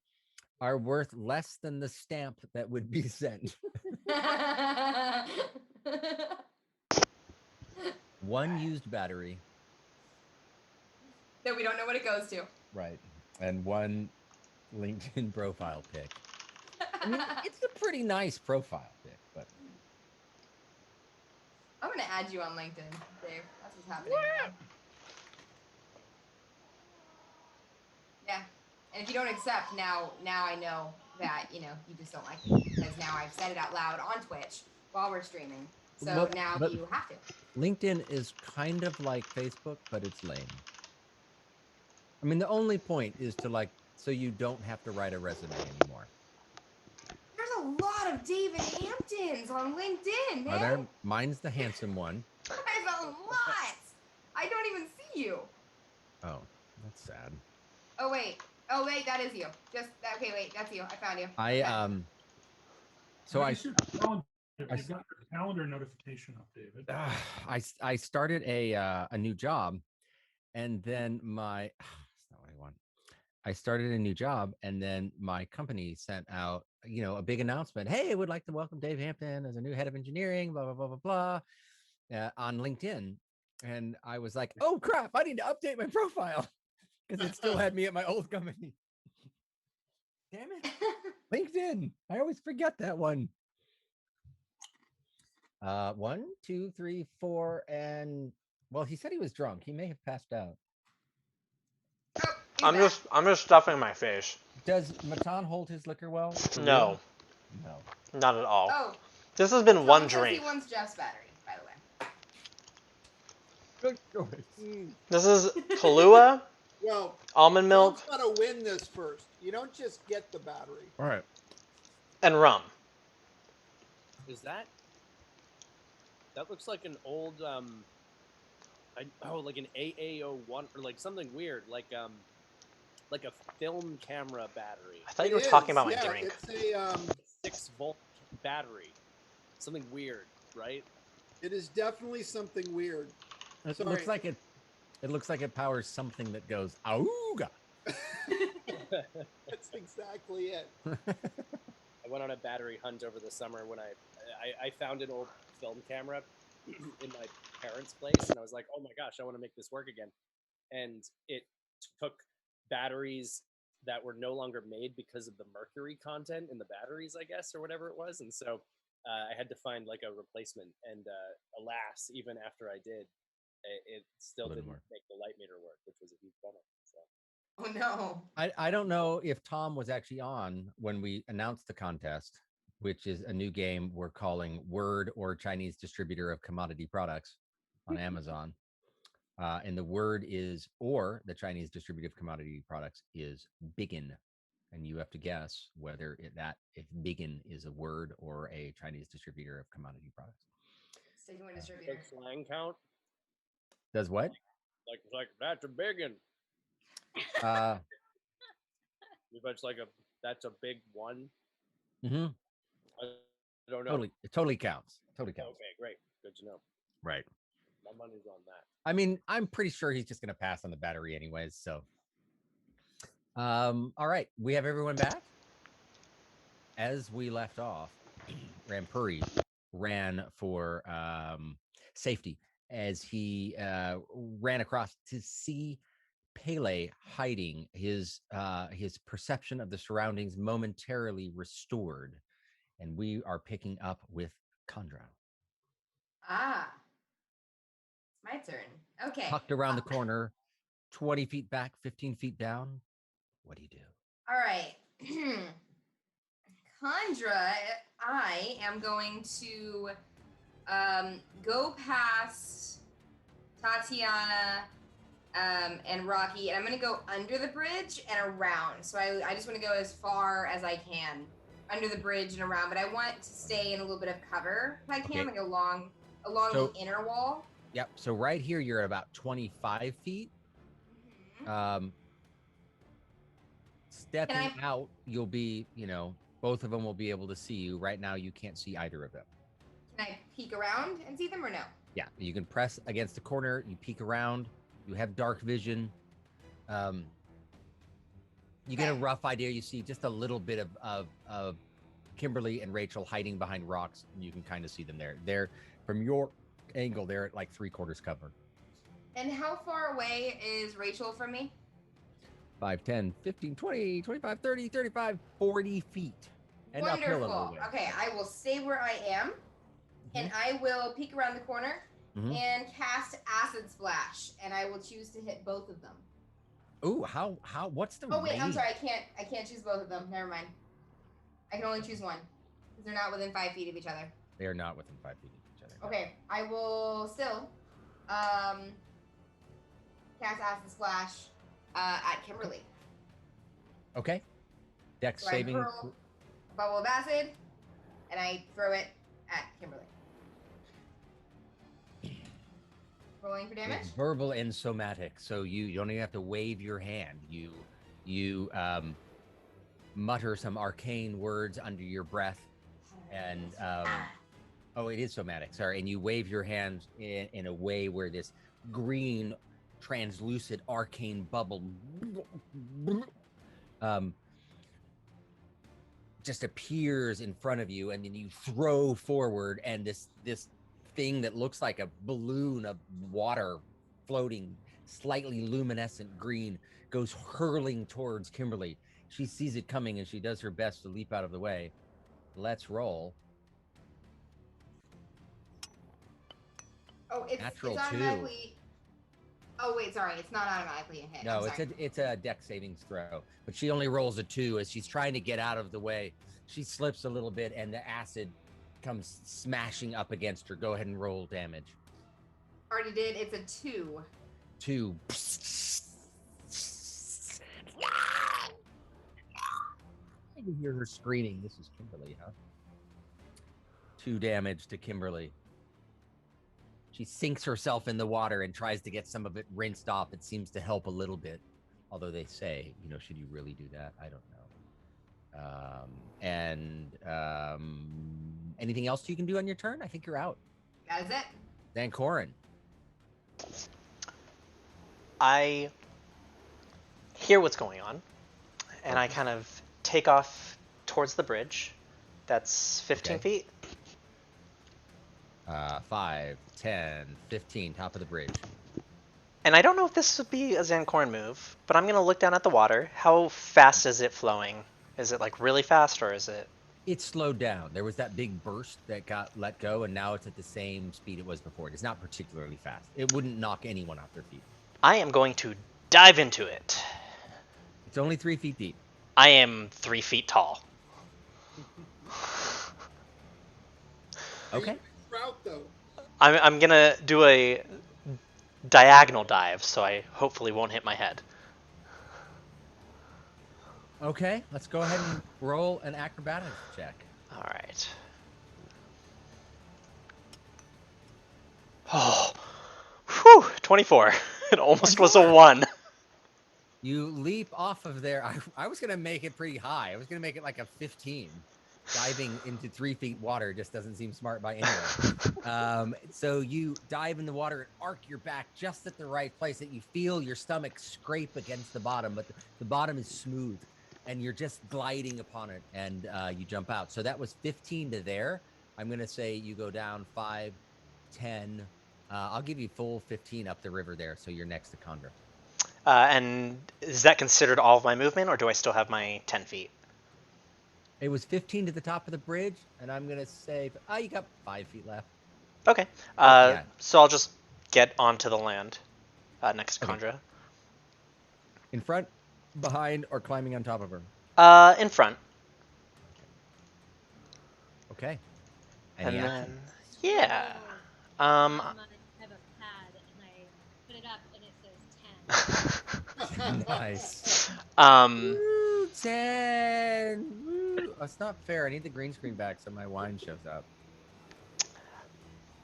[SPEAKER 3] are worth less than the stamp that would be sent. One used battery.
[SPEAKER 5] That we don't know what it goes to.
[SPEAKER 3] Right. And one LinkedIn profile pic. I mean, it's a pretty nice profile pic, but
[SPEAKER 5] I'm gonna add you on LinkedIn, Dave. That's what's happening. Right now. Yeah. And if you don't accept, now I know that, you just don't like me. Because now I've said it out loud on Twitch while we're streaming. So now you have to.
[SPEAKER 3] LinkedIn is kind of like Facebook, but it's lame. I mean, the only point is to so you don't have to write a resume anymore.
[SPEAKER 5] There's a lot of David Hamptons on LinkedIn, man.
[SPEAKER 3] Are there? Mine's the handsome one.
[SPEAKER 5] There's a lot. I don't even see you.
[SPEAKER 3] Oh, that's sad.
[SPEAKER 5] Oh wait, that is you. Okay, wait, that's you. I found you.
[SPEAKER 3] So
[SPEAKER 7] You've got your calendar notification up, David.
[SPEAKER 3] I started a new job, and then it's not what I want. I started a new job, and then my company sent out, a big announcement. Hey, would like to welcome Dave Hampton as a new head of engineering, blah, blah, blah, blah, blah, on LinkedIn. And I was like, oh crap, I need to update my profile because it still had me at my old company. Damn it. LinkedIn. I always forget that one. 1, 2, 3, 4, and well, he said he was drunk. He may have passed out.
[SPEAKER 5] Oh,
[SPEAKER 1] I'm just stuffing my face.
[SPEAKER 3] Does Matan hold his liquor well? For
[SPEAKER 1] No,
[SPEAKER 3] real? No.
[SPEAKER 1] not at all.
[SPEAKER 5] Oh,
[SPEAKER 1] This has been
[SPEAKER 5] Tom
[SPEAKER 1] one
[SPEAKER 5] says
[SPEAKER 1] drink.
[SPEAKER 5] He wants Jeff's battery, by the way.
[SPEAKER 3] Good choice.
[SPEAKER 1] This is Kahlua,
[SPEAKER 4] Well,
[SPEAKER 1] almond milk,
[SPEAKER 4] Tom's got to win this first. You don't just get the battery.
[SPEAKER 3] All right.
[SPEAKER 1] and rum.
[SPEAKER 6] Is that? That looks like an old like an AAO1 or like something weird, like a film camera battery.
[SPEAKER 1] I thought
[SPEAKER 4] It
[SPEAKER 1] you were talking
[SPEAKER 4] is,
[SPEAKER 1] about my
[SPEAKER 4] yeah,
[SPEAKER 1] drink.
[SPEAKER 4] It's a
[SPEAKER 6] 6-volt battery. Something weird, right?
[SPEAKER 4] it is definitely something weird.
[SPEAKER 3] It
[SPEAKER 4] Sorry.
[SPEAKER 3] looks like it powers something that goes auga.
[SPEAKER 4] That's exactly it.
[SPEAKER 6] I went on a battery hunt over the summer when I found an old film camera in my parents' place, and I was like, oh my gosh, I want to make this work again. And it took batteries that were no longer made because of the mercury content in the batteries, I guess, or whatever it was. And so I had to find like a replacement. And alas, even after I did, it still didn't make the light meter work, which was a huge bummer. So.
[SPEAKER 5] Oh no.
[SPEAKER 3] I don't know if Tom was actually on when we announced the contest, which is a new game we're calling Word or Chinese Distributor of Commodity Products on Amazon. And the word is, or the Chinese Distributor of Commodity Products is biggin. And you have to guess whether if biggin is a word or a Chinese distributor of commodity products.
[SPEAKER 5] Stigma distributor.
[SPEAKER 6] Does slang count?
[SPEAKER 3] Does what?
[SPEAKER 6] Like that's a biggin. If it's like that's a big one.
[SPEAKER 3] Mm-hmm.
[SPEAKER 6] I don't know.
[SPEAKER 3] It totally counts. Totally counts.
[SPEAKER 6] Okay, great. Good to know.
[SPEAKER 3] Right.
[SPEAKER 6] My money's on that.
[SPEAKER 3] I mean, I'm pretty sure he's just going to pass on the battery anyways. So, all right. We have everyone back. As we left off, Rampuri ran for safety as he ran across to see Pele hiding, his perception of the surroundings momentarily restored. And we are picking up with Kandra.
[SPEAKER 5] Ah. It's my turn. Okay.
[SPEAKER 3] Tucked around the corner, 20 feet back, 15 feet down. What do you do?
[SPEAKER 5] All right. Kandra, I am going to go past Tatiana and Rocky, and I'm going to go under the bridge and around. So I just want to go as far as I can under the bridge and around, but I want to stay in a little bit of cover if I can, like along the inner wall.
[SPEAKER 3] Yep. So right here, you're at about 25 feet.
[SPEAKER 5] Mm-hmm.
[SPEAKER 3] Stepping out, you'll be, both of them will be able to see you. Right now, you can't see either of them.
[SPEAKER 5] Can I peek around and see them or no?
[SPEAKER 3] Yeah, you can press against the corner. You peek around. You have dark vision. You get a rough idea. You see just a little bit of Kimberly and Rachel hiding behind rocks, and you can kind of see them there. They're from your angle. They're at like 3/4 cover.
[SPEAKER 5] And how far away is Rachel from me?
[SPEAKER 3] 5, 10, 15, 20, 25, 30, 35, 40 feet. And uphill a little
[SPEAKER 5] Wonderful.
[SPEAKER 3] way.
[SPEAKER 5] Okay, I will stay where I am, and I will peek around the corner and cast Acid Splash, and I will choose to hit both of them.
[SPEAKER 3] Ooh, how? What's the?
[SPEAKER 5] Oh wait,
[SPEAKER 3] range?
[SPEAKER 5] I'm sorry. I can't choose both of them. Never mind. I can only choose one because they're not within 5 feet of each other.
[SPEAKER 3] They are not within 5 feet of each other.
[SPEAKER 5] Okay, I will still cast Acid Splash at Kimberly.
[SPEAKER 3] Okay. Dex
[SPEAKER 5] So
[SPEAKER 3] saving.
[SPEAKER 5] I hurl a bubble of acid, and I throw it at Kimberly. Rolling for damage.
[SPEAKER 3] It's verbal and somatic, so you don't even have to wave your hand. You mutter some arcane words under your breath, and it is somatic. Sorry, and you wave your hands in a way where this green, translucent, arcane bubble just appears in front of you, and then you throw forward, and this thing that looks like a balloon of water floating slightly luminescent green goes hurling towards Kimberly. She sees it coming and she does her best to leap out of the way. Let's roll.
[SPEAKER 5] Oh, it's
[SPEAKER 3] Natural
[SPEAKER 5] automatically. Oh wait, sorry, it's not automatically a hit.
[SPEAKER 3] No,
[SPEAKER 5] I'm sorry.
[SPEAKER 3] it's a dex savings throw, but she only rolls a 2 as she's trying to get out of the way. She slips a little bit, and the acid comes smashing up against her. Go ahead and roll damage.
[SPEAKER 5] Already did. It's a 2.
[SPEAKER 3] 2. You hear her screaming. This is Kimberly, huh? 2 damage to Kimberly. She sinks herself in the water and tries to get some of it rinsed off. It seems to help a little bit, although they say, should you really do that? I don't know. Anything else you can do on your turn? I think you're out.
[SPEAKER 5] That is it.
[SPEAKER 3] Then Corin.
[SPEAKER 1] I hear what's going on, and I kind of take off towards the bridge. That's 15 feet.
[SPEAKER 3] 5, 10, 15, top of the bridge.
[SPEAKER 1] And I don't know if this would be a Zancorn move, but I'm going to look down at the water. How fast is it flowing? Is it like really fast, or is it?
[SPEAKER 3] It's slowed down. There was that big burst that got let go, and now it's at the same speed it was before. It's not particularly fast. It wouldn't knock anyone off their feet.
[SPEAKER 1] I am going to dive into it.
[SPEAKER 3] It's only 3 feet deep.
[SPEAKER 1] I am 3 feet tall.
[SPEAKER 3] Okay.
[SPEAKER 4] Route though.
[SPEAKER 1] I'm gonna do a diagonal dive, so I hopefully won't hit my head.
[SPEAKER 3] Okay, let's go ahead and roll an acrobatics check.
[SPEAKER 1] All right. Oh, whew, 24. It almost was a 1.
[SPEAKER 3] You leap off of there. I was going to make it pretty high. I was going to make it like a 15. Diving into 3 feet water just doesn't seem smart by anyone. So you dive in the water and arc your back just at the right place that you feel your stomach scrape against the bottom, but the bottom is smooth, and you're just gliding upon it, and you jump out. So that was 15 to there. I'm going to say you go down 5, 10. I'll give you full 15 up the river there, so you're next to Condra.
[SPEAKER 1] And is that considered all of my movement, or do I still have my 10 feet?
[SPEAKER 3] It was 15 to the top of the bridge, and I'm going to say, you got 5 feet left.
[SPEAKER 1] Okay.
[SPEAKER 3] Yeah.
[SPEAKER 1] So I'll just get onto the land next to Condra.
[SPEAKER 3] In front, behind, or climbing on top of her?
[SPEAKER 1] In front.
[SPEAKER 3] Okay.
[SPEAKER 1] And
[SPEAKER 3] Any
[SPEAKER 1] then,
[SPEAKER 3] action?
[SPEAKER 1] yeah.
[SPEAKER 2] I have a pad and I put it up and it says 10.
[SPEAKER 3] Nice. Woo, 10. Woo. That's not fair. I need the green screen back so my wine shows up.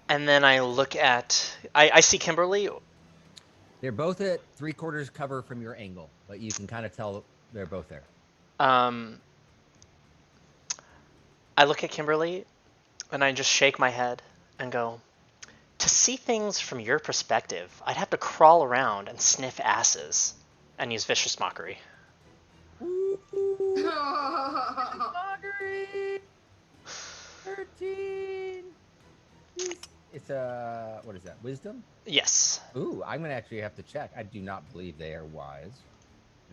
[SPEAKER 1] And then I look at... I see Kimberly.
[SPEAKER 3] They're both at 3/4 cover from your angle, but you can kind of tell they're both there.
[SPEAKER 1] I look at Kimberly, and I just shake my head and go, to see things from your perspective, I'd have to crawl around and sniff asses and use vicious mockery.
[SPEAKER 3] Mockery! 13! It's what is that, wisdom?
[SPEAKER 1] Yes.
[SPEAKER 3] Ooh, I'm going to actually have to check. I do not believe they are wise.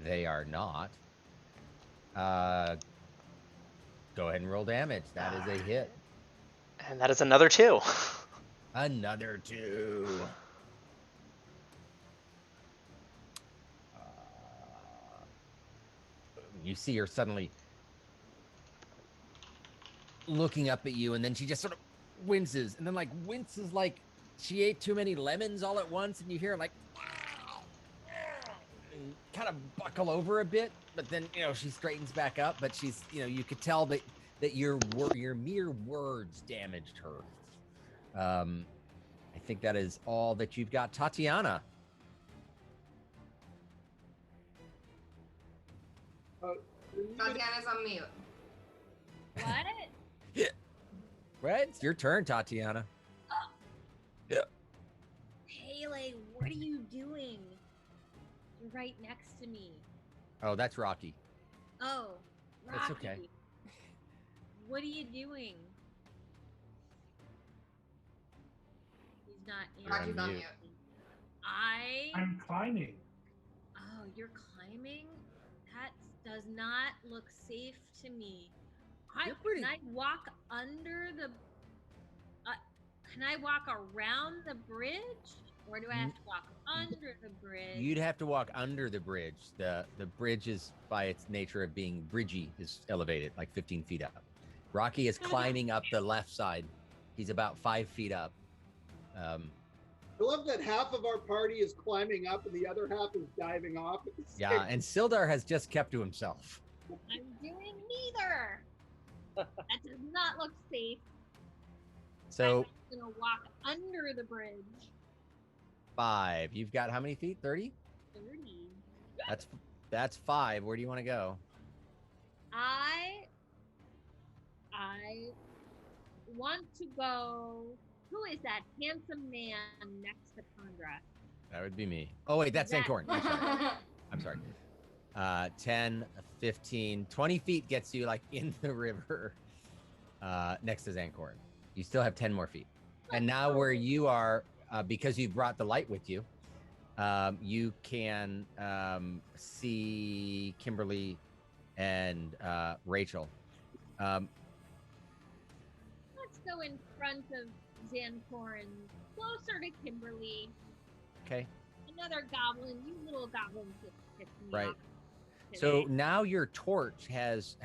[SPEAKER 3] They are not. Go ahead and roll damage. That is a hit.
[SPEAKER 1] And that is another 2.
[SPEAKER 3] Another 2. You see her suddenly looking up at you, and then she just sort of winces, and then winces like she ate too many lemons all at once, and you hear like and kind of buckle over a bit, but then she straightens back up, but she's you could tell that your mere words damaged her. I think that is all that you've got. Tatiana.
[SPEAKER 5] Tatiana's on mute.
[SPEAKER 2] What?
[SPEAKER 3] Right? It's your turn, Tatiana.
[SPEAKER 2] Pele, what are you doing? You're right next to me.
[SPEAKER 3] Oh, that's Rocky.
[SPEAKER 2] Oh,
[SPEAKER 3] That's
[SPEAKER 2] Rocky,
[SPEAKER 3] okay.
[SPEAKER 2] what are you doing? He's not
[SPEAKER 3] You're on
[SPEAKER 5] Rocky's on
[SPEAKER 3] mute.
[SPEAKER 5] mute.
[SPEAKER 7] I'm climbing.
[SPEAKER 2] Oh, you're climbing? That does not look safe to me.
[SPEAKER 3] You're pretty-
[SPEAKER 2] Can I walk under the? Can I walk around the bridge, or do I have to walk under the bridge?
[SPEAKER 3] You'd have to walk under the bridge. The bridge is, by its nature of being bridgy, is elevated like 15 feet up. Rocky is climbing up the left side. He's about 5 feet up.
[SPEAKER 4] I love that half of our party is climbing up and the other half is diving off. At the same
[SPEAKER 3] Yeah, and Sildar has just kept to himself.
[SPEAKER 2] I'm doing neither. That does not look safe.
[SPEAKER 3] So
[SPEAKER 2] I'm gonna walk under the bridge.
[SPEAKER 3] 5. You've got how many feet? 30?
[SPEAKER 2] 30.
[SPEAKER 3] That's 5. Where do you want to go?
[SPEAKER 2] I want to go. Who is that handsome man next to Condra?
[SPEAKER 3] That would be me. Oh, wait, that's
[SPEAKER 2] That-
[SPEAKER 3] Ancorn. I'm sorry. 10, 15, 20 feet gets you like in the river next to Zancorn. You still have 10 more feet. And now where you are, because you brought the light with you, you can see Kimberly and Rachel.
[SPEAKER 2] Let's go in front of Zancorn, closer to Kimberly.
[SPEAKER 3] Okay.
[SPEAKER 2] Another goblin. You little goblins just pissed me
[SPEAKER 3] Right.
[SPEAKER 2] off
[SPEAKER 3] So
[SPEAKER 2] today.
[SPEAKER 3] now your torch has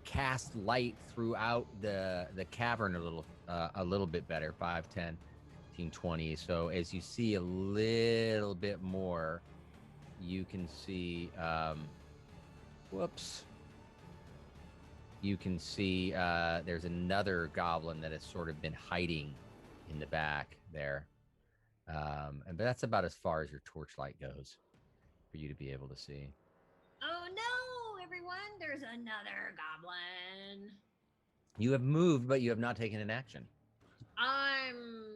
[SPEAKER 3] cast light throughout the cavern a little bit better. 5, 10, 15, 20. So as you see a little bit more, you can see you can see there's another goblin that has sort of been hiding in the back there. But that's about as far as your torchlight goes for you to be able to see.
[SPEAKER 2] Oh no, everyone! There's another goblin.
[SPEAKER 3] You have moved, but you have not taken an action.
[SPEAKER 2] I'm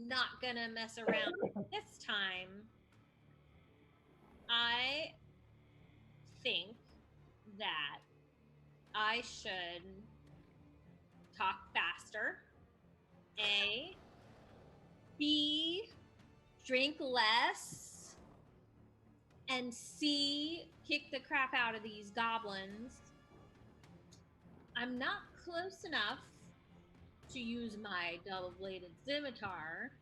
[SPEAKER 2] not gonna mess around this time. I think that I should talk faster. A. B. Drink less. And C. Kick the crap out of these goblins. I'm not close enough to use my double-bladed scimitar.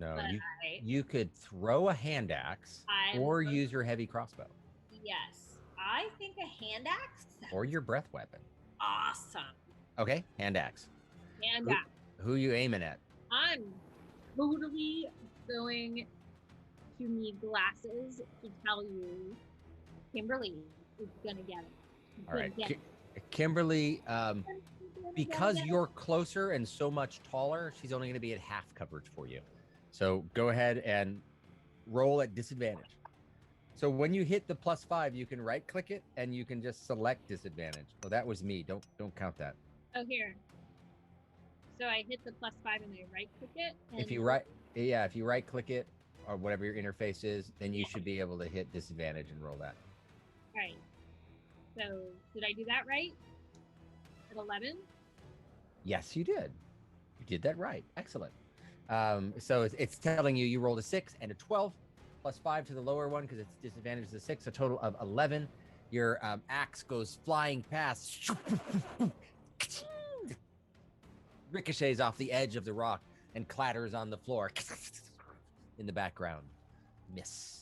[SPEAKER 3] No,
[SPEAKER 2] But
[SPEAKER 3] you could throw a hand axe or use your heavy crossbow
[SPEAKER 2] Yes, I think a hand axe.
[SPEAKER 3] or your breath weapon.
[SPEAKER 2] Awesome.
[SPEAKER 3] Okay, hand axe.
[SPEAKER 2] Hand
[SPEAKER 3] Who-
[SPEAKER 2] axe.
[SPEAKER 3] Who you aiming at?
[SPEAKER 2] I'm totally going to need glasses to tell you Kimberly is gonna get it. She's
[SPEAKER 3] All
[SPEAKER 2] gonna
[SPEAKER 3] right,
[SPEAKER 2] get it.
[SPEAKER 3] Kimberly.
[SPEAKER 2] She's gonna
[SPEAKER 3] Because
[SPEAKER 2] get it.
[SPEAKER 3] you're closer and so much taller, she's only going to be at half coverage for you. So go ahead and roll at disadvantage. So when you hit the +5, you can right click it and you can just select disadvantage. Oh, that was me. Don't count that.
[SPEAKER 2] Oh, here. So I hit the +5 and I right click it. And
[SPEAKER 3] If you right click it or whatever your interface is, then you should be able to hit disadvantage and roll that.
[SPEAKER 2] Right. So did I do that right? At 11?
[SPEAKER 3] Yes, you did. You did that right. Excellent. So it's telling you rolled a 6 and a 12 +5 to the lower one because it's disadvantage is a 6, a total of 11. Your axe goes flying past, ricochets off the edge of the rock and clatters on the floor in the background. Miss.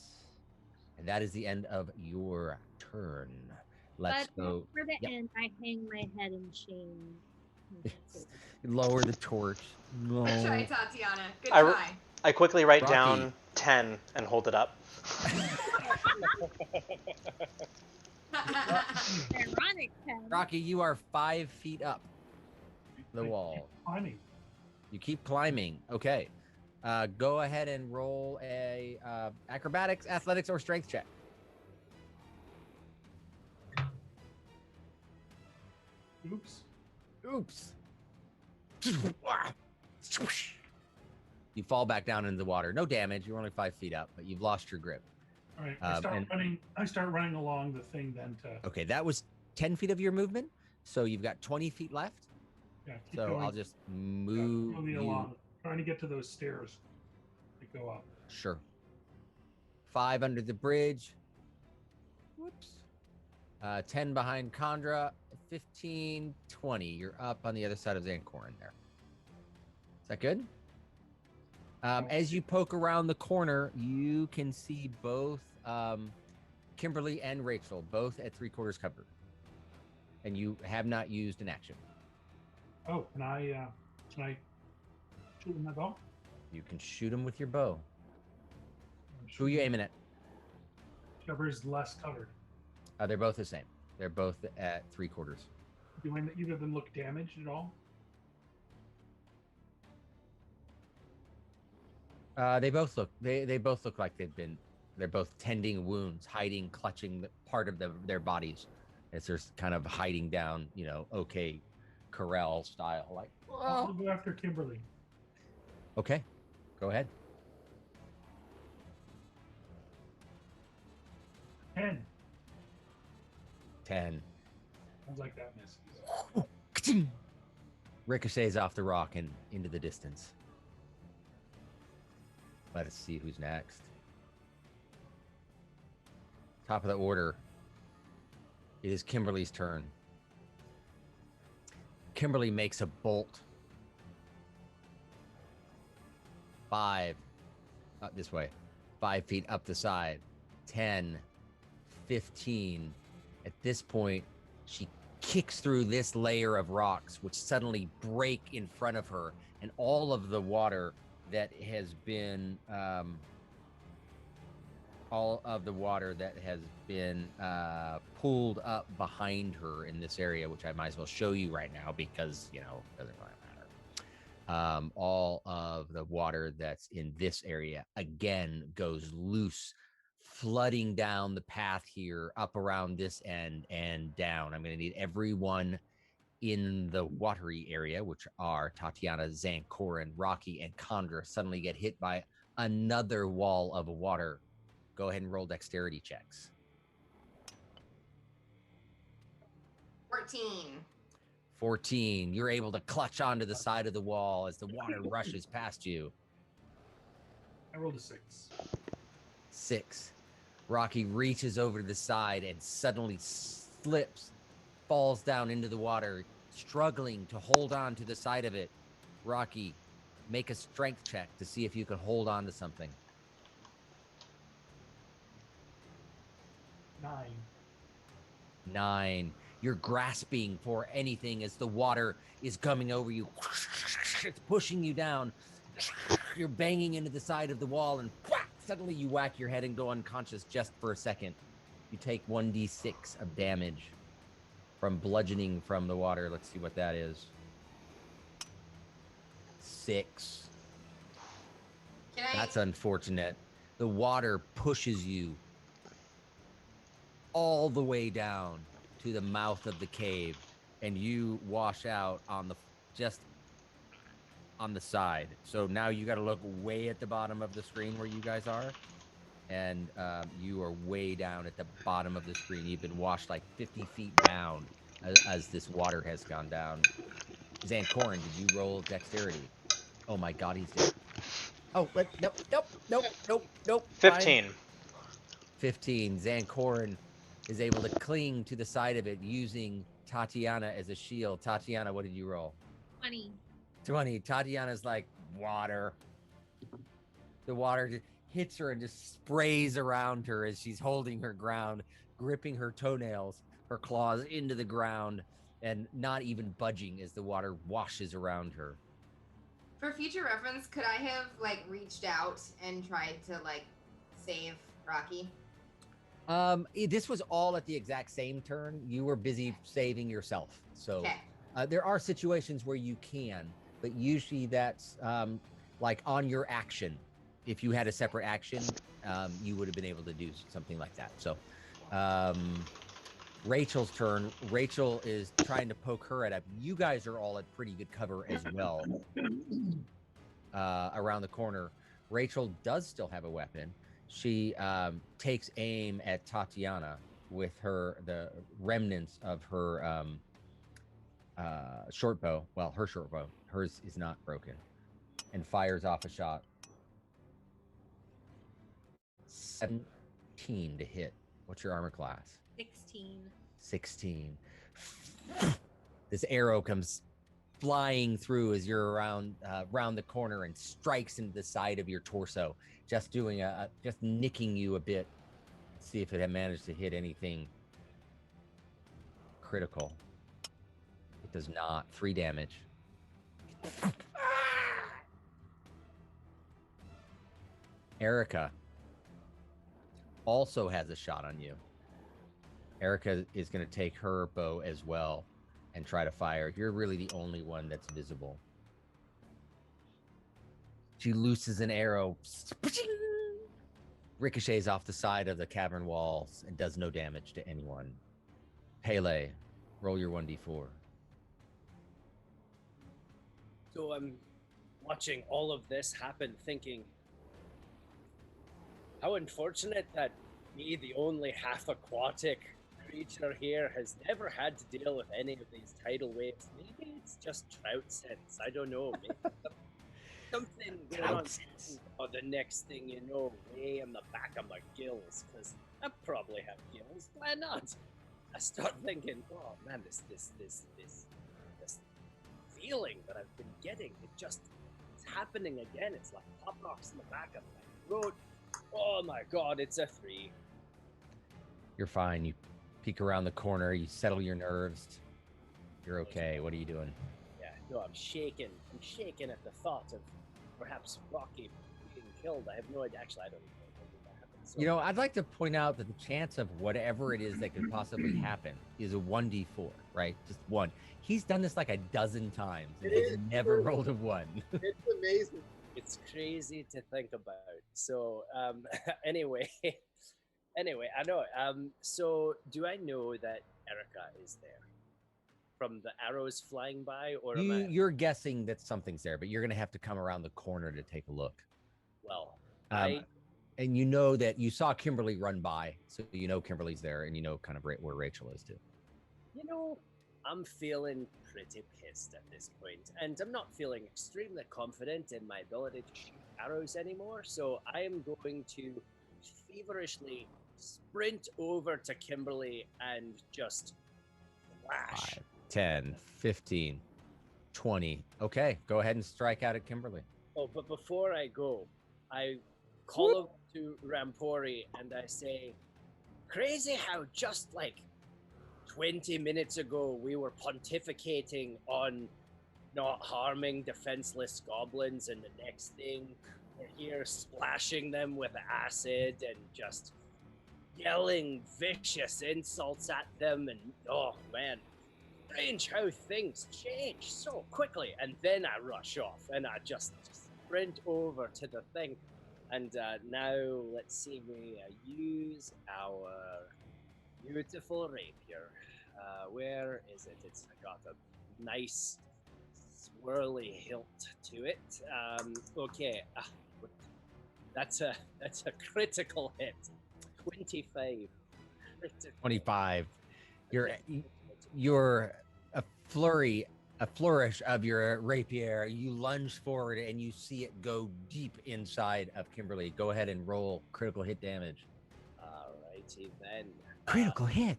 [SPEAKER 3] And that is the end of your turn. Let's go.
[SPEAKER 2] For the
[SPEAKER 3] Yep.
[SPEAKER 2] end, I hang my head in shame.
[SPEAKER 3] Lower the torch. No.
[SPEAKER 5] Good try, Tatiana. Good
[SPEAKER 1] I-
[SPEAKER 5] try.
[SPEAKER 1] I quickly write
[SPEAKER 3] Rocky.
[SPEAKER 1] down 10 and hold it up.
[SPEAKER 2] Ironic, Ken.
[SPEAKER 3] Rocky, you are 5 feet up the wall.
[SPEAKER 7] Funny.
[SPEAKER 3] You keep climbing. Okay. Go ahead and roll a acrobatics, athletics, or strength check.
[SPEAKER 7] Oops.
[SPEAKER 3] Oops. You fall back down into the water. No damage. You're only 5 feet up, but you've lost your grip.
[SPEAKER 7] All right. I start running along the thing then to.
[SPEAKER 3] Okay, that was 10 feet of your movement. So you've got 20 feet left.
[SPEAKER 7] Yeah, keep
[SPEAKER 3] So
[SPEAKER 7] going.
[SPEAKER 3] I'll just move you
[SPEAKER 7] along, trying to get to those stairs that go up.
[SPEAKER 3] Sure. 5 under the bridge. Whoops. 10 behind Condra. 15, 20. You're up on the other side of Zancorin there. Is that good? As you poke around the corner, you can see both Kimberly and Rachel, both at 3/4 cover. And you have not used an action.
[SPEAKER 7] Oh, can I shoot with my bow?
[SPEAKER 3] You can shoot them with your bow. Who are you aiming at?
[SPEAKER 7] Whichever's less covered.
[SPEAKER 3] They're both the same. They're both at 3/4.
[SPEAKER 7] Do either of them look damaged at all?
[SPEAKER 3] They both look like they're both tending wounds, hiding, clutching part of their bodies as they're kind of hiding down, okay, corral style. Like,
[SPEAKER 7] I'll go after Kimberly.
[SPEAKER 3] Okay, go ahead.
[SPEAKER 7] 10.
[SPEAKER 3] 10.
[SPEAKER 7] Sounds like that misses.
[SPEAKER 3] Ricochets off the rock and into the distance. Let us see who's next. Top of the order. It is Kimberly's turn. Kimberly makes a bolt. 5. This way. 5 feet up the side. 10. 15. At this point, she kicks through this layer of rocks, which suddenly break in front of her, and all of the water that has been pulled up behind her in this area, which I might as well show you right now because it doesn't really matter. All of the water that's in this area again goes loose, flooding down the path here, up around this end and down. I'm going to need everyone in the watery area, which are Tatiana, Zancorin, Rocky, and Condra, suddenly get hit by another wall of water. Go ahead and roll dexterity checks. 14. You're able to clutch onto the side of the wall as the water rushes past you.
[SPEAKER 7] I rolled a 6.
[SPEAKER 3] 6. Rocky reaches over to the side and suddenly slips, falls down into the water, struggling to hold on to the side of it. Rocky, make a strength check to see if you can hold on to something. 9. You're grasping for anything as the water is coming over you. It's pushing you down. You're banging into the side of the wall and suddenly you whack your head and go unconscious just for a second. You take 1d6 of damage from bludgeoning from the water. Let's see what that is. 6. That's unfortunate. The water pushes you all the way down to the mouth of the cave, and you wash out just on the side. So now you got to look way at the bottom of the screen where you guys are, and you are way down at the bottom of the screen. You've been washed like 50 feet down as this water has gone down. Zancorin, did you roll dexterity? Oh my God, he's dead. Oh, nope.
[SPEAKER 1] 15.
[SPEAKER 3] 15. Zancorin is able to cling to the side of it using Tatiana as a shield. Tatiana, what did you roll? 20. Tatiana's like, water. The water just hits her and just sprays around her as she's holding her ground, gripping her toenails, her claws into the ground, and not even budging as the water washes around her.
[SPEAKER 5] For future reference, could I have reached out and tried to save Rocky?
[SPEAKER 3] This was all at the exact same turn. You were busy saving yourself. So there are situations where you can, but usually that's on your action. If you had a separate action, you would have been able to do something like that. So Rachel's turn. Rachel is trying to poke her head up. You guys are all at pretty good cover as well. Around the corner, Rachel does still have a weapon. She takes aim at Tatiana with the remnants of her short bow. Well, her short bow. Hers is not broken. And fires off a shot. 17 to hit. What's your armor class?
[SPEAKER 2] 16.
[SPEAKER 3] 16. This arrow comes flying through as you're around the corner and strikes into the side of your torso, just doing just nicking you a bit. See if it had managed to hit anything critical. It does not. 3 damage. Erica also has a shot on you. Erica is going to take her bow as well and try to fire. You're really the only one that's visible. She looses an arrow, ricochets off the side of the cavern walls, and does no damage to anyone. Pele, roll your 1d4.
[SPEAKER 6] So I'm watching all of this happen, thinking, how unfortunate that me, the only half-aquatic creature here, has never had to deal with any of these tidal waves. Maybe it's just trout sense. I don't know. Maybe something going on. Or the next thing you know, way in the back of my gills, because I probably have gills. Why not? I start thinking, oh man, this feeling that I've been getting, it's happening again. It's like pop rocks in the back of my throat. Oh my god, it's a 3.
[SPEAKER 3] You're fine. You peek around the corner. You settle your nerves. You're okay. What are you doing?
[SPEAKER 6] Yeah, no, I'm shaking. I'm shaking at the thought of perhaps Rocky being killed. I have no idea. Actually, I don't know when that happened. So,
[SPEAKER 3] You know, I'd like to point out that the chance of whatever it is that could possibly happen is a 1d4, right? Just 1. He's done this like a dozen times and he's never rolled a 1.
[SPEAKER 4] It's amazing.
[SPEAKER 6] it's crazy to think about. So anyway, I know. So do I know that Erica is there from the arrows flying by, or
[SPEAKER 3] You're guessing that something's there, but you're going to have to come around the corner to take a look.
[SPEAKER 6] Well,
[SPEAKER 3] and you know that you saw Kimberly run by, so you know Kimberly's there, and you know kind of where Rachel is too.
[SPEAKER 6] You know, I'm feeling pretty pissed at this point, and I'm not feeling extremely confident in my ability to shoot arrows anymore, so I am going to feverishly sprint over to Kimberly and just flash.
[SPEAKER 3] 5, 10, 15, 20. Okay, go ahead and strike out at Kimberly.
[SPEAKER 6] Oh, but before I go, I call over to Rampori and I say, crazy how just like 20 minutes ago we were pontificating on not harming defenseless goblins, and the next thing we're here splashing them with acid and just yelling vicious insults at them, and oh man, strange how things change so quickly. And then I rush off and I just sprint over to the thing, and now let's see, we use our beautiful rapier. Where is it? It's got a nice swirly hilt to it. Okay, that's a critical hit. 25.
[SPEAKER 3] 25. You're a flourish of your rapier. You lunge forward and you see it go deep inside of Kimberly. Go ahead and roll critical hit damage.
[SPEAKER 6] Alrighty then.
[SPEAKER 3] Critical hit.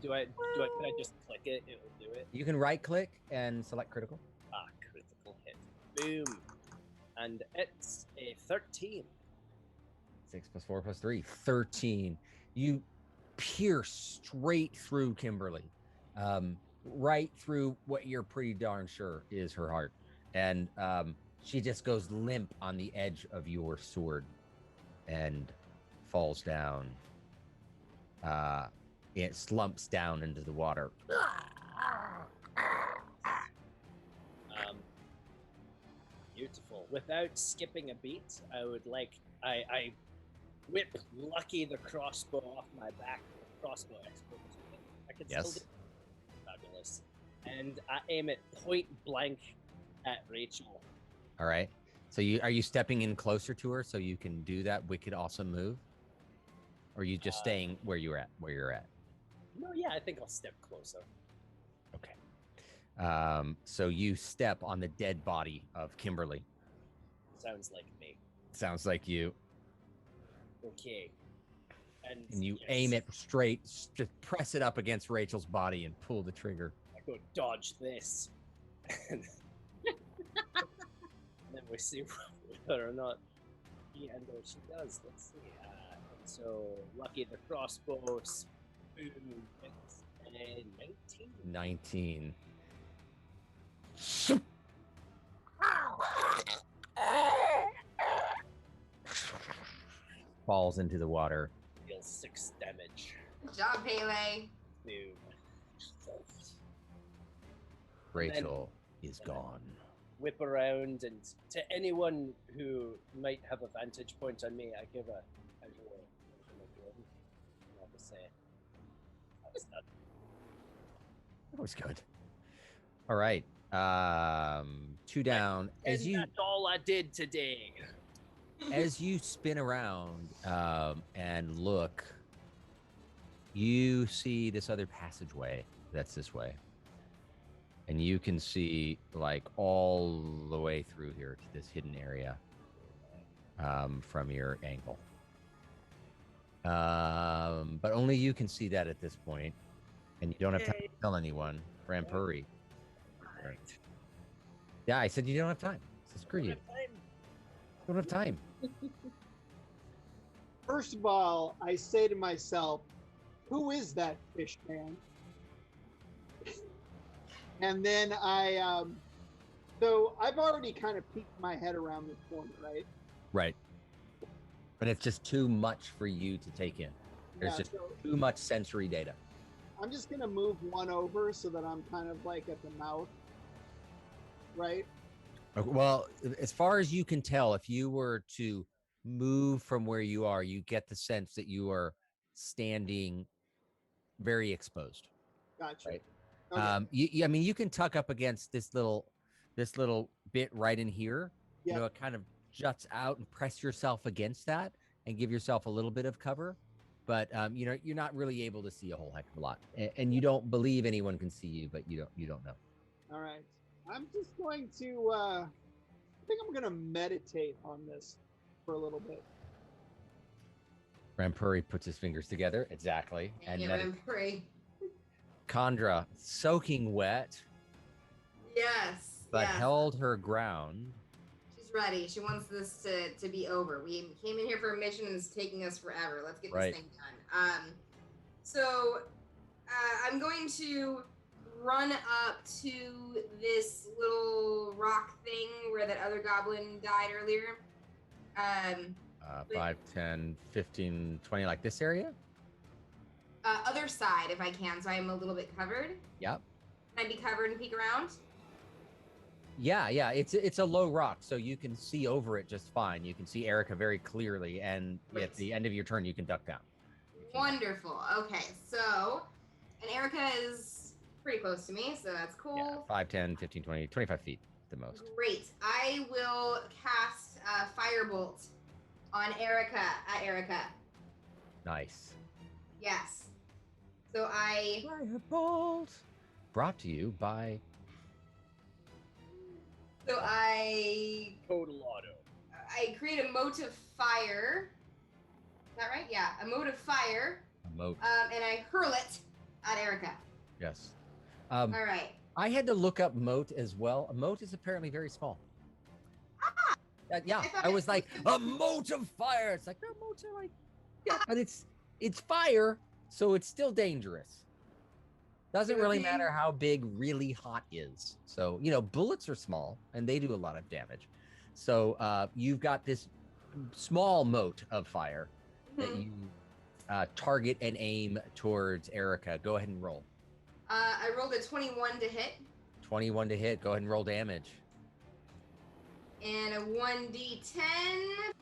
[SPEAKER 6] Can I just click it? It will do it.
[SPEAKER 3] You can right click and select critical.
[SPEAKER 6] Critical hit. Boom. And it's a 13.
[SPEAKER 3] 6 plus 4 plus 3. 13. You pierce straight through Kimberly. Right through what you're pretty darn sure is her heart. And she just goes limp on the edge of your sword and falls down. It slumps down into the water.
[SPEAKER 6] Beautiful. Without skipping a beat, I whip Lucky the crossbow off my back. Crossbow expert. I can still do it. Fabulous. And I aim it point blank at Rachel.
[SPEAKER 3] All right. So are you stepping in closer to her so you can do that wicked awesome move? Or are you just staying where you're at?
[SPEAKER 6] No, yeah, I think I'll step closer.
[SPEAKER 3] Okay. So you step on the dead body of Kimberly.
[SPEAKER 6] Sounds like me.
[SPEAKER 3] Sounds like you.
[SPEAKER 6] Okay.
[SPEAKER 3] And you aim it straight, just press it up against Rachel's body and pull the trigger.
[SPEAKER 6] I go dodge this. And then we see whether or not he and or she does. Let's see. So lucky the crossbow. Boom. It's a 19.
[SPEAKER 3] 19. Falls into the water.
[SPEAKER 6] Deals 6 damage.
[SPEAKER 5] Good job, Pele.
[SPEAKER 6] Boom.
[SPEAKER 3] Rachel is gone.
[SPEAKER 6] Whip around, and to anyone who might have a vantage point on me, I give a casual I have to say, that was not.
[SPEAKER 3] That was good. All right. 2 down.
[SPEAKER 6] And that's all I did today.
[SPEAKER 3] As you spin around and look, you see this other passageway that's this way. And you can see like all the way through here to this hidden area from your angle. But only you can see that at this point, and you don't have time to tell anyone. Rampuri.
[SPEAKER 6] Right.
[SPEAKER 3] Yeah, I said you don't have time. So screw you. Don't have time.
[SPEAKER 4] First of all, I say to myself, who is that fish man? And then so I've already kind of peeked my head around this corner, right?
[SPEAKER 3] Right. But it's just too much for you to take in. There's
[SPEAKER 4] Yeah,
[SPEAKER 3] just
[SPEAKER 4] so
[SPEAKER 3] too much sensory data.
[SPEAKER 4] I'm just gonna move one over so that I'm kind of like at the mouth, right?
[SPEAKER 3] Okay, well, as far as you can tell, if you were to move from where you are, you get the sense that you are standing very exposed.
[SPEAKER 4] Gotcha.
[SPEAKER 3] Right.
[SPEAKER 4] Okay.
[SPEAKER 3] I mean, you can tuck up against this little bit right in here.
[SPEAKER 4] Yeah.
[SPEAKER 3] You know, it kind of juts out, and press yourself against that and give yourself a little bit of cover. But you know, you're not really able to see a whole heck of a lot, and you don't believe anyone can see you, but you don't know.
[SPEAKER 4] All right. I'm just going to. I think I'm gonna meditate on this for a little bit.
[SPEAKER 3] Rampuri puts his fingers together exactly, and
[SPEAKER 5] Pray.
[SPEAKER 3] Chandra, soaking wet,
[SPEAKER 5] Yes.
[SPEAKER 3] but
[SPEAKER 5] yes.
[SPEAKER 3] held her ground.
[SPEAKER 5] She's ready. She wants this to be over. We came in here for a mission and it's taking us forever. Let's get
[SPEAKER 3] Right.
[SPEAKER 5] this thing done. So I'm going to run up to this little rock thing where that other goblin died earlier.
[SPEAKER 3] 5, 10, 15, 20, like this area?
[SPEAKER 5] Other side, if I can, so I'm a little bit covered.
[SPEAKER 3] Yep.
[SPEAKER 5] Can I be covered and peek around?
[SPEAKER 3] Yeah. It's a low rock, so you can see over it just fine. You can see Erica very clearly, and
[SPEAKER 5] Great.
[SPEAKER 3] at the end of your turn, you can duck down.
[SPEAKER 5] Wonderful. Okay, so, and Erica is pretty close to me, so that's cool.
[SPEAKER 3] Yeah, 5, 10, 15, 20, 25 feet at the most.
[SPEAKER 5] Great. I will cast Firebolt on Erica, at Erica.
[SPEAKER 3] Nice.
[SPEAKER 5] Yes. So I
[SPEAKER 3] Firebolt. Brought to you by
[SPEAKER 6] Total auto.
[SPEAKER 5] I create a mote of fire. Is that right? Yeah, a mote of fire.
[SPEAKER 3] a moat.
[SPEAKER 5] And I hurl it at Erica.
[SPEAKER 3] Yes.
[SPEAKER 5] All right.
[SPEAKER 3] I had to look up moat as well. A moat is apparently very small. Yeah, I was like, a moat of fire. It's like, no, moats are like, yeah, but it's fire, so it's still dangerous. Doesn't really matter how big really hot is. So, you know, bullets are small and they do a lot of damage. So you've got this small moat of fire that you target and aim towards Erica. Go ahead and roll.
[SPEAKER 5] I rolled a 21 to hit.
[SPEAKER 3] 21 to hit. Go ahead and roll damage.
[SPEAKER 5] And a 1d10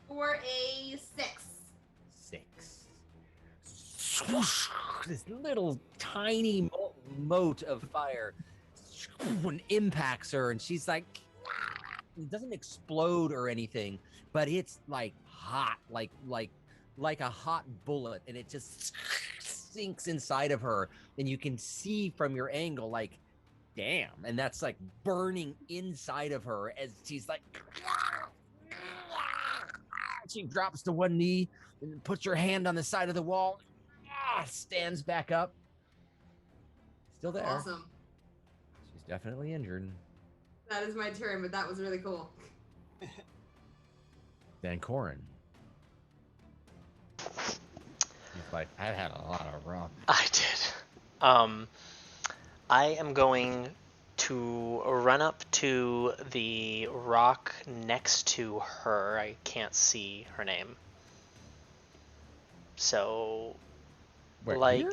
[SPEAKER 5] for a 6.
[SPEAKER 3] 6. Swoosh! This little tiny moat of fire impacts her, and she's like, doesn't explode or anything, but it's like hot, like a hot bullet, and it just sinks inside of her, and you can see from your angle, like, damn, and that's like burning inside of her as she's like, she drops to one knee and puts her hand on the side of the wall, stands back up, still there.
[SPEAKER 5] Awesome.
[SPEAKER 3] She's definitely injured.
[SPEAKER 5] That is my turn, but that was really cool.
[SPEAKER 3] Then Corin. He's like, I've had a lot of rum.
[SPEAKER 1] I did. I am going to run up to the rock next to her. I can't see her name. So,
[SPEAKER 3] Where,
[SPEAKER 1] like,
[SPEAKER 3] here?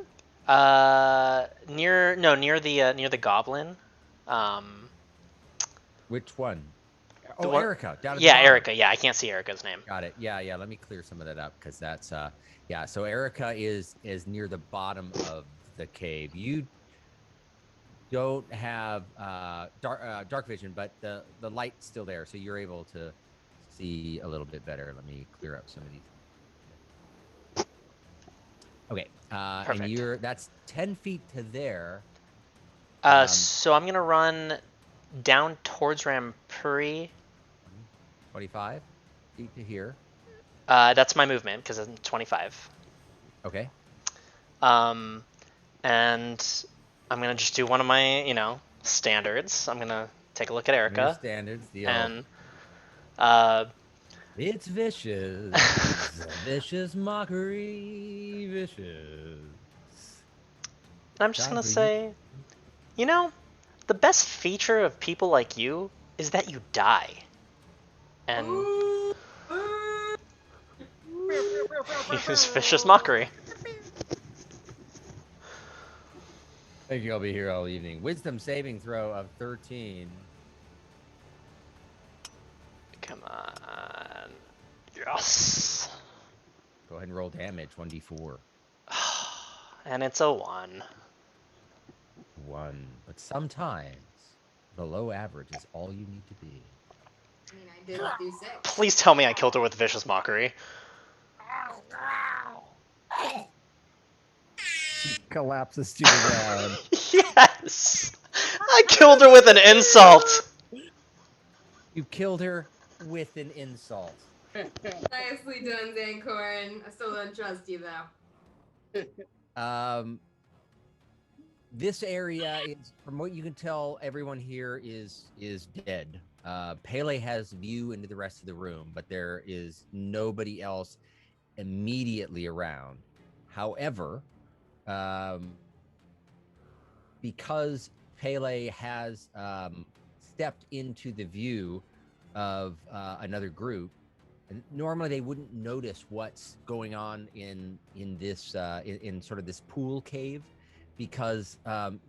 [SPEAKER 1] near the goblin.
[SPEAKER 3] Which one?
[SPEAKER 1] The
[SPEAKER 3] Oh,
[SPEAKER 1] one-
[SPEAKER 3] Erica. Down at the
[SPEAKER 1] Yeah,
[SPEAKER 3] bottom.
[SPEAKER 1] Erica. Yeah, I can't see Erica's name.
[SPEAKER 3] Got it. Yeah. Let me clear some of that up because that's yeah. So Erica is near the bottom of the cave. You don't have dark vision, but the light's still there, so you're able to see a little bit better. Let me clear up some of these. Okay.
[SPEAKER 1] Perfect.
[SPEAKER 3] And that's 10 feet to there.
[SPEAKER 1] So I'm gonna run down towards Rampuri.
[SPEAKER 3] 25 feet to here.
[SPEAKER 1] That's my movement because I'm 25.
[SPEAKER 3] Okay.
[SPEAKER 1] And I'm gonna just do one of my, standards. I'm gonna take a look at
[SPEAKER 3] Your
[SPEAKER 1] Erica,
[SPEAKER 3] standards. The
[SPEAKER 1] and
[SPEAKER 3] it's vicious, vicious mockery, vicious.
[SPEAKER 1] I'm just
[SPEAKER 3] Time
[SPEAKER 1] gonna
[SPEAKER 3] for you.
[SPEAKER 1] say, the best feature of people like you is that you die. And use vicious mockery.
[SPEAKER 3] I think I'll be here all evening. Wisdom saving throw of 13.
[SPEAKER 1] Come on. Yes.
[SPEAKER 3] Go ahead and roll damage. 1d4.
[SPEAKER 1] And it's a 1.
[SPEAKER 3] 1. But sometimes below average is all you need to be.
[SPEAKER 5] I mean, I did do 6.
[SPEAKER 1] Please tell me I killed her with vicious mockery.
[SPEAKER 3] She collapses to the ground.
[SPEAKER 1] Yes! I killed her with an insult!
[SPEAKER 3] You killed her with an insult.
[SPEAKER 5] Nicely done, Zancorin. I still don't trust you, though.
[SPEAKER 3] This area is, from what you can tell, everyone here is dead. Pele has view into the rest of the room, but there is nobody else immediately around. However, because Pele has stepped into the view of another group, and normally they wouldn't notice what's going on in this in sort of this pool cave, because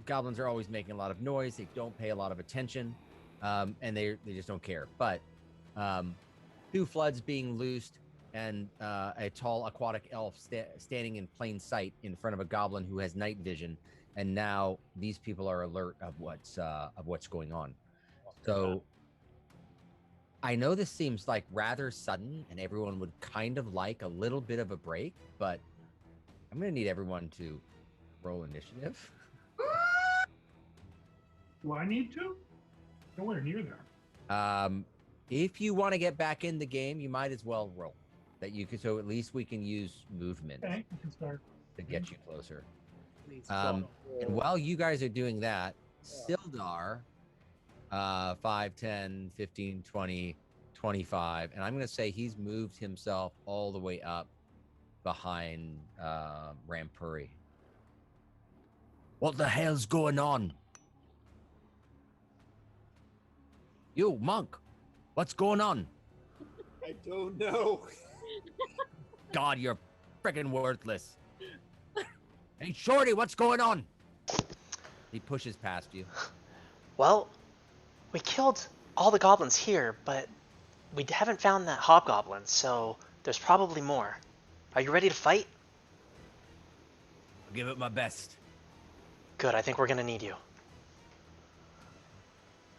[SPEAKER 3] goblins are always making a lot of noise. They don't pay a lot of attention, and they just don't care. But 2 floods being loosed, and a tall aquatic elf standing in plain sight in front of a goblin who has night vision, and now these people are alert of what's going on. So I know this seems like rather sudden, and everyone would kind of like a little bit of a break, but I'm going to need everyone to roll initiative.
[SPEAKER 7] Do I need to? Nowhere near there.
[SPEAKER 3] If you want to get back in the game, you might as well roll. That you could, so at least we can use movement
[SPEAKER 7] Okay, we can start.
[SPEAKER 3] to get you closer.
[SPEAKER 6] Please,
[SPEAKER 3] And while you guys are doing that, Sildar, 5, 10, 15, 20, 25, and I'm going to say he's moved himself all the way up behind Rampuri. What the hell's going on? You, monk, what's going on?
[SPEAKER 4] I don't know.
[SPEAKER 3] God, you're freaking worthless. Hey, Shorty, what's going on? He pushes past you.
[SPEAKER 1] Well, we killed all the goblins here, but we haven't found that hobgoblin, so there's probably more. Are you ready to fight?
[SPEAKER 3] I'll give it my best.
[SPEAKER 1] Good, I think we're gonna need you.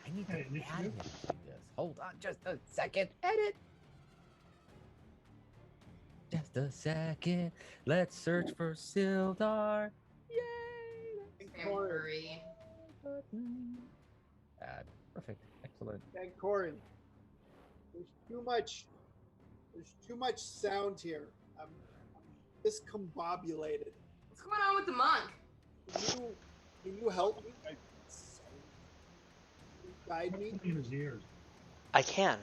[SPEAKER 3] I need to
[SPEAKER 7] Hey,
[SPEAKER 3] add him to this. Hold on just a second. Edit. Just a second. Let's search for Sildar. Yay!
[SPEAKER 5] February.
[SPEAKER 3] Add. Perfect. Excellent.
[SPEAKER 4] And Corin, there's too much sound here. I'm discombobulated.
[SPEAKER 5] What's going on with the monk?
[SPEAKER 4] Can you help me? Guide me?
[SPEAKER 7] In his ears.
[SPEAKER 1] I can.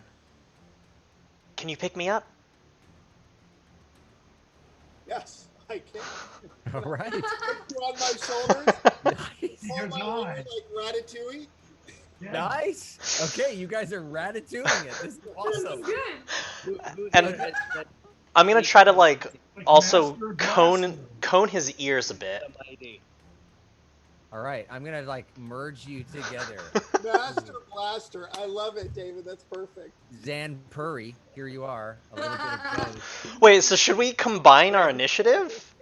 [SPEAKER 1] Can you pick me up?
[SPEAKER 4] Yes, I can.
[SPEAKER 3] All right.
[SPEAKER 4] Put you on my shoulders.
[SPEAKER 3] Nice.
[SPEAKER 4] Pull
[SPEAKER 7] Here's
[SPEAKER 4] my
[SPEAKER 7] mine.
[SPEAKER 4] leg like Ratatouille.
[SPEAKER 7] Yeah.
[SPEAKER 3] Nice. Okay, you guys are ratatouilleing it. This is awesome.
[SPEAKER 5] Good.
[SPEAKER 1] And I'm gonna try to like also
[SPEAKER 7] Master
[SPEAKER 1] cone
[SPEAKER 7] Blaster.
[SPEAKER 1] his ears a bit.
[SPEAKER 6] Mighty.
[SPEAKER 3] All right, I'm gonna like merge you together.
[SPEAKER 4] Master Blaster. I love it, David. That's perfect.
[SPEAKER 3] Zan Puri, here you are. A little bit of both.
[SPEAKER 1] Wait, so should we combine our initiative?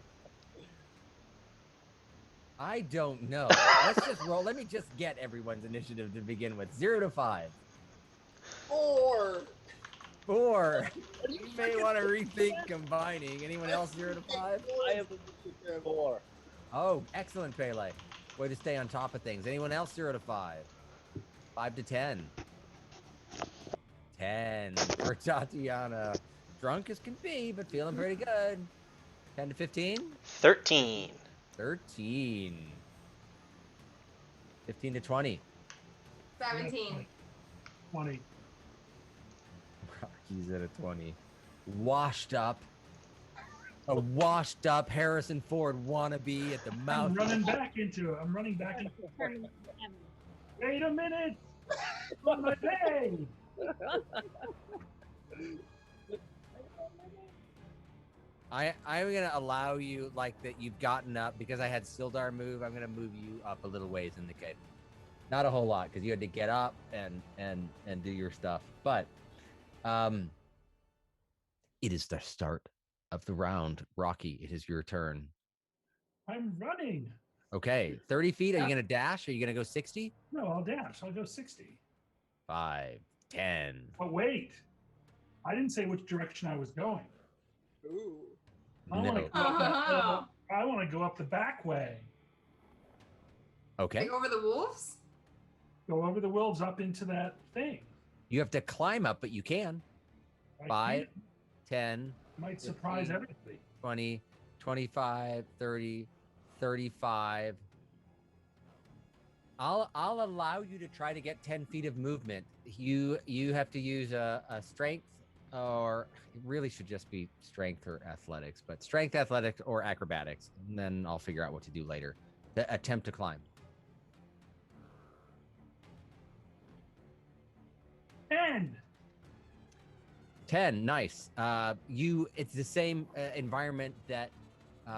[SPEAKER 3] I don't know. Let's just roll. Let me just get everyone's initiative to begin with. 0 to 5.
[SPEAKER 4] 4.
[SPEAKER 3] 4. You may want to rethink combining. Anyone else 0 to 5?
[SPEAKER 6] I have 4.
[SPEAKER 3] Oh, excellent, Pele. Way to stay on top of things. Anyone else 0 to 5? 5 to 10. 10 for Tatiana. Drunk as can be, but feeling pretty good. 10 to 15?
[SPEAKER 1] 13.
[SPEAKER 3] 13. 15 to 20.
[SPEAKER 5] 17.
[SPEAKER 7] 20.
[SPEAKER 3] He's at a 20. Washed up. A washed up Harrison Ford wannabe at the mouth.
[SPEAKER 7] I'm running back into it. Wait a minute. On my day.
[SPEAKER 3] I'm gonna allow you like that you've gotten up because I had Sildar move. I'm gonna move you up a little ways in the cave. Not a whole lot because you had to get up and do your stuff. But it is the start of the round. Rocky, it is your turn.
[SPEAKER 7] I'm running.
[SPEAKER 3] Okay, 30 feet. Are you gonna dash? Are you gonna go 60?
[SPEAKER 7] No, I'll dash. I'll go 60.
[SPEAKER 3] 5, 10.
[SPEAKER 7] But wait. I didn't say which direction I was going.
[SPEAKER 4] Ooh.
[SPEAKER 7] I want
[SPEAKER 3] No.
[SPEAKER 7] to go up I want to go up the back way.
[SPEAKER 3] Okay.
[SPEAKER 5] Like over the wolves?
[SPEAKER 7] Go over the wolves up into that thing.
[SPEAKER 3] You have to climb up, but you can.
[SPEAKER 7] I
[SPEAKER 3] 5,
[SPEAKER 7] can't.
[SPEAKER 3] 10,
[SPEAKER 7] Might surprise
[SPEAKER 3] 15.
[SPEAKER 7] everybody.
[SPEAKER 3] 20, 25, 30, 35. I'll allow you to try to get 10 feet of movement. You have to use a strength, or it really should just be strength or athletics, but strength, athletics, or acrobatics, and then I'll figure out what to do later. The attempt to climb.
[SPEAKER 7] 10.
[SPEAKER 3] 10, nice. It's the same environment that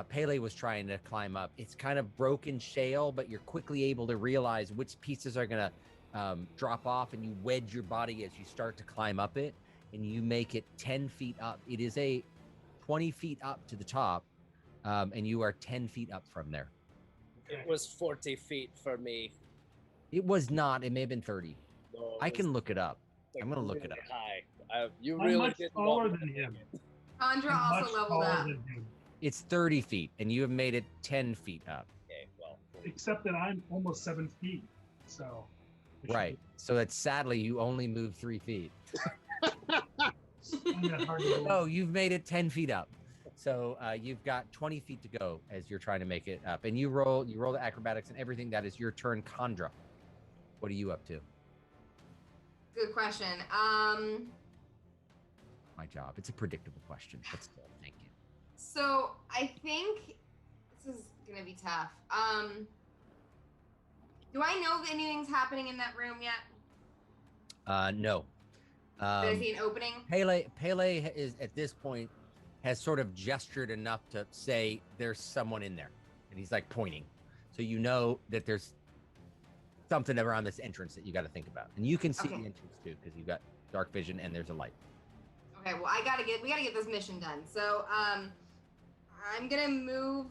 [SPEAKER 3] Pele was trying to climb up. It's kind of broken shale, but you're quickly able to realize which pieces are gonna drop off, and you wedge your body as you start to climb up it, and you make it 10 feet up. It is a 20 feet up to the top, and you are 10 feet up from there.
[SPEAKER 6] It was 40 feet for me.
[SPEAKER 3] It was not. It may have been 30.
[SPEAKER 6] No,
[SPEAKER 3] I
[SPEAKER 6] it
[SPEAKER 3] can
[SPEAKER 6] was,
[SPEAKER 3] look it up.
[SPEAKER 6] like,
[SPEAKER 3] I'm gonna look it
[SPEAKER 6] really
[SPEAKER 3] up.
[SPEAKER 6] high. You
[SPEAKER 7] I'm
[SPEAKER 6] really
[SPEAKER 7] much
[SPEAKER 6] did
[SPEAKER 7] taller
[SPEAKER 6] not
[SPEAKER 7] than
[SPEAKER 6] make
[SPEAKER 7] him.
[SPEAKER 6] it.
[SPEAKER 5] Chandra
[SPEAKER 7] I'm
[SPEAKER 5] also
[SPEAKER 7] much
[SPEAKER 5] leveled
[SPEAKER 7] taller
[SPEAKER 5] up.
[SPEAKER 7] than him.
[SPEAKER 3] It's 30 feet, and you have made it 10 feet up.
[SPEAKER 6] Okay, well.
[SPEAKER 7] Except that I'm almost 7 feet. So. it should
[SPEAKER 3] Right. So that's sadly you only moved 3 feet.
[SPEAKER 7] be kinda hard to believe.
[SPEAKER 3] Oh, you've made it 10 feet up. So you've got 20 feet to go as you're trying to make it up. And you roll the acrobatics and everything. That is your turn, Chandra. What are you up to?
[SPEAKER 5] Good question.
[SPEAKER 3] My job. It's a predictable question, but still, thank you.
[SPEAKER 5] So I think this is gonna be tough. Do I know if anything's happening in that room yet?
[SPEAKER 3] No.
[SPEAKER 5] Did I see an opening?
[SPEAKER 3] Pele is at this point has sort of gestured enough to say there's someone in there, and he's like pointing, so you know that there's something around this entrance that you got to think about, and you can see
[SPEAKER 5] Okay.
[SPEAKER 3] the entrance too because you've got dark vision and there's a light.
[SPEAKER 5] Okay, well we gotta get this mission done. So I'm gonna move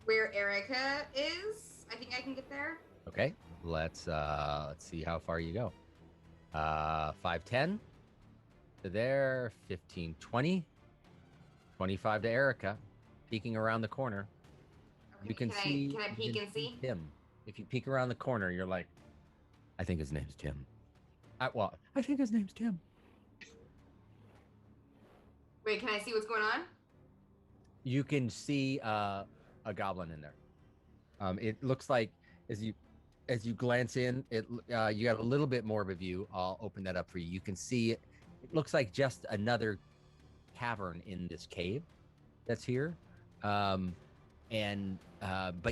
[SPEAKER 5] where Erica is. I think I can get there.
[SPEAKER 3] Okay, let's see how far you go. 510 to there, 15, 20, 25 to Erica, peeking around the corner.
[SPEAKER 5] Okay,
[SPEAKER 3] You can see.
[SPEAKER 5] Can I peek and see?
[SPEAKER 3] Tim. If you peek around the corner, you're like, I think his name's Tim. I think his name's Tim.
[SPEAKER 5] Wait, can I see what's going on?
[SPEAKER 3] You can see a goblin in there. It looks like as you glance in, you got a little bit more of a view. I'll open that up for you. You can see it looks like just another cavern in this cave that's here. But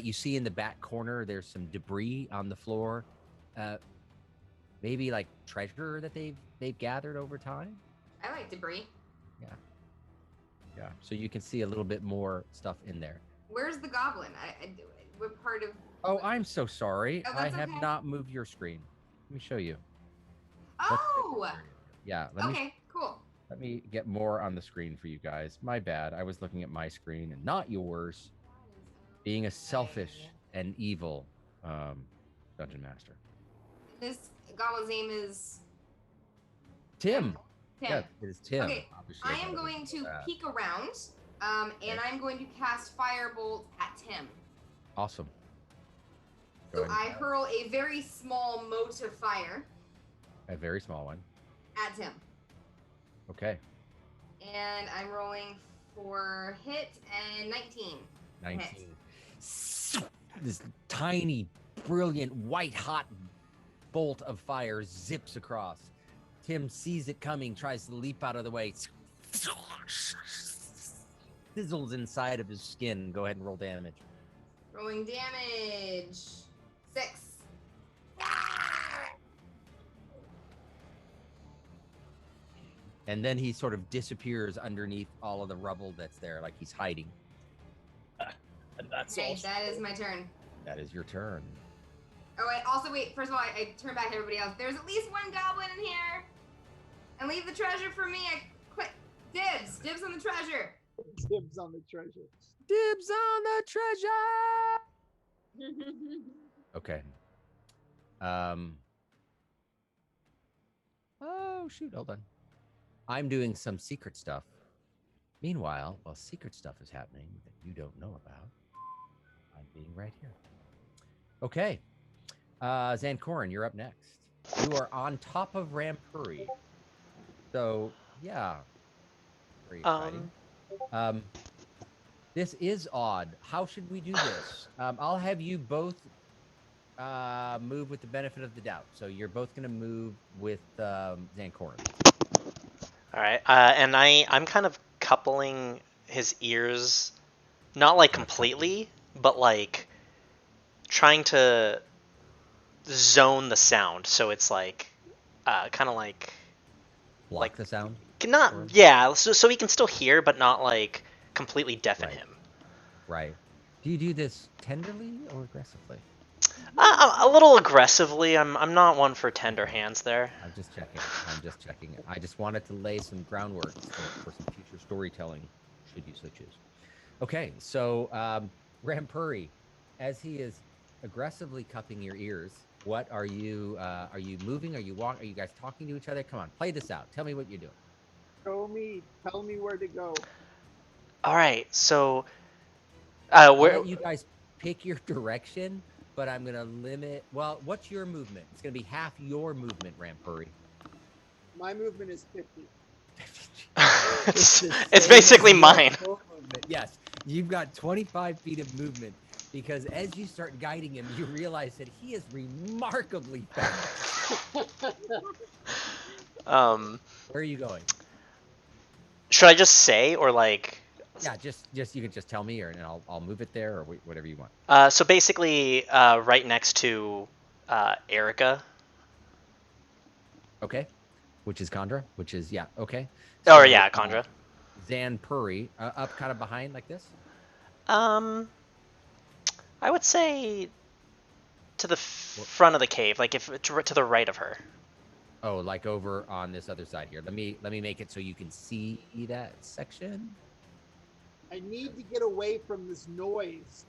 [SPEAKER 3] you see in the back corner there's some debris on the floor. Maybe like treasure that they've gathered over time.
[SPEAKER 5] I like debris.
[SPEAKER 3] Yeah. So you can see a little bit more stuff in there.
[SPEAKER 5] Where's the goblin? What part of?
[SPEAKER 3] Oh, I'm so sorry.
[SPEAKER 5] Oh,
[SPEAKER 3] I
[SPEAKER 5] that's
[SPEAKER 3] have
[SPEAKER 5] okay.
[SPEAKER 3] not moved your screen. Let me show you.
[SPEAKER 5] Oh.
[SPEAKER 3] Yeah.
[SPEAKER 5] Cool.
[SPEAKER 3] Let me get more on the screen for you guys. My bad. I was looking at my screen and not yours. Being a selfish and evil dungeon master.
[SPEAKER 5] This goblin's name is
[SPEAKER 3] Tim.
[SPEAKER 5] Tim.
[SPEAKER 3] Yeah, it is Tim.
[SPEAKER 5] Okay,
[SPEAKER 3] Obviously,
[SPEAKER 5] I am going to peek around, and I'm going to cast Firebolt at Tim.
[SPEAKER 3] Awesome.
[SPEAKER 5] So I hurl a very small mote of fire.
[SPEAKER 3] A very small one.
[SPEAKER 5] At Tim.
[SPEAKER 3] Okay.
[SPEAKER 5] And I'm rolling for hit and 19.
[SPEAKER 3] 19. This tiny, brilliant, white-hot bolt of fire zips across. Tim sees it coming, tries to leap out of the way. Sizzles inside of his skin. Go ahead and roll damage.
[SPEAKER 5] Rolling damage. 6.
[SPEAKER 3] And then he sort of disappears underneath all of the rubble that's there, like he's hiding.
[SPEAKER 6] And that's
[SPEAKER 5] Okay,
[SPEAKER 6] awesome.
[SPEAKER 5] that is my turn.
[SPEAKER 3] That is your turn.
[SPEAKER 5] Oh, wait. First of all, I turn back to everybody else. There's at least one goblin in here. And leave the treasure for me. I quit. Dibs. Dibs on the treasure.
[SPEAKER 4] Dibs on the treasure.
[SPEAKER 3] Dibs on the treasure! Okay. Oh, shoot. Hold on. I'm doing some secret stuff. Meanwhile, while secret stuff is happening that you don't know about, I'm being right here. Okay. Zancorin, you're up next. You are on top of Rampuri. So, yeah. Very exciting. This is odd. How should we do this? I'll have you both move with the benefit of the doubt. So you're both going to move with Zancorin.
[SPEAKER 1] All right. And I'm kind of coupling his ears, not like completely, but like trying to zone the sound. So it's like kind of like
[SPEAKER 3] Block the sound?
[SPEAKER 1] So he can still hear, but not like completely deafen him.
[SPEAKER 3] Right. Do you do this tenderly or aggressively?
[SPEAKER 1] A little aggressively. I'm not one for tender hands there.
[SPEAKER 3] I'm just checking. I just wanted to lay some groundwork for some future storytelling, should you so choose. Okay, so Rampuri, as he is aggressively cupping your ears, what are you moving? Are you walking? Are you guys talking to each other? Come on, play this out. Tell me what you're doing.
[SPEAKER 4] Tell me where to go.
[SPEAKER 1] All right, so
[SPEAKER 3] I'll let you guys pick your direction, but I'm gonna limit. Well, what's your movement? It's gonna be half your movement, Rampuri.
[SPEAKER 4] My movement is 50.
[SPEAKER 1] it's basically mine.
[SPEAKER 3] Yes, you've got 25 feet of movement because as you start guiding him, you realize that he is remarkably fast. Where are you going?
[SPEAKER 1] Should I just say, or like?
[SPEAKER 3] Yeah, just you can just tell me, and I'll move it there, or whatever you want.
[SPEAKER 1] So basically, right next to Erica.
[SPEAKER 3] Okay, which is Khandra, which is okay.
[SPEAKER 1] So, yeah, Khandra.
[SPEAKER 3] Zanpuri, up kind of behind like this.
[SPEAKER 1] I would say to the front of the cave, like if to the right of her.
[SPEAKER 3] Oh, like over on this other side here. Let me make it so you can see that section.
[SPEAKER 4] I need to get away from this noise.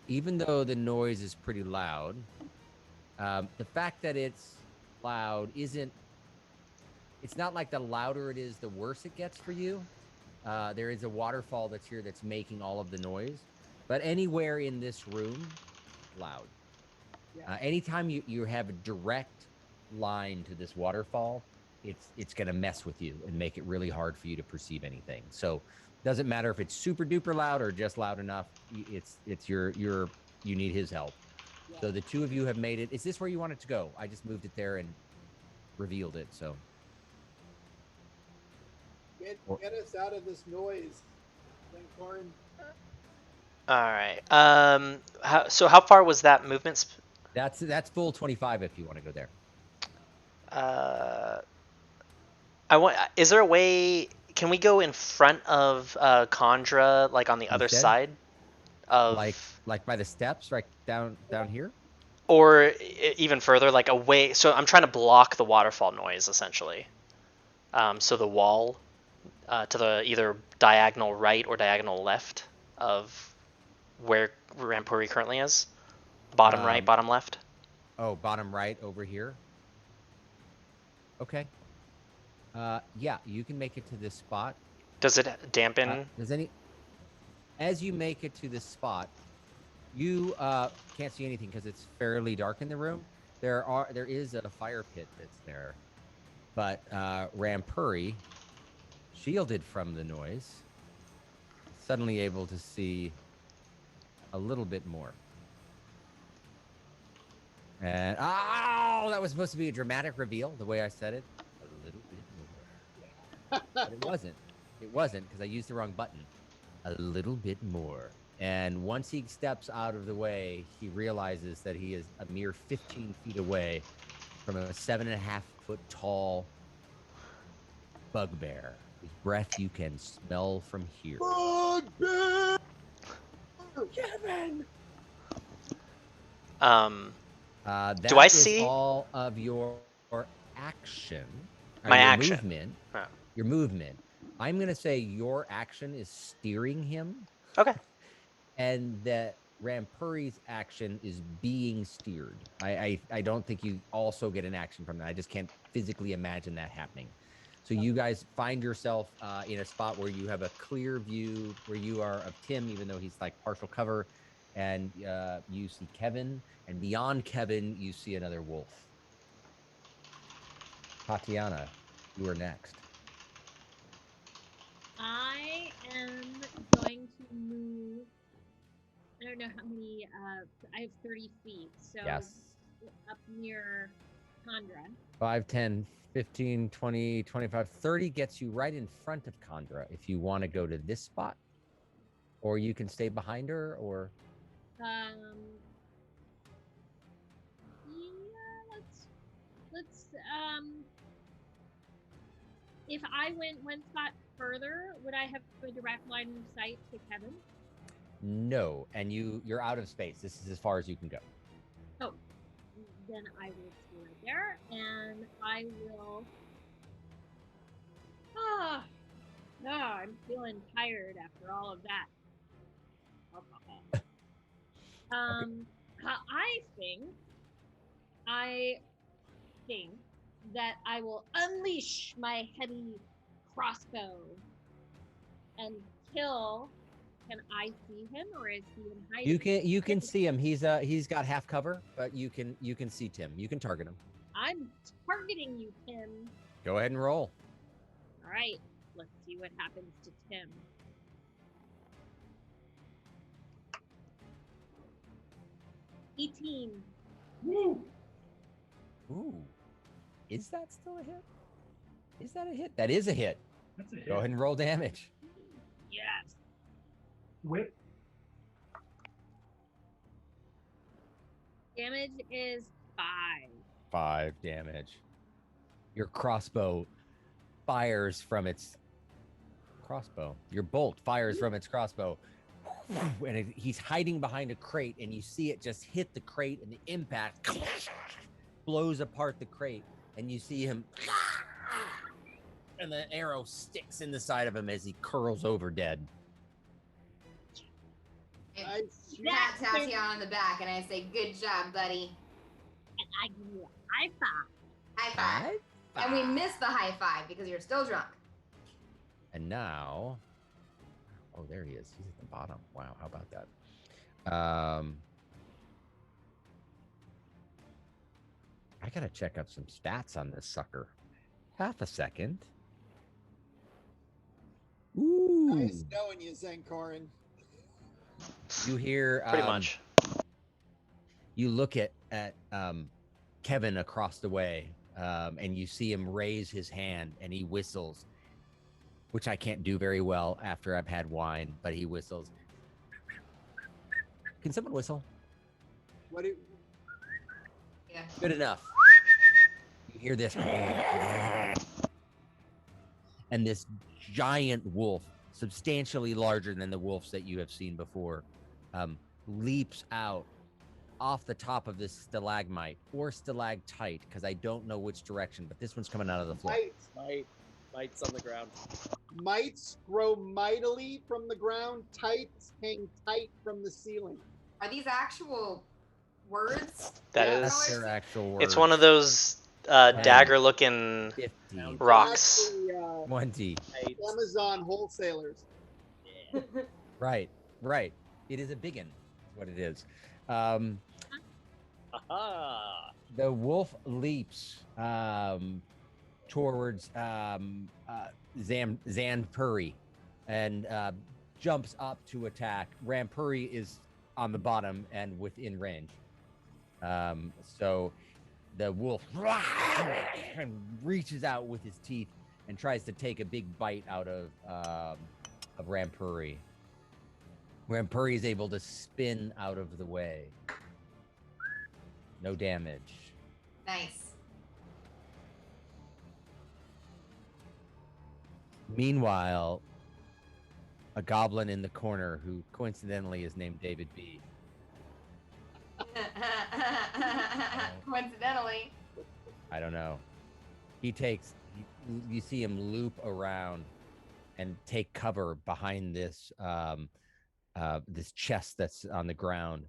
[SPEAKER 3] Even though the noise is pretty loud, The fact that it's loud isn't. It's not like the louder it is, the worse it gets for you. There is a waterfall that's here that's making all of the noise, but anywhere in this room, loud. Anytime you have a direct line to this waterfall, it's going to mess with you and make it really hard for you to perceive anything. So it doesn't matter if it's super duper loud or just loud enough. It's your you need his help. So the two of you have made it. Is this where you want it to go? I just moved it there and revealed it. So
[SPEAKER 4] Get us out of this noise, Lincoln.
[SPEAKER 1] All right. So how far was that movement?
[SPEAKER 3] that's full 25 if you want to go there.
[SPEAKER 1] Is there a way? Can we go in front of Condra, like on the other
[SPEAKER 3] Instead?
[SPEAKER 1] side of,
[SPEAKER 3] Like by the steps, right down here.
[SPEAKER 1] or even further, like away? So I'm trying to block the waterfall noise, essentially. So the wall to the either diagonal right or diagonal left of where Rampuri currently is. Bottom right, bottom left.
[SPEAKER 3] Oh, bottom right over here. Okay. Yeah, you can make it to this spot.
[SPEAKER 1] Does it dampen?
[SPEAKER 3] As you make it to this spot, you can't see anything because it's fairly dark in the room. There is a fire pit that's there, but Rampuri, shielded from the noise, suddenly able to see a little bit more. And that was supposed to be a dramatic reveal, the way I said it. A little bit more. But it wasn't. It wasn't because I used the wrong button. A little bit more. And once he steps out of the way, he realizes that he is a mere 15 feet away from a 7.5 foot tall bugbear, whose breath you can smell from here.
[SPEAKER 4] Bugbear! Kevin!
[SPEAKER 3] That
[SPEAKER 1] Do I
[SPEAKER 3] is
[SPEAKER 1] see
[SPEAKER 3] all of your action?
[SPEAKER 1] My
[SPEAKER 3] your
[SPEAKER 1] action.
[SPEAKER 3] Movement.
[SPEAKER 1] Oh.
[SPEAKER 3] Your movement. I'm gonna say your action is steering him.
[SPEAKER 1] Okay.
[SPEAKER 3] And that Rampuri's action is being steered. I don't think you also get an action from that. I just can't physically imagine that happening. So you guys find yourself in a spot where you have a clear view where you are of Tim, even though he's like partial cover, and you see Kevin, and beyond Kevin, you see another wolf. Tatiana, you are next.
[SPEAKER 2] I am going to move. I don't know how many. I have 30 feet, so
[SPEAKER 3] Yes.
[SPEAKER 2] up near Condra.
[SPEAKER 3] 5, 10, 15, 20, 25, 30 gets you right in front of Condra if you want to go to this spot. Or you can stay behind her, or...
[SPEAKER 2] Yeah, let's if I went one spot further, would I have a direct line of sight to Kevin?
[SPEAKER 3] No, and you're out of space. This is as far as you can go.
[SPEAKER 2] Oh, then I will stay right there, and I will. I'm feeling tired after all of that. I think that I will unleash my heavy crossbow and kill. Can I see him, or is he in hiding?
[SPEAKER 3] You can see him. He's got half cover, but you can see Tim. You can target him.
[SPEAKER 2] I'm targeting you, Tim.
[SPEAKER 3] Go ahead and roll.
[SPEAKER 2] All right, let's see what happens to Tim. $18.
[SPEAKER 7] Woo!
[SPEAKER 3] Ooh. Is that still a hit? Is that a hit? That is a hit.
[SPEAKER 7] That's a hit.
[SPEAKER 3] Go ahead and roll damage.
[SPEAKER 2] Yes.
[SPEAKER 7] Whip.
[SPEAKER 2] Damage is 5.
[SPEAKER 3] 5 damage. Your crossbow fires from its crossbow. Your bolt fires from its crossbow. And he's hiding behind a crate, and you see it just hit the crate, and the impact blows apart the crate, and you see him, and the arrow sticks in the side of him as he curls over dead.
[SPEAKER 5] I pat Tatiana on the back and I say, "Good job, buddy."
[SPEAKER 2] And I give you a high five.
[SPEAKER 5] High five. And we missed the high five because you're still drunk.
[SPEAKER 3] And now, oh, there he is. He's at the bottom. Wow, how about that? I gotta check up some stats on this sucker. Half a second. Ooh.
[SPEAKER 4] Nice knowing you, Zankorin.
[SPEAKER 3] You hear
[SPEAKER 1] Pretty much.
[SPEAKER 3] You look at Kevin across the way, and you see him raise his hand, and he whistles, which I can't do very well after I've had wine, but he whistles. Can someone whistle?
[SPEAKER 4] What do
[SPEAKER 5] Yeah.
[SPEAKER 3] Good enough. You hear this, and this giant wolf, substantially larger than the wolves that you have seen before, leaps out off the top of this stalagmite or stalactite, because I don't know which direction, but this one's coming out of the floor.
[SPEAKER 6] Mites on the ground.
[SPEAKER 4] Mites grow mightily from the ground. Tights hang tight from the ceiling.
[SPEAKER 5] Are these actual words?
[SPEAKER 1] That
[SPEAKER 4] Yeah.
[SPEAKER 3] That's
[SPEAKER 1] is.
[SPEAKER 3] their actual word.
[SPEAKER 1] It's one of those dagger-looking
[SPEAKER 3] 15,
[SPEAKER 1] rocks.
[SPEAKER 4] Actually,
[SPEAKER 3] 20.
[SPEAKER 4] Amazon wholesalers.
[SPEAKER 6] Yeah.
[SPEAKER 3] Right. It is a biggin, what it is.
[SPEAKER 6] Aha!
[SPEAKER 3] The wolf leaps towards Zanpuri and jumps up to attack. Rampuri is on the bottom and within range. So the wolf reaches out with his teeth and tries to take a big bite out of Rampuri. Rampuri is able to spin out of the way. No damage.
[SPEAKER 5] Nice.
[SPEAKER 3] Meanwhile, a goblin in the corner who coincidentally is named David B.
[SPEAKER 5] Coincidentally.
[SPEAKER 3] I don't know. You see him loop around and take cover behind this this chest that's on the ground,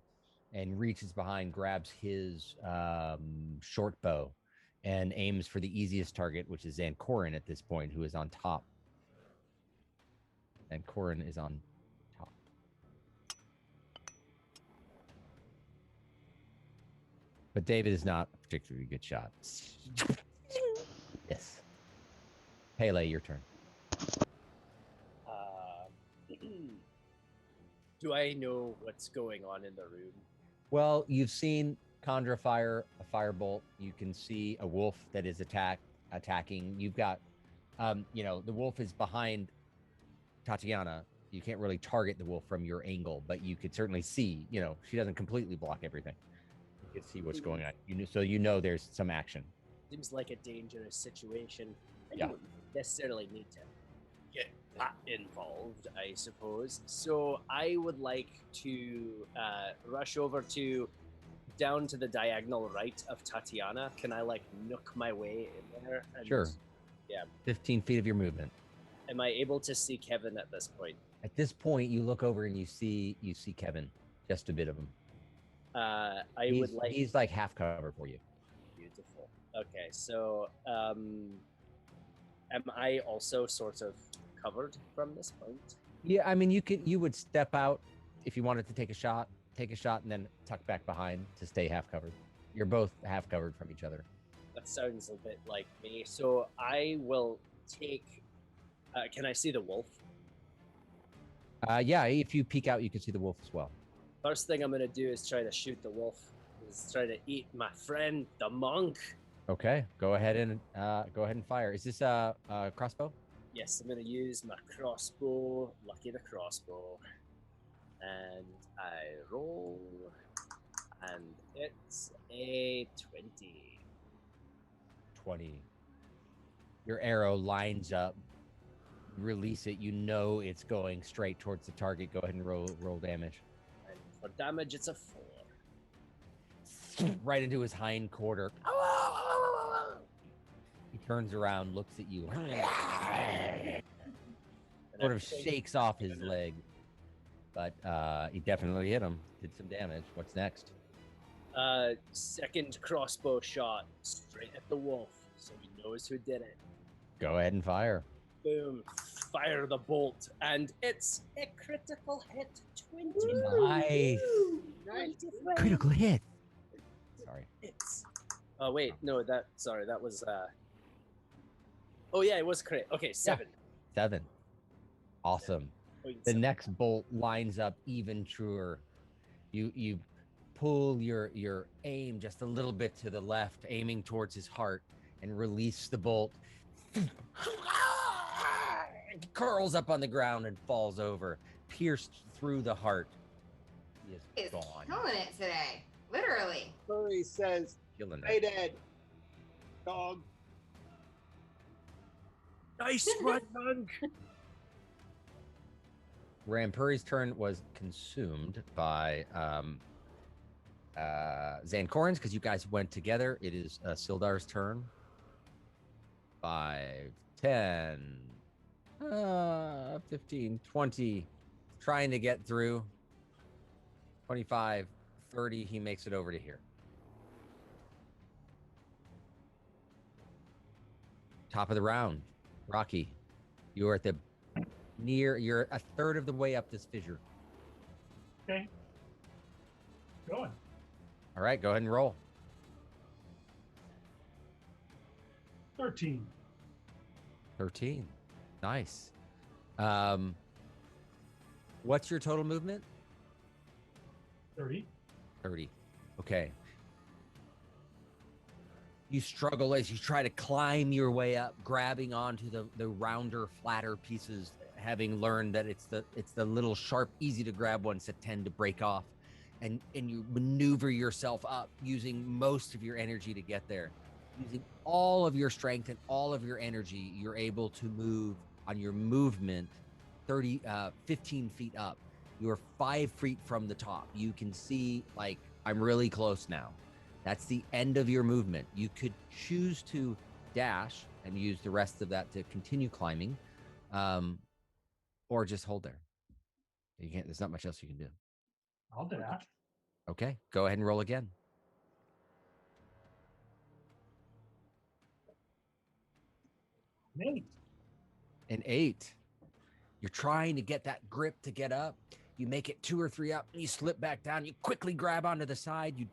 [SPEAKER 3] and reaches behind, grabs his short bow, and aims for the easiest target, which is Zankorin at this point, who is on top. And Corin is on top. But David is not a particularly good shot. Yes. Pele, your turn.
[SPEAKER 6] Do I know what's going on in the room?
[SPEAKER 3] Well, you've seen Condra fire a firebolt. You can see a wolf that is attacking. You've got, the wolf is behind Tatiana. You can't really target the wolf from your angle, but you could certainly see, she doesn't completely block everything. You can see what's going on. So there's some action.
[SPEAKER 6] Seems like a dangerous situation. I
[SPEAKER 3] Yeah.
[SPEAKER 6] don't necessarily need to get that involved, I suppose. So I would like to rush over to down to the diagonal right of Tatiana. Can I nook my way in there?
[SPEAKER 3] Sure.
[SPEAKER 6] Yeah.
[SPEAKER 3] 15 feet of your movement.
[SPEAKER 6] Am I able to see Kevin at this point?
[SPEAKER 3] At this point, you look over and you see Kevin, just a bit of him. He's like half cover for you.
[SPEAKER 6] Beautiful. Okay, so am I also sort of covered from this point?
[SPEAKER 3] Yeah, I mean, you would step out if you wanted to take a shot, and then tuck back behind to stay half covered. You're both half covered from each other.
[SPEAKER 6] That sounds a bit like me. So I will take. Can I see the wolf?
[SPEAKER 3] Yeah, if you peek out, you can see the wolf as well.
[SPEAKER 6] First thing I'm gonna do is try to shoot the wolf. Is try to eat my friend, the monk.
[SPEAKER 3] Okay, go ahead and fire. Is this a crossbow?
[SPEAKER 6] Yes, I'm gonna use my crossbow. Lucky the crossbow. And I roll, and it's a 20.
[SPEAKER 3] 20. Your arrow lines up. Release it. It's going straight towards the target. Go ahead and roll damage.
[SPEAKER 6] And for damage, it's a 4.
[SPEAKER 3] Right into his hind quarter. He turns around, looks at you, sort of shakes off his leg. But he definitely hit him. Did some damage. What's next?
[SPEAKER 6] Second crossbow shot straight at the wolf, so he knows who did it.
[SPEAKER 3] Go ahead and fire.
[SPEAKER 6] Boom! Fire the bolt, and it's a critical hit. 20.
[SPEAKER 3] Nice. Critical hit. Sorry.
[SPEAKER 6] It's. Oh wait, no. That was. Oh yeah, it was crit. Okay, 7.
[SPEAKER 3] 7. Awesome. The next bolt lines up even truer. You pull your aim just a little bit to the left, aiming towards his heart, and release the bolt. It curls up on the ground and falls over, pierced through the heart. He is
[SPEAKER 5] He's
[SPEAKER 3] gone.
[SPEAKER 5] killing it today. Literally.
[SPEAKER 4] Furry says,
[SPEAKER 3] Killing
[SPEAKER 4] "Stay
[SPEAKER 3] it.
[SPEAKER 4] dead, dog."
[SPEAKER 6] Nice one, monk.
[SPEAKER 3] Rampuri's turn was consumed by Zancorin's because you guys went together. It is Sildar's turn. 5, 10, 15, 20. Trying to get through. 25, 30. He makes it over to here. Top of the round. Rocky, you're at the you're a third of the way up this fissure.
[SPEAKER 7] Okay. Going.
[SPEAKER 3] All right, go ahead and roll.
[SPEAKER 7] 13.
[SPEAKER 3] 13. Nice. What's your total movement?
[SPEAKER 7] 30.
[SPEAKER 3] 30. Okay. You struggle as you try to climb your way up, grabbing onto the rounder, flatter pieces, having learned that it's the little sharp, easy to grab ones that tend to break off. And you maneuver yourself up using most of your energy to get there. Using all of your strength and all of your energy, you're able to move on your movement 15 feet up. You're 5 feet from the top. You can see, like, I'm really close now. That's the end of your movement. You could choose to dash and use the rest of that to continue climbing, or just hold there. You can't. There's not much else you can do.
[SPEAKER 7] I'll dash.
[SPEAKER 3] Okay, go ahead and roll again.
[SPEAKER 7] Nate.
[SPEAKER 3] An 8. You're trying to get that grip to get up. You make it 2 or 3 up, and you slip back down. You quickly grab onto the side. You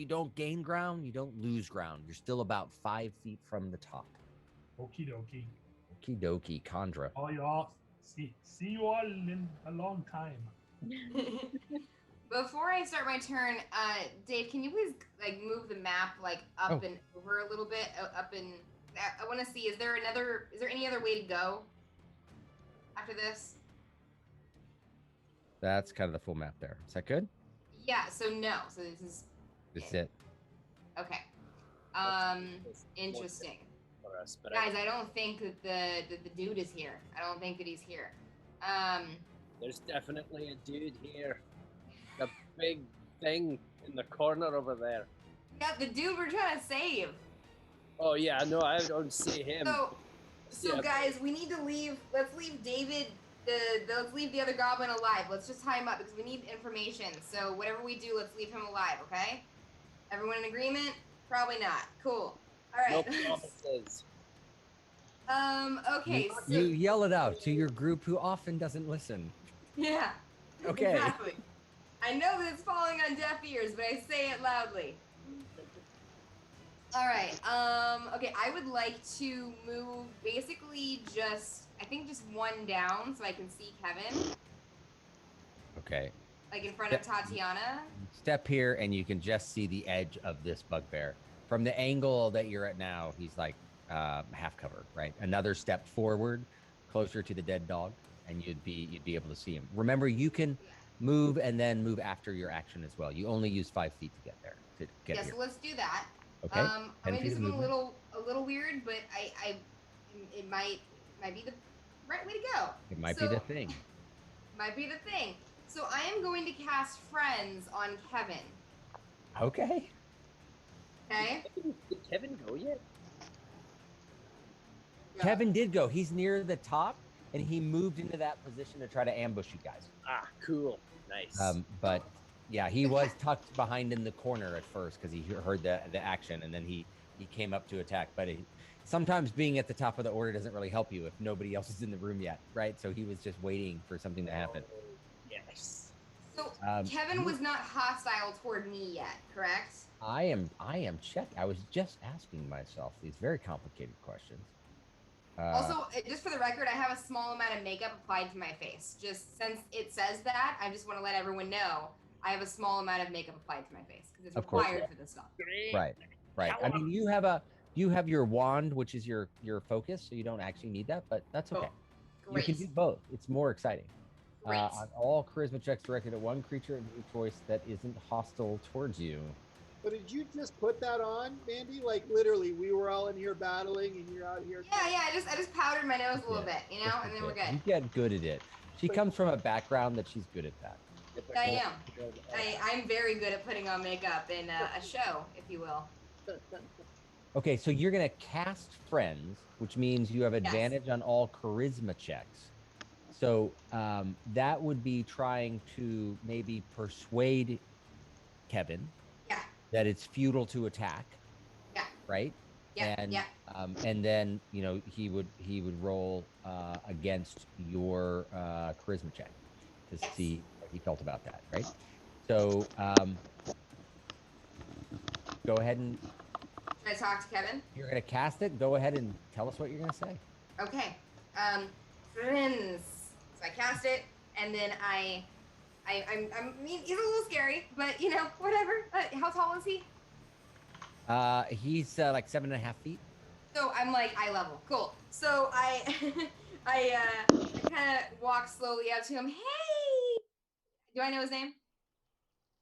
[SPEAKER 3] don't gain ground. You don't lose ground. You're still about 5 feet from the top.
[SPEAKER 7] Okie dokie.
[SPEAKER 3] Okie dokie, Condra.
[SPEAKER 7] All y'all. See you all in a long time.
[SPEAKER 5] Before I start my turn, Dave, can you please like move the map like up and over a little bit? Up and I want to see. Is there any other way to go after this?
[SPEAKER 3] That's kind of the full map there. Is that good?
[SPEAKER 5] Yeah. So no. So this is.
[SPEAKER 3] That's it.
[SPEAKER 5] Okay. Interesting.
[SPEAKER 6] For us, but
[SPEAKER 5] Guys, I don't think that the dude is here. I don't think that he's here.
[SPEAKER 6] There's definitely a dude here. The big thing in the corner over there.
[SPEAKER 5] Yeah, the dude we're trying to save.
[SPEAKER 6] Oh yeah, no, I don't see him.
[SPEAKER 5] So
[SPEAKER 6] Yeah.
[SPEAKER 5] guys, we need to leave. Let's leave David. Let's leave the other goblin alive. Let's just tie him up because we need information. So whatever we do, let's leave him alive. Okay? Everyone in agreement? Probably not. Cool. All
[SPEAKER 6] No
[SPEAKER 5] right.
[SPEAKER 6] promises.
[SPEAKER 5] Okay. So
[SPEAKER 3] You yell it out to your group who often doesn't listen.
[SPEAKER 5] yeah.
[SPEAKER 3] Okay.
[SPEAKER 5] Exactly. I know that it's falling on deaf ears, but I say it loudly. All right. Okay, I would like to move basically just one down so I can see Kevin,
[SPEAKER 3] Okay.
[SPEAKER 5] like in front of Tatiana.
[SPEAKER 3] Step here, and you can just see the edge of this bugbear. From the angle that you're at now, he's like half covered, right? Another step forward, closer to the dead dog, and you'd be able to see him. Remember, you can move and then move after your action as well. You only use 5 feet to get there.
[SPEAKER 5] Yeah, so let's do that.
[SPEAKER 3] Okay.
[SPEAKER 5] I'm
[SPEAKER 3] 10
[SPEAKER 5] gonna do
[SPEAKER 3] feet of
[SPEAKER 5] something
[SPEAKER 3] movement.
[SPEAKER 5] a little weird, but it might be the right way to go.
[SPEAKER 3] It might be the thing.
[SPEAKER 5] Might be the thing. So I am going to cast Friends on Kevin.
[SPEAKER 3] Okay.
[SPEAKER 5] Okay.
[SPEAKER 6] Did Kevin go yet?
[SPEAKER 3] Kevin did go. He's near the top, and he moved into that position to try to ambush you guys.
[SPEAKER 6] Ah, cool. Nice.
[SPEAKER 3] But Yeah, he was tucked behind in the corner at first because he heard the action, and then he came up to attack. But sometimes being at the top of the order doesn't really help you if nobody else is in the room yet, right? So he was just waiting for something to happen.
[SPEAKER 6] Yes.
[SPEAKER 5] So Kevin was not hostile toward me yet, correct?
[SPEAKER 3] I am check. I was just asking myself these very complicated questions.
[SPEAKER 5] Also, just for the record, I have a small amount of makeup applied to my face. Just since it says that, I just want to let everyone know I have a small amount of makeup applied to my face because it's required for this stuff.
[SPEAKER 3] Right. I mean, you have your wand, which is your focus, so you don't actually need that, but that's okay. You can do both. It's more exciting. On all charisma checks directed at one creature of your choice that isn't hostile towards you.
[SPEAKER 4] But did you just put that on, Mandy? Like literally, we were all in here battling, and you're out here.
[SPEAKER 5] Yeah. I just powdered my nose a little bit, you know, and then we're good.
[SPEAKER 3] You get good at it. She comes from a background that she's good at that.
[SPEAKER 5] I am. I'm very good at putting on makeup in a show, if you will.
[SPEAKER 3] Okay, so you're gonna cast Friends, which means you have advantage on all charisma checks. So that would be trying to maybe persuade Kevin that it's futile to attack.
[SPEAKER 5] Yeah.
[SPEAKER 3] Right.
[SPEAKER 5] Yeah.
[SPEAKER 3] And then he would roll against your charisma check to see what he felt about that. Right. So go ahead and.
[SPEAKER 5] Should I talk to Kevin?
[SPEAKER 3] You're gonna cast it. Go ahead and tell us what you're gonna say.
[SPEAKER 5] Okay. Friends. So I cast it, and then I mean, he's a little scary, but whatever. How tall is he?
[SPEAKER 3] He's like 7.5 feet.
[SPEAKER 5] So I'm like eye level. Cool. So I kind of walk slowly up to him. Hey, do I know his name?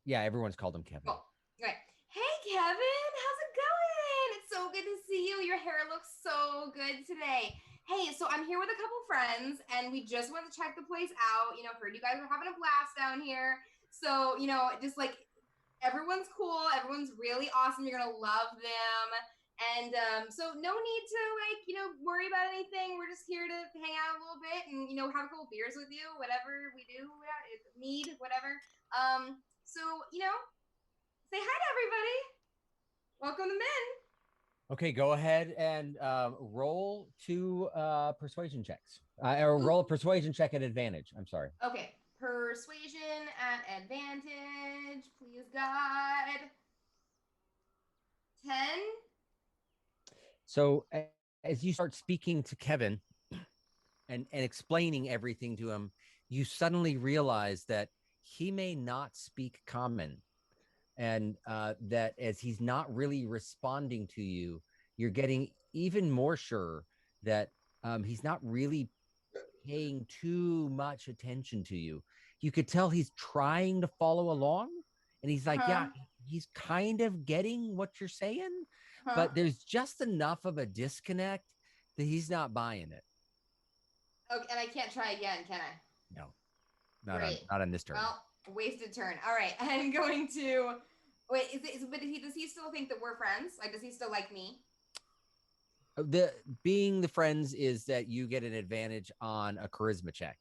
[SPEAKER 3] Yeah, everyone's called him Kevin.
[SPEAKER 5] Cool. Right. Hey, Kevin, how's it going? It's so good to see you. Your hair looks so good today. Hey, so I'm here with a couple friends, and we just wanted to check the place out. Heard you guys were having a blast down here. So, just like everyone's cool. Everyone's really awesome. You're going to love them. And so no need to worry about anything. We're just here to hang out a little bit and, have a couple beers with you, whatever we do, mead, whatever. So, say hi to everybody. Welcome to Men.
[SPEAKER 3] Okay, go ahead and roll 2 persuasion checks. Or roll a persuasion check at advantage. I'm sorry.
[SPEAKER 5] Okay, persuasion at advantage, please God. 10.
[SPEAKER 3] So as you start speaking to Kevin and explaining everything to him, you suddenly realize that he may not speak common. And that as he's not really responding to you, you're getting even more sure that he's not really paying too much attention to you. You could tell he's trying to follow along, and he's like, yeah, he's kind of getting what you're saying, but there's just enough of a disconnect that he's not buying it.
[SPEAKER 5] Okay, and I can't try again, can I?
[SPEAKER 3] No, not on this turn.
[SPEAKER 5] Well, wasted turn. All right, I'm going to wait. Does he still think that we're friends? Like, does he still like me?
[SPEAKER 3] Being the friends is that you get an advantage on a charisma check.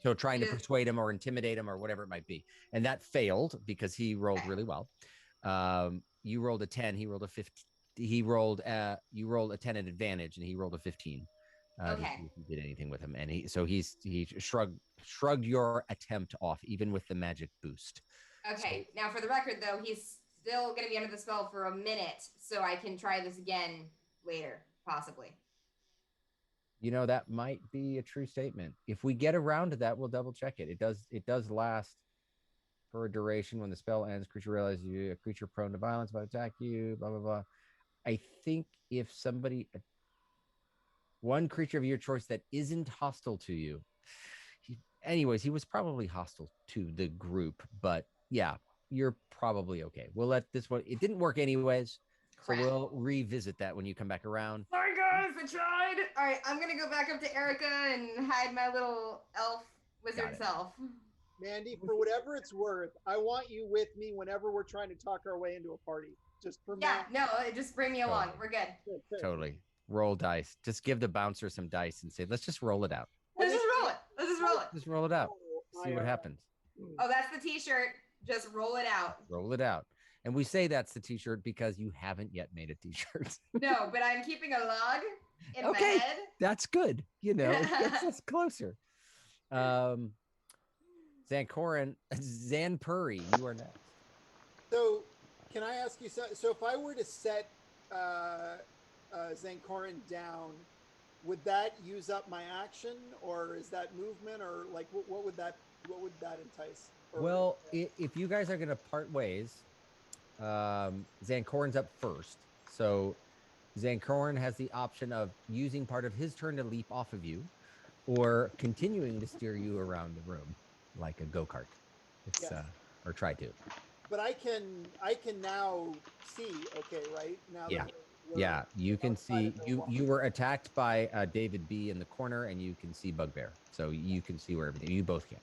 [SPEAKER 3] So trying to persuade him or intimidate him or whatever it might be, and that failed because he rolled really well. You rolled a 10. He rolled a 15. You rolled a 10 at advantage, and he rolled a 15. To see if you did anything with him, and he shrugged your attempt off, even with the magic boost.
[SPEAKER 5] Okay. Now, for the record, though, he's still going to be under the spell for a minute, so I can try this again later, possibly.
[SPEAKER 3] That might be a true statement. If we get around to that, we'll double check it. It does last for a duration. When the spell ends, creature realizes you a creature prone to violence might attack you. Blah blah blah. I think if one creature of your choice that isn't hostile to you. He was probably hostile to the group, but yeah, you're probably okay. We'll let this one. It didn't work anyways, so we'll revisit that when you come back around.
[SPEAKER 5] Sorry guys, I tried. All right, I'm gonna go back up to Erica and hide my little elf wizard self.
[SPEAKER 4] Mandy, for whatever it's worth, I want you with me whenever we're trying to talk our way into a party. Just for
[SPEAKER 5] just bring me along. We're good.
[SPEAKER 3] Totally. Roll dice. Just give the bouncer some dice and say, let's just roll it out.
[SPEAKER 5] Let's just roll it.
[SPEAKER 3] Just roll it out. See what happens.
[SPEAKER 5] Oh, that's the T-shirt. Just roll it out.
[SPEAKER 3] Roll it out. And we say that's the T-shirt because you haven't yet made a T-shirt.
[SPEAKER 5] No, but I'm keeping a log in my
[SPEAKER 3] Okay.
[SPEAKER 5] head.
[SPEAKER 3] That's good. You know, it gets us closer. Zancorin, Zanpuri, you are next.
[SPEAKER 4] So, can I ask you so if I were to set Zancorin down, would that use up my action, or is that movement, or like what would that entice? Or,
[SPEAKER 3] Well, if you guys are going to part ways, Zancorin's up first. So Zancorin has the option of using part of his turn to leap off of you, or continuing to steer you around the room like a go-kart. It's
[SPEAKER 4] Yes.
[SPEAKER 3] Or try to.
[SPEAKER 4] But I can now see. Okay, right now.
[SPEAKER 3] Yeah.
[SPEAKER 4] That we're
[SPEAKER 3] Yeah, you can
[SPEAKER 4] outside
[SPEAKER 3] see
[SPEAKER 4] of the
[SPEAKER 3] you
[SPEAKER 4] wall.
[SPEAKER 3] you were attacked by David B in the corner, and you can see Bugbear, so you can see where everything. You both can.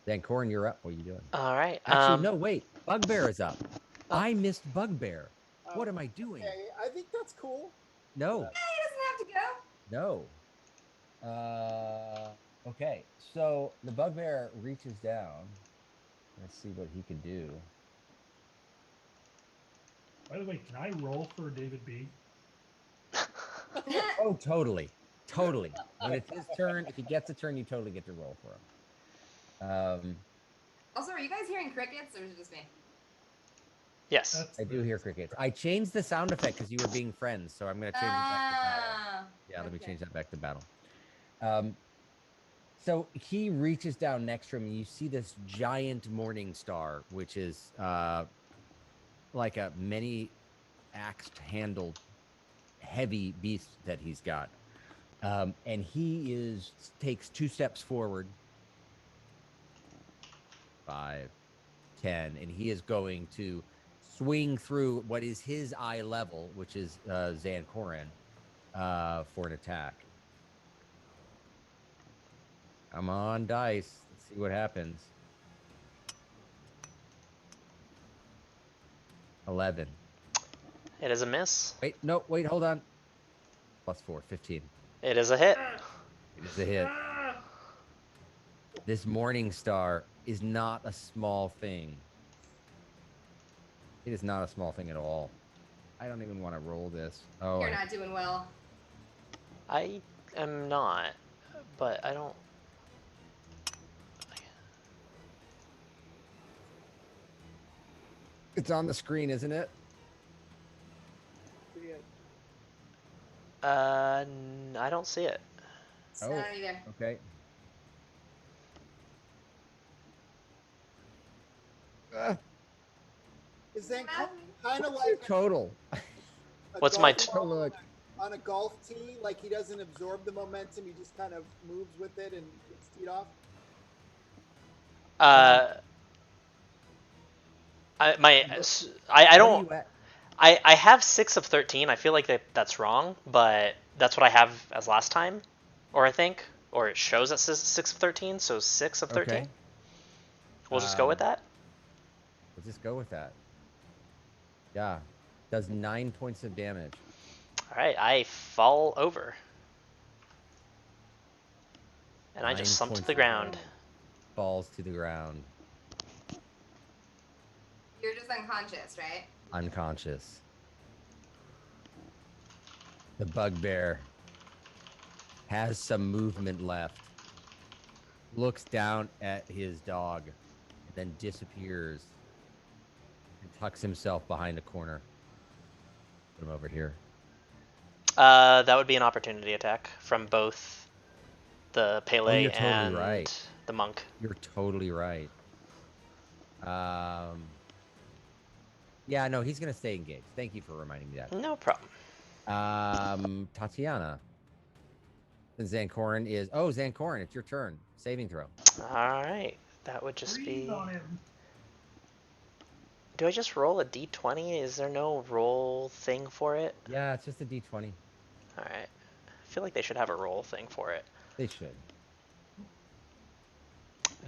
[SPEAKER 3] Then Corin, you're up. What are you doing?
[SPEAKER 1] All right.
[SPEAKER 3] Actually, no, wait. Bugbear is up. I missed Bugbear. What am I doing?
[SPEAKER 4] Okay, I think that's cool.
[SPEAKER 3] No,
[SPEAKER 5] He doesn't have to go.
[SPEAKER 3] no. Okay, so the Bugbear reaches down. Let's see what he can do.
[SPEAKER 7] By the way, can I roll for David B?
[SPEAKER 3] Oh, totally. When it's his turn, if he gets a turn, you totally get to roll for him.
[SPEAKER 5] Also, are you guys hearing crickets, or is it just me?
[SPEAKER 1] Yes.
[SPEAKER 3] I do hear crickets. I changed the sound effect because you were being friends, so I'm going to change it back to battle. Yeah, let me change that back to battle. So he reaches down next to him, and you see this giant morning star, which is like a many-axed-handled heavy beast that he's got. And he takes 2 steps forward. 5, 10, and he is going to swing through what is his eye level, which is Zancorin, for an attack. Come on, dice. Let's see what happens. 11.
[SPEAKER 1] It is a miss.
[SPEAKER 3] Wait, hold on. +4, 15.
[SPEAKER 1] It is a hit.
[SPEAKER 3] It is a hit. This morning star is not a small thing. It is not a small thing at all. I don't even want to roll this. Oh,
[SPEAKER 5] You're not doing well.
[SPEAKER 1] I am not, but I don't.
[SPEAKER 3] It's on the screen, isn't it?
[SPEAKER 1] I don't see it.
[SPEAKER 5] It's not either.
[SPEAKER 3] Okay.
[SPEAKER 4] Is that kind of
[SPEAKER 3] What's your
[SPEAKER 4] like
[SPEAKER 3] total?
[SPEAKER 1] What's my
[SPEAKER 4] golf on a golf tee? Like he doesn't absorb the momentum; he just kind of moves with it and gets teed off.
[SPEAKER 1] I don't. I have 6 of 13. I feel like that's wrong, but that's what I have as last time, or I think, or it shows at 6 of 13, so 6 of 13.
[SPEAKER 3] Okay.
[SPEAKER 1] We'll just go with that.
[SPEAKER 3] We'll just go with that. Yeah, does 9 points of damage.
[SPEAKER 1] All right, I fall over, and I just slump to the ground.
[SPEAKER 3] Falls to the ground.
[SPEAKER 5] You're just unconscious, right?
[SPEAKER 3] Unconscious. The Bugbear has some movement left. Looks down at his dog, and then disappears and tucks himself behind a corner. Put him over here.
[SPEAKER 1] That would be an opportunity attack from both the Pele
[SPEAKER 3] you're totally
[SPEAKER 1] and
[SPEAKER 3] right.
[SPEAKER 1] the monk.
[SPEAKER 3] You're totally right. Yeah, no, he's going to stay engaged. Thank you for reminding me that.
[SPEAKER 1] No problem.
[SPEAKER 3] Tatiana. Zancorin is... Oh, Zancorin, it's your turn. Saving throw.
[SPEAKER 1] All right. That would just
[SPEAKER 7] Breathe
[SPEAKER 1] be...
[SPEAKER 7] on him.
[SPEAKER 1] Do I just roll a d20? Is there no roll thing for it?
[SPEAKER 3] Yeah, it's just a d20.
[SPEAKER 1] All right. I feel like they should have a roll thing for it.
[SPEAKER 3] They should.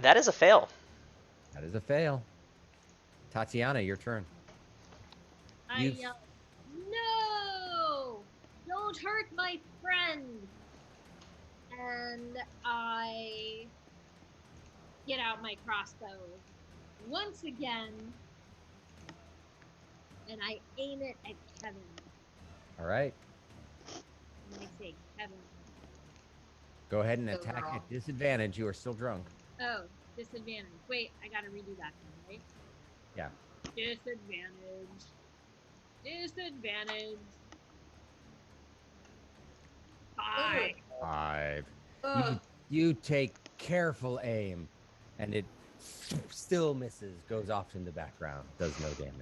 [SPEAKER 1] That is a fail.
[SPEAKER 3] That is a fail. Tatiana, your turn.
[SPEAKER 9] I yell, "No! Don't hurt my friend!" And get out my crossbow once again, and I aim it at Kevin.
[SPEAKER 3] All right.
[SPEAKER 9] And I say, Kevin.
[SPEAKER 3] Go ahead and
[SPEAKER 5] Go
[SPEAKER 3] attack
[SPEAKER 5] girl.
[SPEAKER 3] at disadvantage. You are still drunk.
[SPEAKER 9] Oh, disadvantage. Wait, I gotta redo that one, right?
[SPEAKER 3] Yeah.
[SPEAKER 9] Disadvantage. Disadvantage. 5.
[SPEAKER 3] 5.
[SPEAKER 5] Ugh.
[SPEAKER 3] You take careful aim, and it still misses, goes off in the background, does no damage.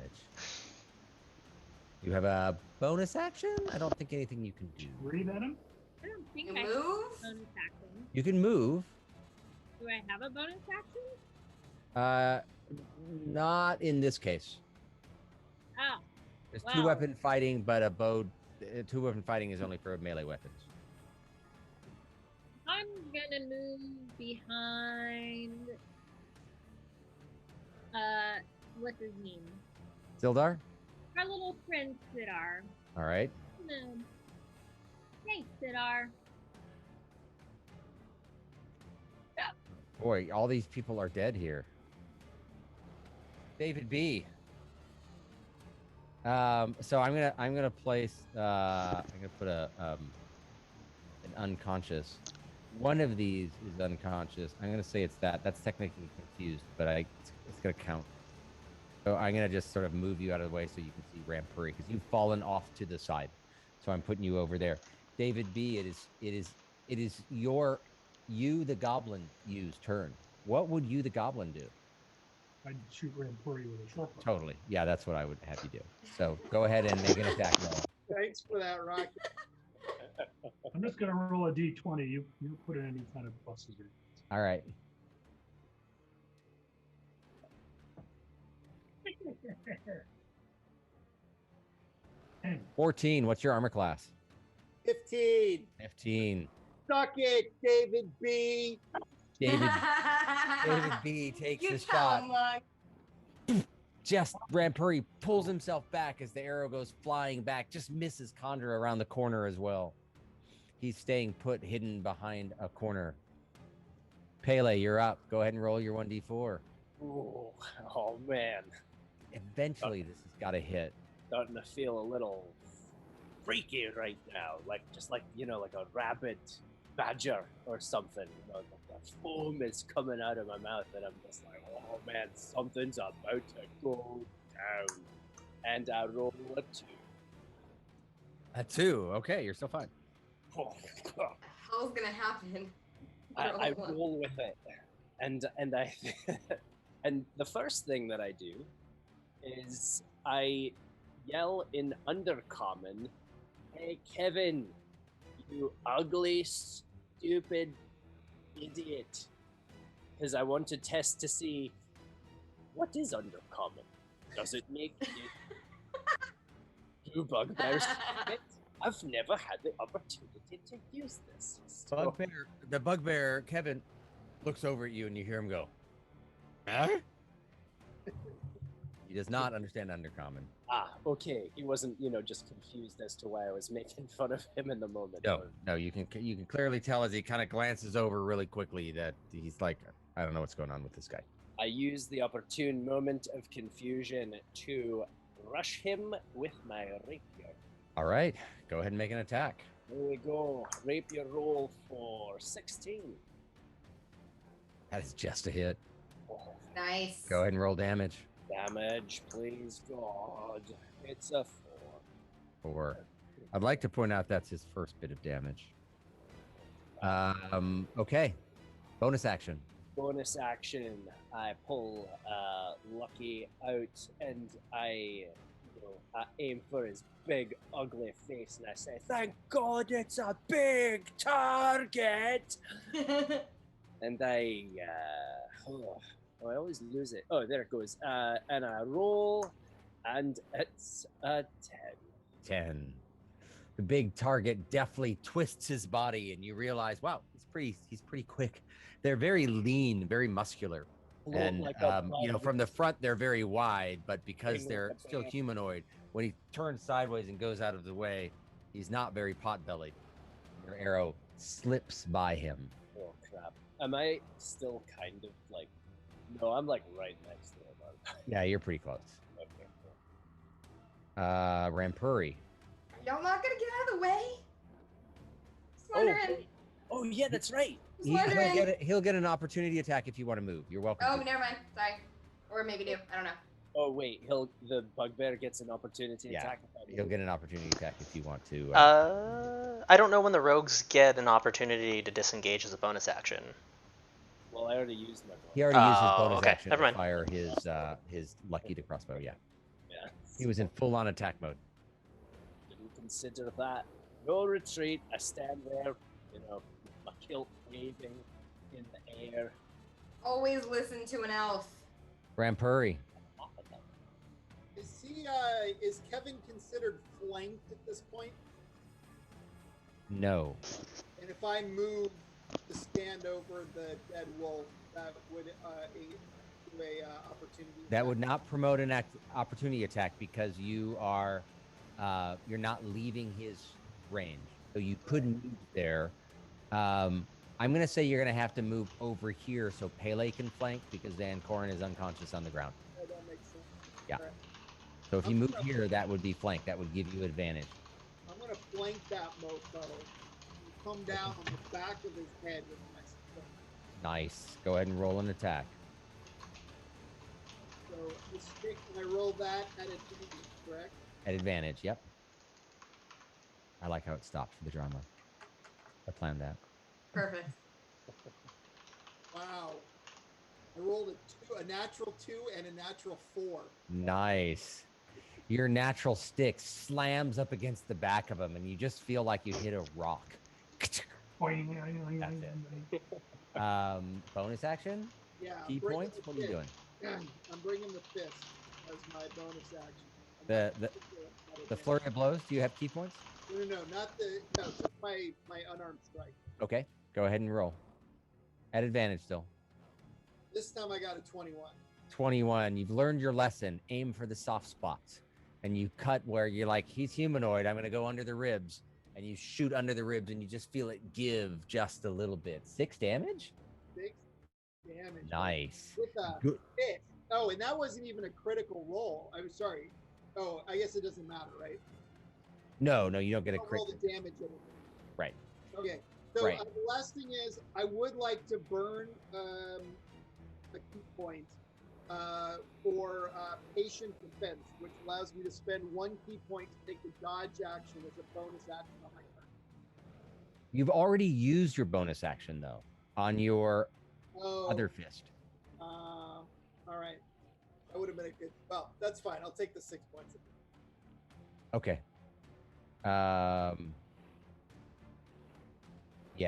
[SPEAKER 3] You have a bonus action? I don't think anything you can do.
[SPEAKER 7] Breathe at him.
[SPEAKER 9] I don't think
[SPEAKER 5] You
[SPEAKER 9] I have
[SPEAKER 5] move?
[SPEAKER 9] a bonus action.
[SPEAKER 3] You can move.
[SPEAKER 9] Do I have a bonus action?
[SPEAKER 3] Not in this case.
[SPEAKER 9] Oh,
[SPEAKER 3] There's
[SPEAKER 9] Wow.
[SPEAKER 3] 2-weapon fighting, but a bow. 2-weapon fighting is only for melee weapons.
[SPEAKER 9] I'm gonna move behind. What's his name?
[SPEAKER 3] Sildar?
[SPEAKER 9] Our little friend Sidar.
[SPEAKER 3] All right.
[SPEAKER 9] No. Thanks, Sidar.
[SPEAKER 3] Boy, all these people are dead here. David B. So I'm gonna place. I'm gonna put an unconscious. One of these is unconscious. I'm gonna say it's that. That's technically confused, but it's gonna count. So I'm gonna just sort of move you out of the way so you can see Rampuri because you've fallen off to the side. So I'm putting you over there. David B. It is you the goblin use turn. What would you the goblin do?
[SPEAKER 7] I'd shoot Rampuri with a short bow.
[SPEAKER 3] Totally. Yeah, that's what I would have you do. So go ahead and make an attack roll.
[SPEAKER 4] Thanks for that, Rocky.
[SPEAKER 7] I'm just gonna roll a d20. You put in any kind of pluses or.
[SPEAKER 3] All right.
[SPEAKER 7] Ten.
[SPEAKER 3] 14. What's your armor class?
[SPEAKER 4] 15.
[SPEAKER 3] 15.
[SPEAKER 4] Suck it, David B.
[SPEAKER 3] David B takes
[SPEAKER 5] You
[SPEAKER 3] the shot.
[SPEAKER 5] tongue-lung.
[SPEAKER 3] Just Rampuri pulls himself back as the arrow goes flying back. Just misses Condra around the corner as well. He's staying put, hidden behind a corner. Pele, you're up. Go ahead and roll your 1d4.
[SPEAKER 6] Ooh, oh man,
[SPEAKER 3] Eventually, this has got to hit.
[SPEAKER 6] starting to feel a little freaky right now, like like a rabid badger or something. The foam is coming out of my mouth, and I'm just like, oh man, something's about to go down. And I roll a 2.
[SPEAKER 3] A 2. Okay, you're still fine.
[SPEAKER 5] Hell's gonna happen.
[SPEAKER 6] I roll with it, and I and the first thing that I do is I yell in Undercommon, "Hey Kevin, you ugly, stupid idiot!" Because I want to test to see what is Undercommon. Does it make it? Do bugbears? I've never had the opportunity to use this. So,
[SPEAKER 3] The bugbear, Kevin, looks over at you and you hear him go, huh? He does not understand Undercommon.
[SPEAKER 6] okay. He wasn't, just confused as to why I was making fun of him in the moment.
[SPEAKER 3] No, you can clearly tell as he kind of glances over really quickly that he's like, I don't know what's going on with this guy.
[SPEAKER 6] I use the opportune moment of confusion to rush him with my rapier.
[SPEAKER 3] All right, go ahead and make an attack.
[SPEAKER 6] Here we go. Rapier roll for 16.
[SPEAKER 3] That is just a hit.
[SPEAKER 6] Oh,
[SPEAKER 5] Nice.
[SPEAKER 3] Go ahead and roll damage.
[SPEAKER 6] damage, please God. It's a 4.
[SPEAKER 3] 4. I'd like to point out that's his first bit of damage. Okay. Bonus action.
[SPEAKER 6] Bonus action. I pull Lucky out and I aim for his big ugly face and I say, "Thank God it's a big target." And I always lose it. Oh, there it goes. And I roll, and it's a 10.
[SPEAKER 3] 10. The big target deftly twists his body, and you realize, wow, he's pretty quick. They're very lean, very muscular. And from the front they're very wide, but because they're still humanoid, when he turns sideways and goes out of the way, he's not very pot-bellied. Your arrow slips by him.
[SPEAKER 6] Oh crap! Am I still kind of like No, I'm like right next to him.
[SPEAKER 3] Yeah, you're pretty close.
[SPEAKER 6] Okay, cool.
[SPEAKER 3] Rampuri.
[SPEAKER 5] Are y'all not gonna get out of the way? Just wondering.
[SPEAKER 6] Oh yeah, that's right.
[SPEAKER 5] Just wondering.
[SPEAKER 3] He'll get an opportunity attack if you want to move. You're welcome.
[SPEAKER 5] Oh,
[SPEAKER 3] to.
[SPEAKER 5] never mind. Sorry. Or maybe do. I don't know.
[SPEAKER 6] Oh wait, the bugbear gets an opportunity attack.
[SPEAKER 3] He'll get an opportunity attack if you want to.
[SPEAKER 1] I don't know when the rogues get an opportunity to disengage as a bonus action.
[SPEAKER 6] Well, I already used my bonus.
[SPEAKER 3] He already used his bonus
[SPEAKER 1] okay,
[SPEAKER 3] action
[SPEAKER 1] never
[SPEAKER 3] to
[SPEAKER 1] mind.
[SPEAKER 3] fire his lucky to crossbow. Yeah.
[SPEAKER 6] Yeah.
[SPEAKER 3] He was in full-on attack mode.
[SPEAKER 6] Didn't consider that. No retreat. I stand there, my kilt waving in the air.
[SPEAKER 5] Always listen to an elf.
[SPEAKER 3] Rampuri.
[SPEAKER 4] Is Kevin considered flanked at this point?
[SPEAKER 3] No.
[SPEAKER 4] And if I move to stand over the dead wolf, that would a opportunity.
[SPEAKER 3] That would not promote an opportunity attack because you're not leaving his range, so you couldn't move there. I'm gonna say you're gonna have to move over here so Pele can flank because Van Corin is unconscious on the ground.
[SPEAKER 4] Oh, that makes sense.
[SPEAKER 3] Yeah.
[SPEAKER 4] Right.
[SPEAKER 3] So if you move here, that would be flank. That would give you advantage.
[SPEAKER 4] I'm gonna flank that mofo and come down on the back of his head with my stick.
[SPEAKER 3] Nice. Go ahead and roll an attack.
[SPEAKER 4] So the stick, and I roll that at advantage, correct?
[SPEAKER 3] At advantage, yep. I like how it stopped for the drama. I planned that.
[SPEAKER 5] Perfect.
[SPEAKER 4] Wow. I rolled a natural 2 and a natural 4.
[SPEAKER 3] Nice. Your natural stick slams up against the back of him, and you just feel like you hit a rock. That's it. Bonus action?
[SPEAKER 4] Yeah.
[SPEAKER 3] Key points? What are you doing?
[SPEAKER 4] I'm bringing the fist as my bonus action.
[SPEAKER 3] The flurry of blows? Do you have key points?
[SPEAKER 4] No, just my unarmed strike.
[SPEAKER 3] Okay. Go ahead and roll. At advantage still.
[SPEAKER 4] This time I got a 21.
[SPEAKER 3] 21. You've learned your lesson. Aim for the soft spots. And you cut where you're like, he's humanoid. I'm going to go under the ribs. And you shoot under the ribs and you just feel it give just a little bit. 6 damage?
[SPEAKER 4] 6 damage.
[SPEAKER 3] Nice.
[SPEAKER 4] With a hit. Oh, and that wasn't even a critical roll. I'm sorry. Oh, I guess it doesn't matter, right?
[SPEAKER 3] No, you don't get a
[SPEAKER 4] Roll
[SPEAKER 3] crit.
[SPEAKER 4] the damage of it.
[SPEAKER 3] Right.
[SPEAKER 4] Okay. So
[SPEAKER 3] Right.
[SPEAKER 4] the last thing is, I would like to burn a key point for patient defense, which allows me to spend 1 key point to take the dodge action as a bonus action on my turn.
[SPEAKER 3] You've already used your bonus action, though, on your other fist.
[SPEAKER 4] All right. That would have been a good. Well, that's fine. I'll take the 6 points.
[SPEAKER 3] Okay. Yeah.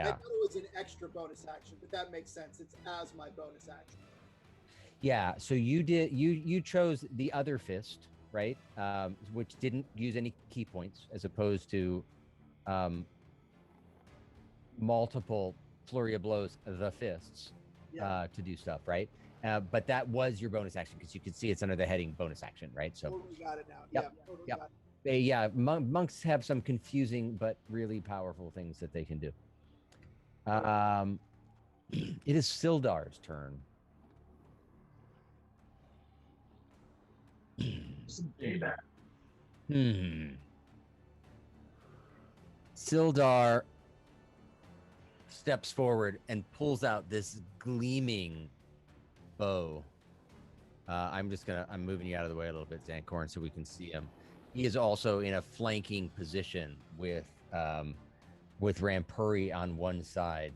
[SPEAKER 4] I thought it was an extra bonus action, but that makes sense. It's as my bonus action.
[SPEAKER 3] Yeah. So you chose the other fist, right? Which didn't use any key points, as opposed to multiple flurry of blows, the fists, to do stuff, right? But that was your bonus action because you can see it's under the heading bonus action, right? So
[SPEAKER 4] Totally got it now.
[SPEAKER 3] Yep.
[SPEAKER 4] Yeah, totally
[SPEAKER 3] Yep.
[SPEAKER 4] got it.
[SPEAKER 3] Monks have some confusing but really powerful things that they can do. It is Sildar's turn.
[SPEAKER 7] Some payback.
[SPEAKER 3] Sildar steps forward and pulls out this gleaming bow. I'm moving you out of the way a little bit, Zancorn, so we can see him. He is also in a flanking position with Rampuri on one side,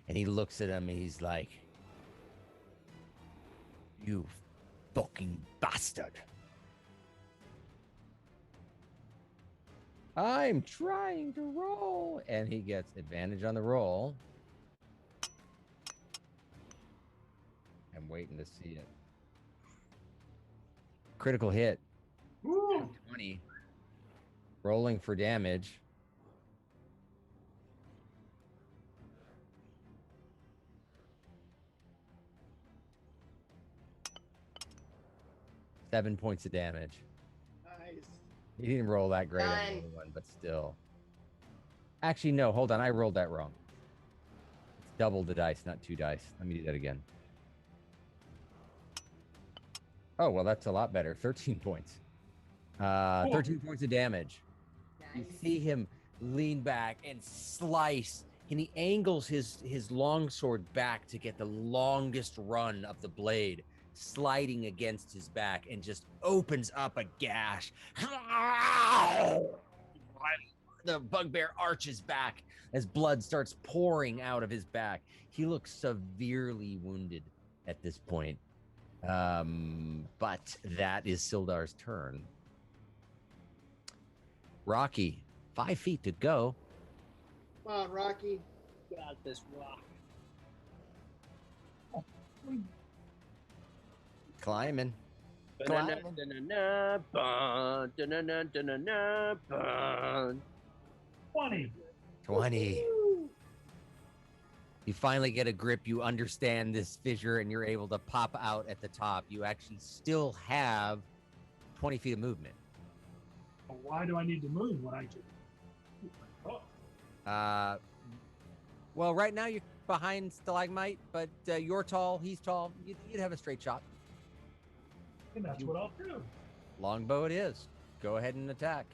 [SPEAKER 3] and he looks at him and he's like, "You fucking bastard. I'm trying to roll." And he gets advantage on the roll. I'm waiting to see it. Critical hit.
[SPEAKER 7] Woo!
[SPEAKER 3] 20. Rolling for damage. Seven points of damage.
[SPEAKER 4] Nice.
[SPEAKER 3] He didn't roll that great on the
[SPEAKER 5] Done.
[SPEAKER 3] other one, but still. Actually, no, hold on. I rolled that wrong. It's double the dice, not 2 dice. Let me do that again. Oh, well, that's a lot better. 13 points. 13 points of damage. You
[SPEAKER 5] Nice.
[SPEAKER 3] see him lean back and slice, and he angles his longsword back to get the longest run of the blade, sliding against his back, and just opens up a gash. The bugbear arches back as blood starts pouring out of his back. He looks severely wounded at this point. But that is Sildar's turn. Rocky, 5 feet to go.
[SPEAKER 4] Come on, Rocky.
[SPEAKER 6] Got this rock.
[SPEAKER 3] Climbing.
[SPEAKER 6] Ba-na-na-na-na, bun, da-na-na-na-na, bun.
[SPEAKER 7] 20.
[SPEAKER 3] 20. You finally get a grip. You understand this fissure, and you're able to pop out at the top. You actually still have 20 feet of movement.
[SPEAKER 7] Well, why do I need to move when I can? Oh,
[SPEAKER 3] Well, right now you're behind Stalagmite, but you're tall. He's tall. You'd have a straight shot.
[SPEAKER 7] and that's what I'll do.
[SPEAKER 3] Longbow it is. Go ahead and attack.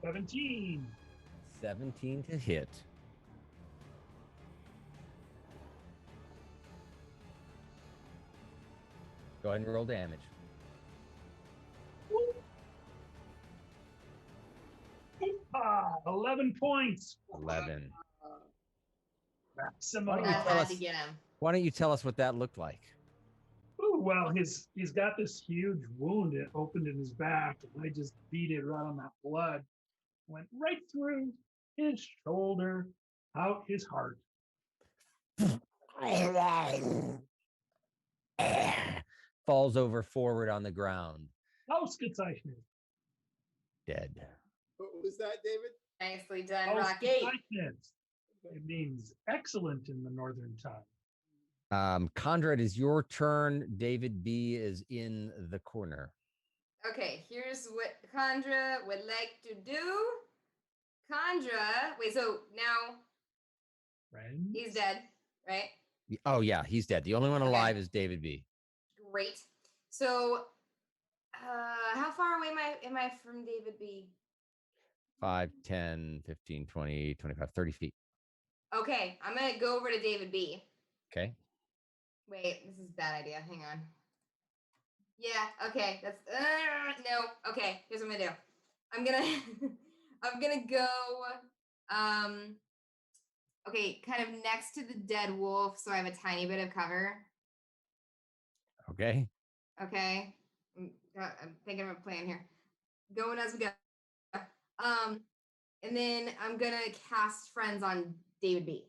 [SPEAKER 7] 17.
[SPEAKER 3] 17 to hit. Go ahead and roll damage.
[SPEAKER 7] 11 points.
[SPEAKER 3] 11.
[SPEAKER 7] Maximum.
[SPEAKER 3] Why don't you tell
[SPEAKER 5] Had
[SPEAKER 3] us-
[SPEAKER 5] to get him.
[SPEAKER 3] Why don't you tell us what that looked like?
[SPEAKER 7] Ooh, well, he's got this huge wound. It opened in his back, and I just beat it right on that blood. Went right through his shoulder, out his heart.
[SPEAKER 3] Falls over forward on the ground.
[SPEAKER 7] Ausgezeichnet.
[SPEAKER 3] Dead.
[SPEAKER 4] What was that, David?
[SPEAKER 5] Nicely done, Rocky.
[SPEAKER 7] Ausgezeichnet. It means excellent in the northern tongue.
[SPEAKER 3] Conrad, is your turn. David B is in the corner.
[SPEAKER 5] Okay, here's what Khandra would like to do. Khandra, wait, so now
[SPEAKER 7] Friends?
[SPEAKER 5] he's dead, right?
[SPEAKER 3] Oh, yeah, he's dead. The only one
[SPEAKER 5] Okay.
[SPEAKER 3] alive is David B.
[SPEAKER 5] Great. So, how far away am I from David B?
[SPEAKER 3] 5, 10, 15, 20, 25, 30 feet.
[SPEAKER 5] Okay, I'm gonna go over to David B.
[SPEAKER 3] Okay.
[SPEAKER 5] Wait, this is a bad idea. Hang on. Yeah, okay. That's no. Okay, here's what I'm gonna do. I'm gonna I'm gonna go okay, kind of next to the dead wolf, so I have a tiny bit of cover.
[SPEAKER 3] Okay.
[SPEAKER 5] Okay. I'm thinking of a plan here. Going as we go. And then I'm gonna cast friends on David B.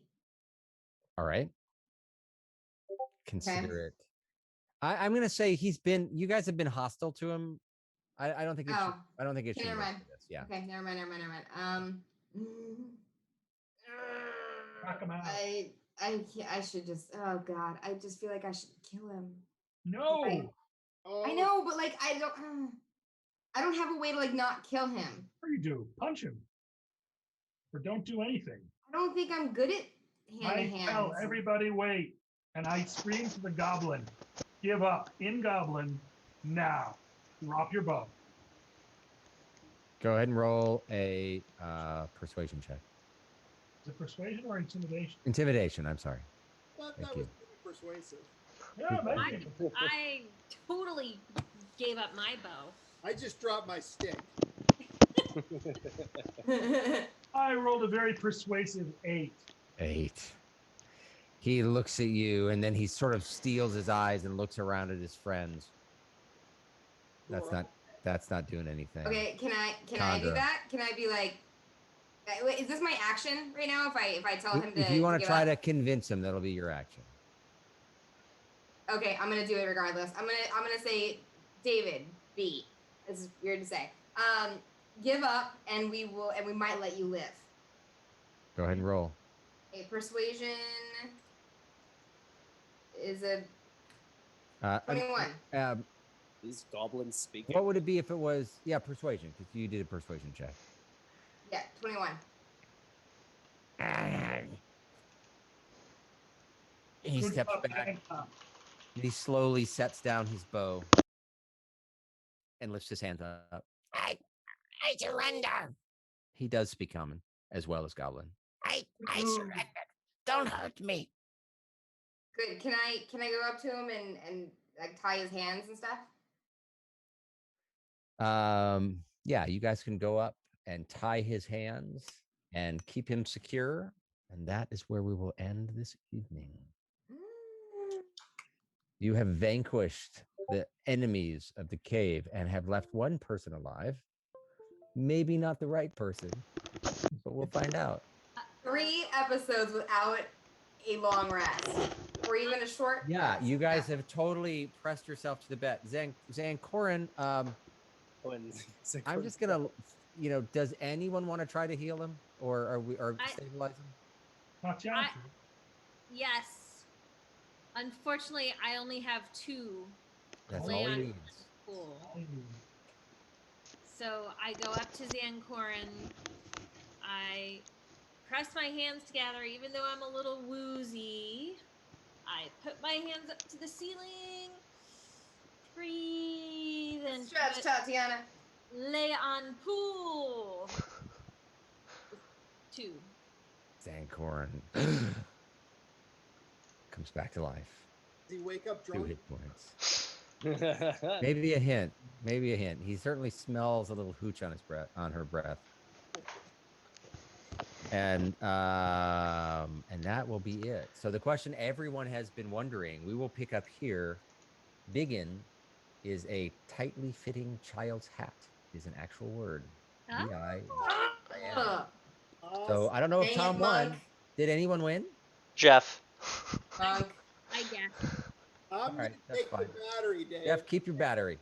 [SPEAKER 3] All right. Consider it. I'm gonna say you guys have been hostile to him. I don't think it should. I don't think it should.
[SPEAKER 5] Never
[SPEAKER 3] work
[SPEAKER 5] mind.
[SPEAKER 3] for this. Yeah.
[SPEAKER 5] Okay, never mind.
[SPEAKER 7] Knock him out.
[SPEAKER 5] I should just. Oh God, I just feel like I should kill him.
[SPEAKER 7] No.
[SPEAKER 5] I know, but like I don't have a way to like not kill him.
[SPEAKER 7] What do you do? Punch him. Or don't do anything.
[SPEAKER 5] I don't think I'm good at hand to
[SPEAKER 7] I tell
[SPEAKER 5] hand.
[SPEAKER 7] everybody wait. And I scream to the goblin, give up in goblin now. Drop your bow.
[SPEAKER 3] Go ahead and roll a persuasion check.
[SPEAKER 7] Is it persuasion or intimidation?
[SPEAKER 3] Intimidation. I'm sorry.
[SPEAKER 4] Thought
[SPEAKER 3] Thank
[SPEAKER 4] that
[SPEAKER 3] you.
[SPEAKER 4] was pretty persuasive.
[SPEAKER 7] Yeah,
[SPEAKER 9] I,
[SPEAKER 7] maybe.
[SPEAKER 9] I totally gave up my bow.
[SPEAKER 4] I just dropped my stick.
[SPEAKER 7] I rolled a very persuasive 8.
[SPEAKER 3] 8. He looks at you, and then he sort of steals his eyes and looks around at his friends. That's not doing anything.
[SPEAKER 5] Okay, can I do
[SPEAKER 3] Khandra.
[SPEAKER 5] that? Can I be like, wait, is this my action right now? If I tell him to,
[SPEAKER 3] If you want to
[SPEAKER 5] give
[SPEAKER 3] try
[SPEAKER 5] up?
[SPEAKER 3] to convince him, that'll be your action.
[SPEAKER 5] Okay, I'm gonna do it regardless. I'm gonna say, David B. This is weird to say. Give up, and we might let you live.
[SPEAKER 3] Go ahead and roll.
[SPEAKER 5] A persuasion is a 21.
[SPEAKER 6] These goblins speaking.
[SPEAKER 3] What would it be if it was, persuasion, because you did a persuasion check.
[SPEAKER 5] Yeah, 21.
[SPEAKER 3] He
[SPEAKER 7] Good
[SPEAKER 3] steps
[SPEAKER 7] luck,
[SPEAKER 3] back.
[SPEAKER 7] Hancock.
[SPEAKER 3] He slowly sets down his bow and lifts his hands up.
[SPEAKER 8] I surrender.
[SPEAKER 3] He does speak common as well as goblin.
[SPEAKER 8] I surrender. Don't hurt me.
[SPEAKER 5] Good. Can I go up to him and like tie his hands and stuff?
[SPEAKER 3] Yeah, you guys can go up and tie his hands and keep him secure, and that is where we will end this evening. You have vanquished the enemies of the cave and have left one person alive. Maybe not the right person, but we'll find out.
[SPEAKER 5] 3 episodes without a long rest, or even a short.
[SPEAKER 3] Yeah,
[SPEAKER 5] rest.
[SPEAKER 3] you guys have totally pressed yourself to the bet. Zancorin, I'm just gonna, does anyone want to try to heal him, or stabilize him?
[SPEAKER 7] Tatiana.
[SPEAKER 9] Yes. Unfortunately, I only have 2.
[SPEAKER 3] That's
[SPEAKER 9] lay
[SPEAKER 3] all
[SPEAKER 9] on
[SPEAKER 3] he needs.
[SPEAKER 9] pool. So I go up to Zancorin. I press my hands together, even though I'm a little woozy. I put my hands up to the ceiling. Breathe and
[SPEAKER 5] Stretch, Tatiana.
[SPEAKER 9] lay on pool. 2.
[SPEAKER 3] Zancorin comes back to life.
[SPEAKER 4] Does he wake up
[SPEAKER 3] 2
[SPEAKER 4] drunk?
[SPEAKER 3] hit points. Maybe a hint. He certainly smells a little hooch on her breath. And that will be it. So the question everyone has been wondering, we will pick up here. Biggin is a tightly fitting child's hat. Is an actual word. B-I-G-I-N. So I don't know if Tom won. Did anyone win?
[SPEAKER 1] Jeff.
[SPEAKER 5] Monk.
[SPEAKER 9] I guess.
[SPEAKER 4] I'm going to take the battery, Dave.
[SPEAKER 3] Jeff, keep your battery.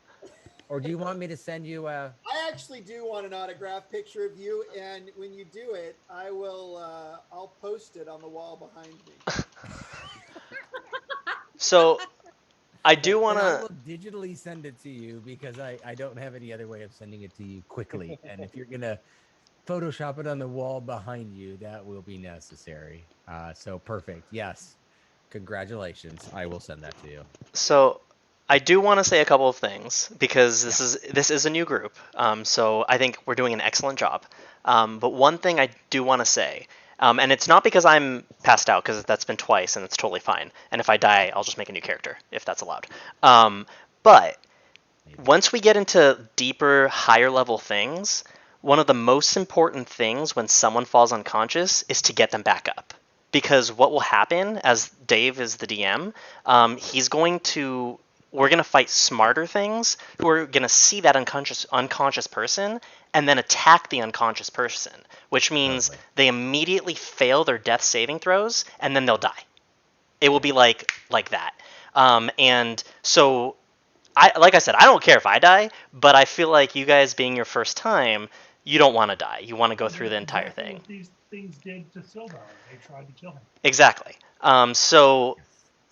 [SPEAKER 3] Or do you want me to send you a...
[SPEAKER 4] I actually do want an autographed picture of you, and when you do it, I will. I'll post it on the wall behind me.
[SPEAKER 1] So, I do want
[SPEAKER 3] I
[SPEAKER 1] to.
[SPEAKER 3] will digitally send it to you because I don't have any other way of sending it to you quickly. And if you're gonna Photoshop it on the wall behind you, that will be necessary. So perfect. Yes. Congratulations. I will send that to you.
[SPEAKER 1] So, I do want to say a couple of things because this is a new group. So I think we're doing an excellent job. But one thing I do want to say, and it's not because I'm passed out, because that's been twice and it's totally fine. And if I die, I'll just make a new character if that's allowed. But once we get into deeper, higher level things, one of the most important things when someone falls unconscious is to get them back up. Because what will happen, as Dave is the DM, we're going to fight smarter things who are going to see that unconscious person and then attack the unconscious person, which means they immediately fail their death saving throws and then they'll die. It will be like that. And so, like I said, I don't care if I die, but I feel like you guys being your first time, you don't want to die. You want to go through the entire thing.
[SPEAKER 7] What these things did to Sildar. They tried to kill him.
[SPEAKER 1] Exactly. So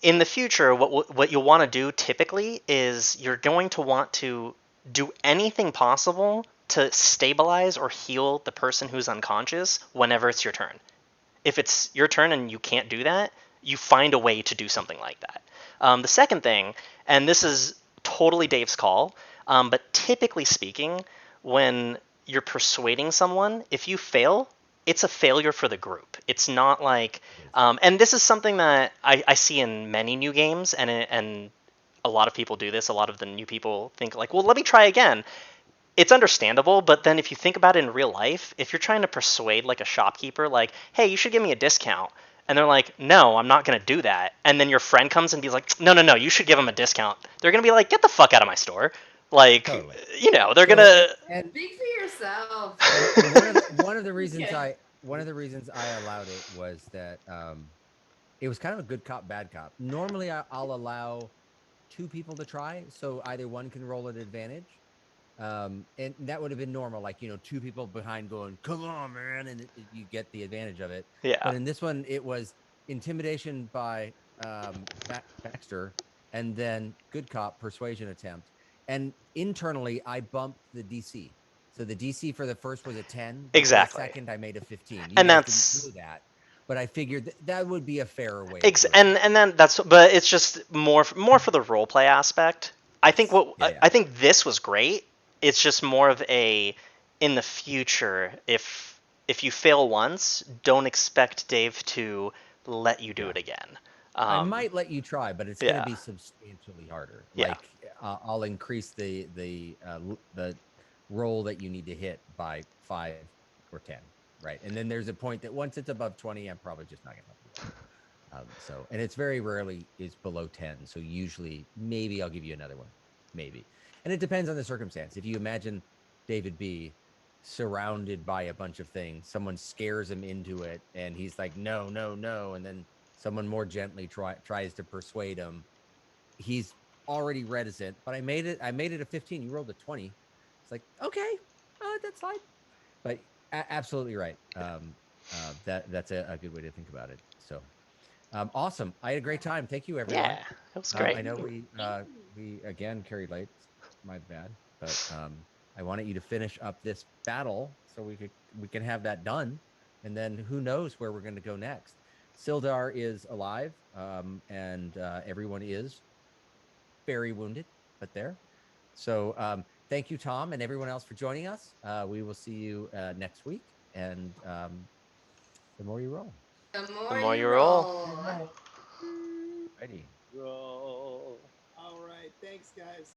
[SPEAKER 1] in the future, what you'll want to do typically is you're going to want to do anything possible to stabilize or heal the person who's unconscious whenever it's your turn. If it's your turn and you can't do that, you find a way to do something like that. The second thing, and this is totally Dave's call, but typically speaking, when you're persuading someone, if you fail, it's a failure for the group. It's not like, and this is something that I see in many new games, and a lot of people do this. A lot of the new people think like, well, let me try again. It's understandable, but then if you think about it in real life, if you're trying to persuade like a shopkeeper, like, hey, you should give me a discount, and they're like, no, I'm not going to do that, and then your friend comes and be like, no, you should give them a discount, they're going to be like, get the fuck out of my store. Like, totally. They're going to...
[SPEAKER 5] Speak for yourself.
[SPEAKER 3] And one of the reasons I allowed it was that it was kind of a good cop, bad cop. Normally, I'll allow 2 people to try, so either one can roll an advantage. And that would have been normal, like, 2 people behind going, come on, man, and you get the advantage of it.
[SPEAKER 1] Yeah.
[SPEAKER 3] But in this one, it was intimidation by Baxter, and then good cop persuasion attempt. And internally, I bumped the DC. So the DC for the first was a 10.
[SPEAKER 1] Exactly.
[SPEAKER 3] For the second, I made a 15.
[SPEAKER 1] And that's...
[SPEAKER 3] do that. but I figured that would be a fairer way.
[SPEAKER 1] And then but it's just more for the role play aspect. I think
[SPEAKER 3] Yeah.
[SPEAKER 1] I think this was great. It's just more of a in the future, if you fail once, don't expect Dave to let you do it again.
[SPEAKER 3] I might let you try, but it's going to be substantially harder.
[SPEAKER 1] Yeah.
[SPEAKER 3] Like I'll increase the roll that you need to hit by 5 or 10, right? And then there's a point that once it's above 20, I'm probably just not going to let you roll. So, and it's very rarely is below 10. So usually, maybe I'll give you another one, maybe. And it depends on the circumstance. If you imagine David B surrounded by a bunch of things, someone scares him into it, and he's like, no, no, no, and then someone more gently tries to persuade him. He's already reticent, but I made it a 15. You rolled a 20. It's like, okay, that's fine. But absolutely right. That's a good way to think about it. So awesome. I had a great time. Thank you, everyone.
[SPEAKER 1] Yeah, it was great.
[SPEAKER 3] I know we again carried late. My bad. But I wanted you to finish up this battle so we can have that done, and then who knows where we're going to go next. Sildar is alive, and everyone is very wounded, but there. So thank you, Tom, and everyone else for joining us. We will see you next week, and the more you roll.
[SPEAKER 5] The
[SPEAKER 1] The
[SPEAKER 5] more you roll.
[SPEAKER 3] Ready.
[SPEAKER 6] Roll.
[SPEAKER 4] All right. Thanks, guys.